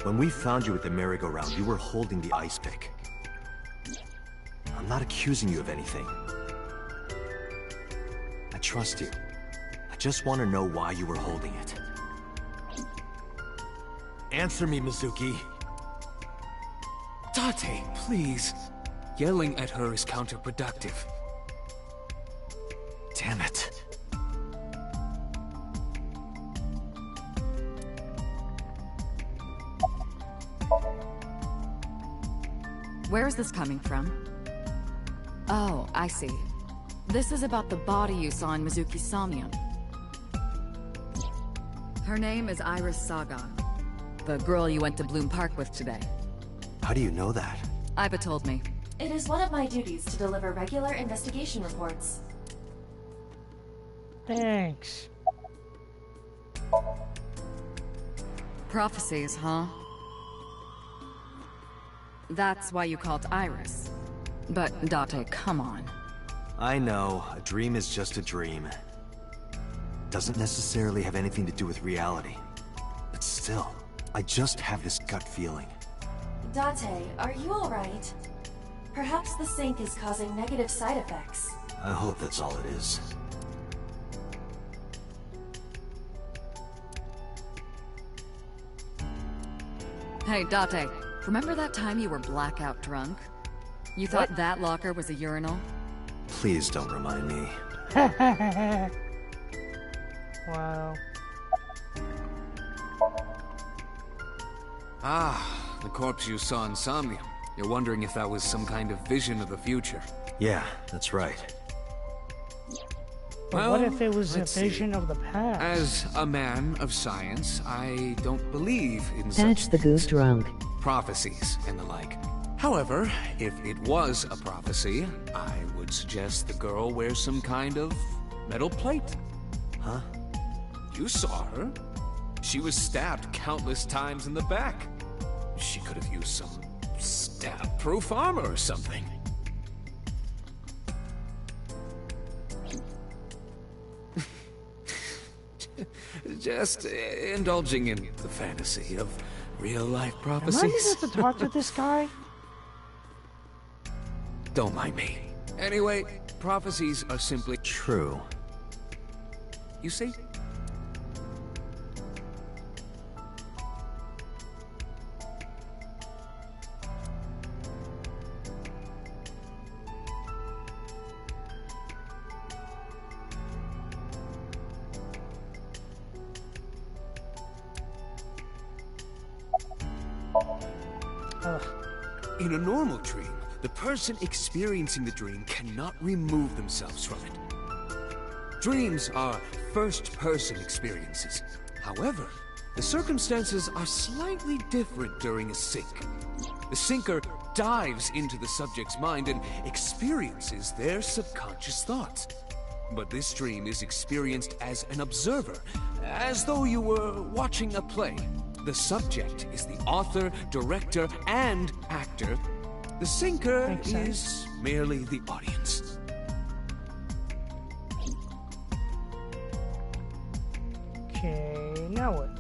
S12: When we found you at the merry-go-round, you were holding the ice pick. I'm not accusing you of anything. I trust you. I just want to know why you were holding it. Answer me, Mizuki.
S8: Date, please. Yelling at her is counterproductive.
S12: Damn it.
S4: Where is this coming from? Oh, I see. This is about the body you saw in Mizuki's Somnium. Her name is Iris Sagan, the girl you went to Bloom Park with today.
S12: How do you know that?
S4: Iba told me.
S6: It is one of my duties to deliver regular investigation reports.
S1: Thanks.
S4: Prophecies, huh? That's why you called Iris. But, Date, come on.
S12: I know, a dream is just a dream. Doesn't necessarily have anything to do with reality. But still, I just have this gut feeling.
S6: Date, are you alright? Perhaps the sink is causing negative side effects.
S12: I hope that's all it is.
S4: Hey, Date, remember that time you were blackout drunk? You thought that locker was a urinal?
S12: Please don't remind me.
S1: Wow.
S8: Ah, the corpse you saw in Somnium. You're wondering if that was some kind of vision of the future.
S12: Yeah, that's right.
S1: But what if it was a vision of the past?
S8: As a man of science, I don't believe in
S2: That's the goose drunk.
S8: prophecies and the like. However, if it was a prophecy, I would suggest the girl wears some kind of metal plate.
S12: Huh?
S8: You saw her. She was stabbed countless times in the back. She could have used some stab-proof armor or something. Just indulging in the fantasy of real-life prophecies.
S1: Am I needed to talk to this guy?
S8: Don't mind me. Anyway, prophecies are simply
S12: true.
S8: You see? In a normal dream, the person experiencing the dream cannot remove themselves from it. Dreams are first-person experiences. However, the circumstances are slightly different during a sink. The sinker dives into the subject's mind and experiences their subconscious thoughts. But this dream is experienced as an observer, as though you were watching a play. The subject is the author, director, and actor. The sinker is merely the audience.
S1: Okay, now what?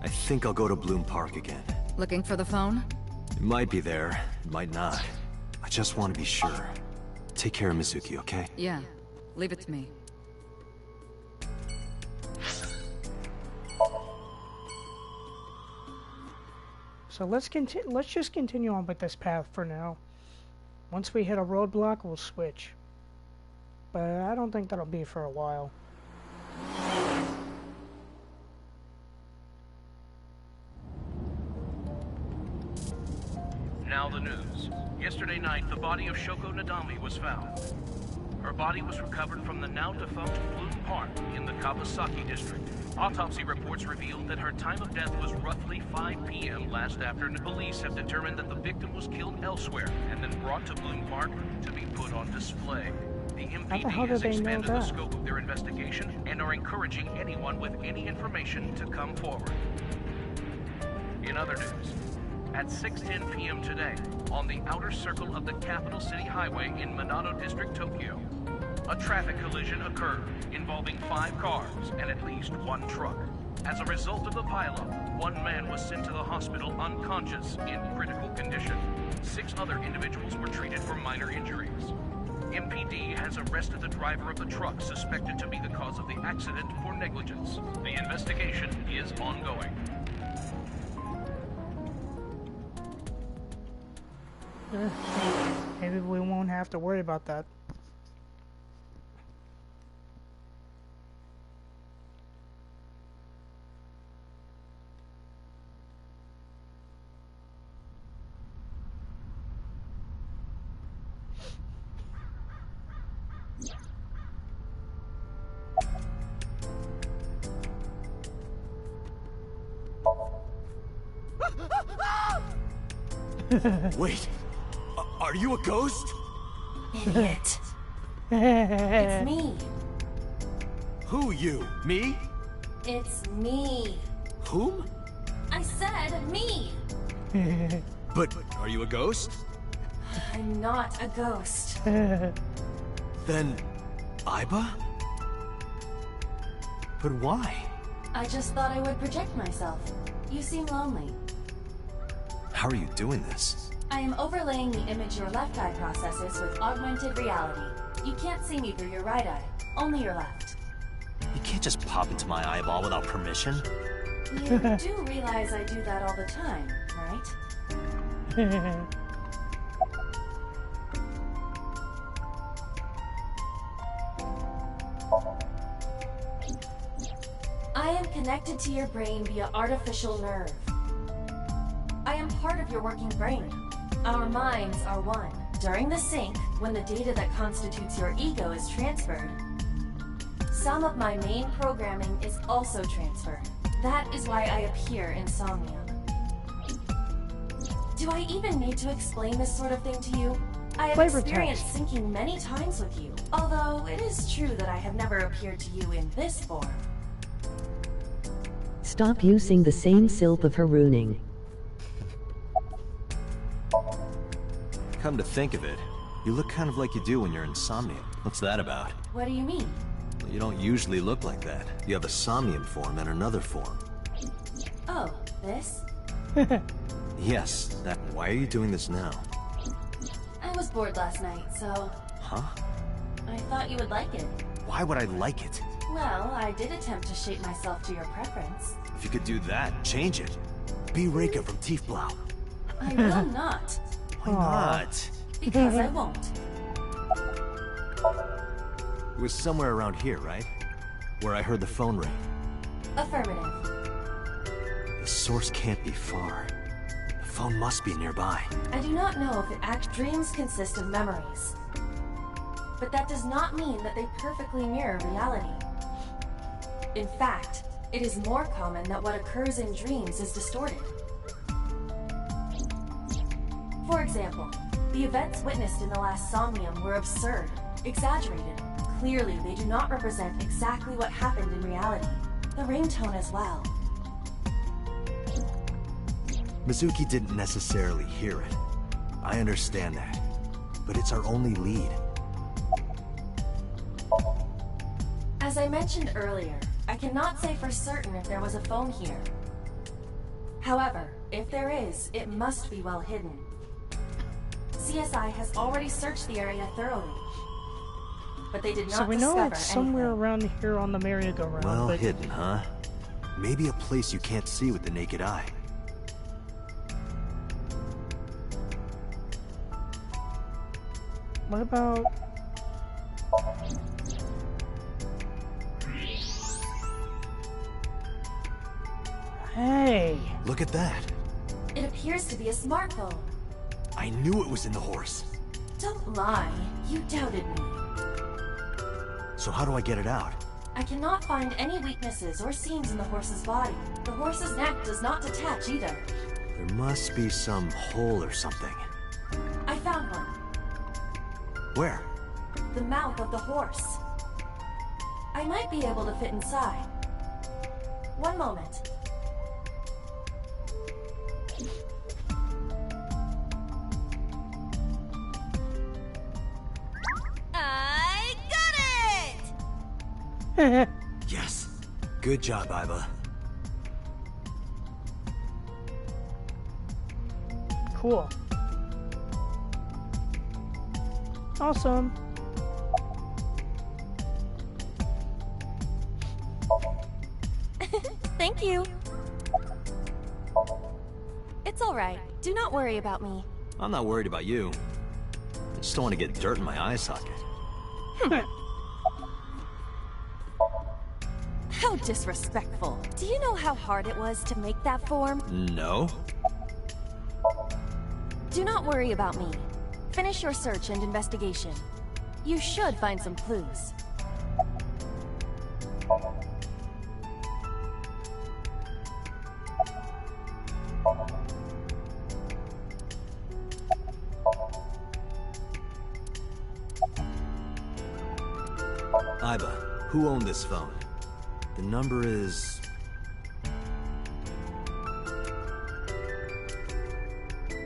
S12: I think I'll go to Bloom Park again.
S4: Looking for the phone?
S12: It might be there, it might not. I just want to be sure. Take care of Mizuki, okay?
S4: Yeah, leave it to me.
S1: So let's just continue on with this path for now. Once we hit a roadblock, we'll switch. But I don't think that'll be for a while.
S17: Now the news. Yesterday night, the body of Shoko Nadami was found. Her body was recovered from the now-defunct Bloom Park in the Kawasaki district. Autopsy reports revealed that her time of death was roughly 5 p.m. last afternoon. Police have determined that the victim was killed elsewhere and then brought to Bloom Park to be put on display. The MPD has expanded the scope of their investigation and are encouraging anyone with any information to come forward. In other news, at 6:10 p.m. today, on the outer circle of the capital city highway in Minato District, Tokyo, a traffic collision occurred involving 5 cars and at least 1 truck. As a result of the pileup, 1 man was sent to the hospital unconscious in critical condition. 6 other individuals were treated for minor injuries. MPD has arrested the driver of the truck suspected to be the cause of the accident for negligence. The investigation is ongoing.
S1: Maybe we won't have to worry about that.
S8: Wait, are you a ghost?
S6: Idiot. It's me.
S8: Who you? Me?
S6: It's me.
S8: Whom?
S6: I said me.
S8: But are you a ghost?
S6: I'm not a ghost.
S12: Then, Aiba? But why?
S6: I just thought I would project myself. You seem lonely.
S12: How are you doing this?
S6: I am overlaying the image your left eye processes with augmented reality. You can't see me through your right eye, only your left.
S12: You can't just pop into my eyeball without permission.
S6: You do realize I do that all the time, right? I am connected to your brain via artificial nerve. I am part of your working brain. Our minds are one. During the sync, when the data that constitutes your ego is transferred, some of my main programming is also transferred. That is why I appear in SOMNIUM. Do I even need to explain this sort of thing to you? I have experienced syncing many times with you, although it is true that I have never appeared to you in this form.
S2: Stop using the same silp of harooning.
S12: Come to think of it, you look kind of like you do when you're in SOMNIUM. What's that about?
S6: What do you mean?
S12: Well, you don't usually look like that. You have a SOMNIUM form and another form.
S6: Oh, this?
S12: Yes, that. Why are you doing this now?
S6: I was bored last night, so...
S12: Huh?
S6: I thought you would like it.
S12: Why would I like it?
S6: Well, I did attempt to shape myself to your preference.
S12: If you could do that, change it. Be Reika from Tiefblau.
S6: I will not.
S12: Why not?
S6: Because I won't.
S12: It was somewhere around here, right? Where I heard the phone ring.
S6: Affirmative.
S12: The source can't be far. The phone must be nearby.
S6: I do not know if dreams consist of memories. But that does not mean that they perfectly mirror reality. In fact, it is more common that what occurs in dreams is distorted. For example, the events witnessed in the last SOMNIUM were absurd, exaggerated. Clearly, they do not represent exactly what happened in reality. The ringtone as well.
S12: Mizuki didn't necessarily hear it. I understand that. But it's our only lead.
S6: As I mentioned earlier, I cannot say for certain if there was a phone here. However, if there is, it must be well hidden. CSI has already searched the area thoroughly, but they did not discover anything.
S1: So we know it's somewhere around here on the merry-go-round.
S12: Well hidden, huh? Maybe a place you can't see with the naked eye.
S1: What about... Hey!
S12: Look at that.
S6: It appears to be a smartphone.
S12: I knew it was in the horse.
S6: Don't lie. You doubted me.
S12: So how do I get it out?
S6: I cannot find any weaknesses or seams in the horse's body. The horse's neck does not detach either.
S12: There must be some hole or something.
S6: I found one.
S12: Where?
S6: The mouth of the horse. I might be able to fit inside. One moment.
S11: I got it!
S12: Yes. Good job, Iba.
S1: Cool. Awesome.
S14: Thank you. It's all right. Do not worry about me.
S12: I'm not worried about you. I just don't want to get dirt in my eye socket.
S14: How disrespectful. Do you know how hard it was to make that form?
S12: No.
S14: Do not worry about me. Finish your search and investigation. You should find some clues.
S12: Iba, who owned this phone? The number is...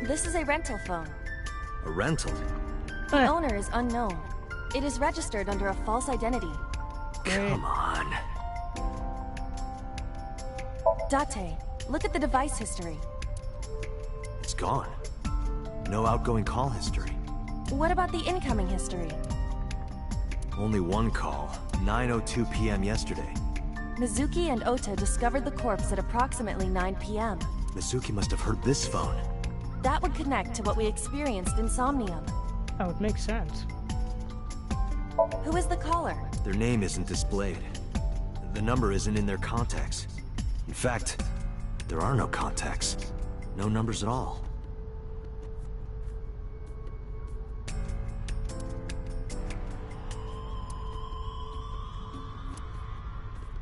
S14: This is a rental phone.
S12: A rental?
S14: The owner is unknown. It is registered under a false identity.
S12: Come on.
S14: Date, look at the device history.
S12: It's It's gone. No outgoing call history.
S14: What about the incoming history?
S12: Only one call, 9:02 p.m. yesterday.
S14: Mizuki and Ota discovered the corpse at approximately 9 p.m.
S12: Mizuki must have heard this phone.
S14: That would connect to what we experienced in Somnium.
S1: That would make sense.
S14: Who is the caller?
S12: Their name isn't displayed. The number isn't in their contacts. In fact, there are no contacts. No numbers at all.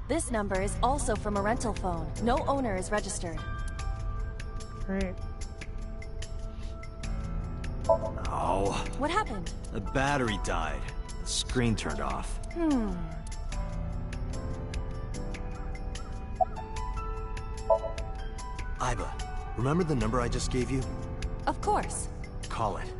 S14: This number is also from a rental phone. No owner is registered.
S1: Great.
S12: Oh.
S14: What happened?
S12: The battery died. The screen turned off. Iba, remember the number I just gave you?
S14: Of course.
S12: Call it.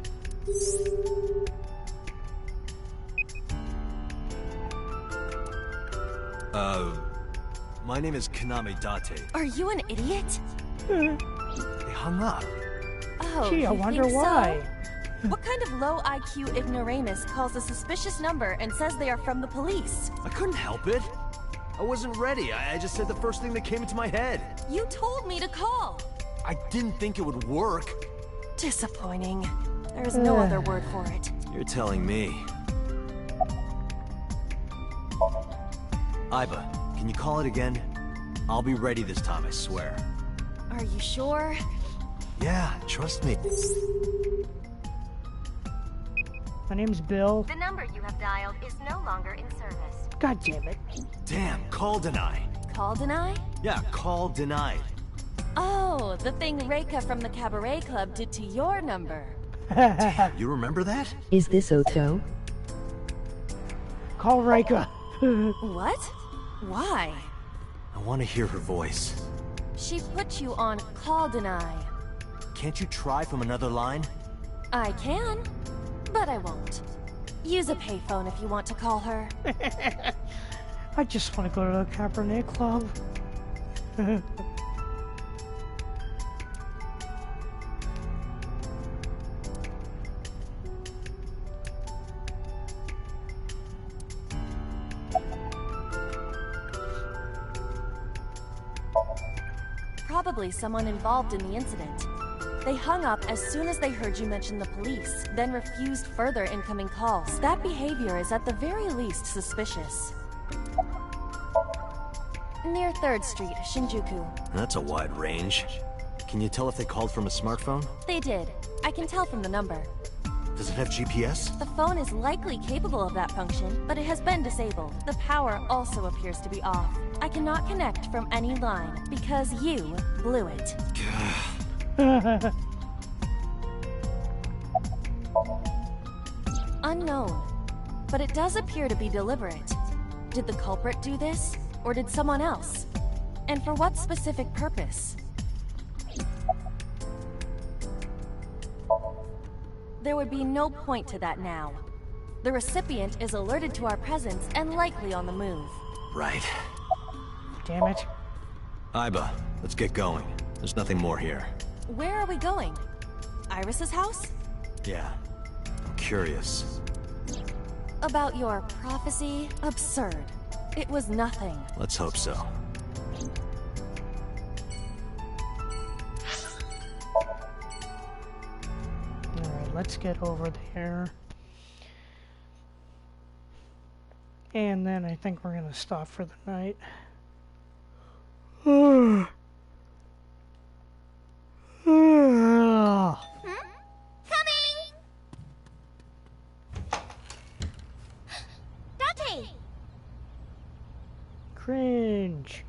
S12: My name is Kaname Date.
S14: Are you an idiot?
S12: They hung up.
S14: Oh,
S1: Gee, I
S14: you
S1: wonder
S14: think so?
S1: why.
S14: What kind of low IQ ignoramus calls a suspicious number and says they are from the police?
S12: I couldn't help it. I wasn't ready. I just said the first thing that came into my head.
S14: You told me to call.
S12: I didn't think it would work.
S14: Disappointing. There is no other word for it.
S12: You're telling me. Iba, can you call it again? I'll be ready this time, I swear.
S14: Are you sure?
S12: Yeah, trust me.
S1: My name's Bill.
S18: The number you have dialed is no longer in service.
S1: God damn it.
S12: Damn, call deny.
S14: Call deny?
S12: Yeah, call denied.
S14: Oh, the thing Reika from the Cabaret Club did to your number.
S12: Damn, you remember that?
S2: Is this Otto?
S1: Call Reika.
S14: What? Why?
S12: I want to hear her voice.
S14: She put you on call deny.
S12: Can't you try from another line?
S14: I can, but I won't. Use a payphone if you want to call her.
S1: I just want to go to the Cabernet Club.
S14: Probably someone involved in the incident. They hung up as soon as they heard you mention the police, then refused further incoming calls. That behavior is at the very least suspicious. Near 3rd Street, Shinjuku.
S12: That's a wide range. Can you tell if they called from a smartphone?
S14: They did. I can tell from the number.
S12: Does it have GPS?
S14: The phone is likely capable of that function, but it has been disabled. The power also appears to be off. I cannot connect from any line, because you blew it. Unknown. But it does appear to be deliberate. Did the culprit do this? Or did someone else? And for what specific purpose? There would be no point to that now. The recipient is alerted to our presence and likely on the move.
S12: Right.
S1: Damn it.
S12: Iba, let's get going. There's nothing more here.
S14: Where are we going? Iris's house?
S12: Yeah. I'm curious.
S14: About your prophecy? Absurd. It was nothing.
S12: Let's hope so.
S1: Alright, let's get over there. And then I think we're gonna stop for the night.
S11: Coming! Date!
S1: Cringe.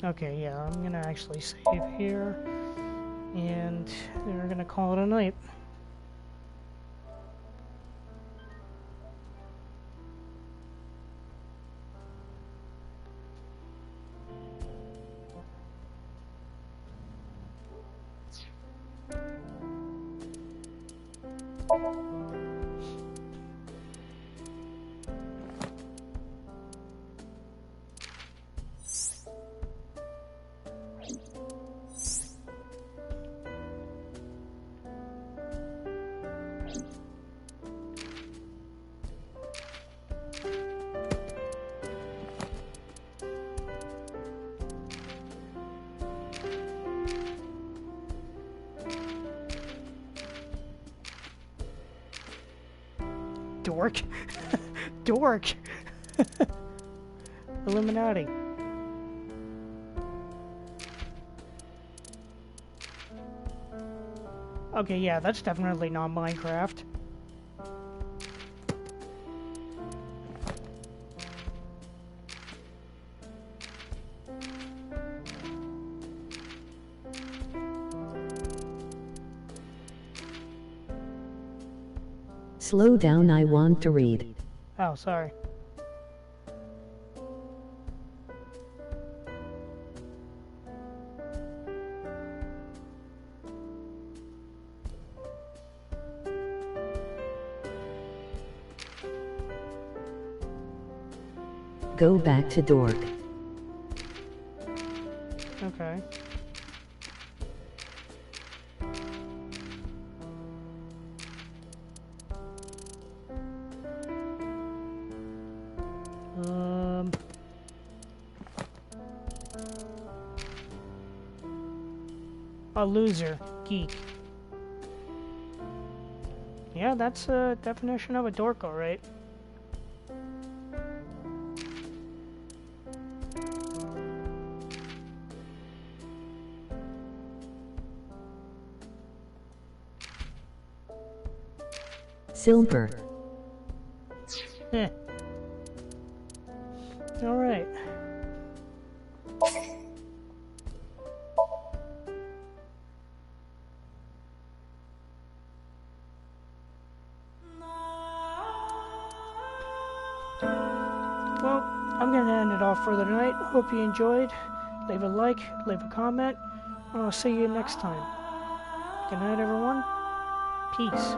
S1: Okay, yeah, I'm gonna actually save here. And we're gonna call it a night. Dork. Dork. Illuminati. Okay, yeah, that's definitely not Minecraft.
S2: Slow down, I want to read.
S1: Oh, sorry.
S2: Go back to dork.
S1: Okay. A loser. Geek. Yeah, that's a definition of a dork, alright.
S2: Silver.
S1: Heh. Alright. Well, I'm gonna end it off for the night. Hope you enjoyed. Leave a like, leave a comment, and I'll see you next time. Good night, everyone. Peace.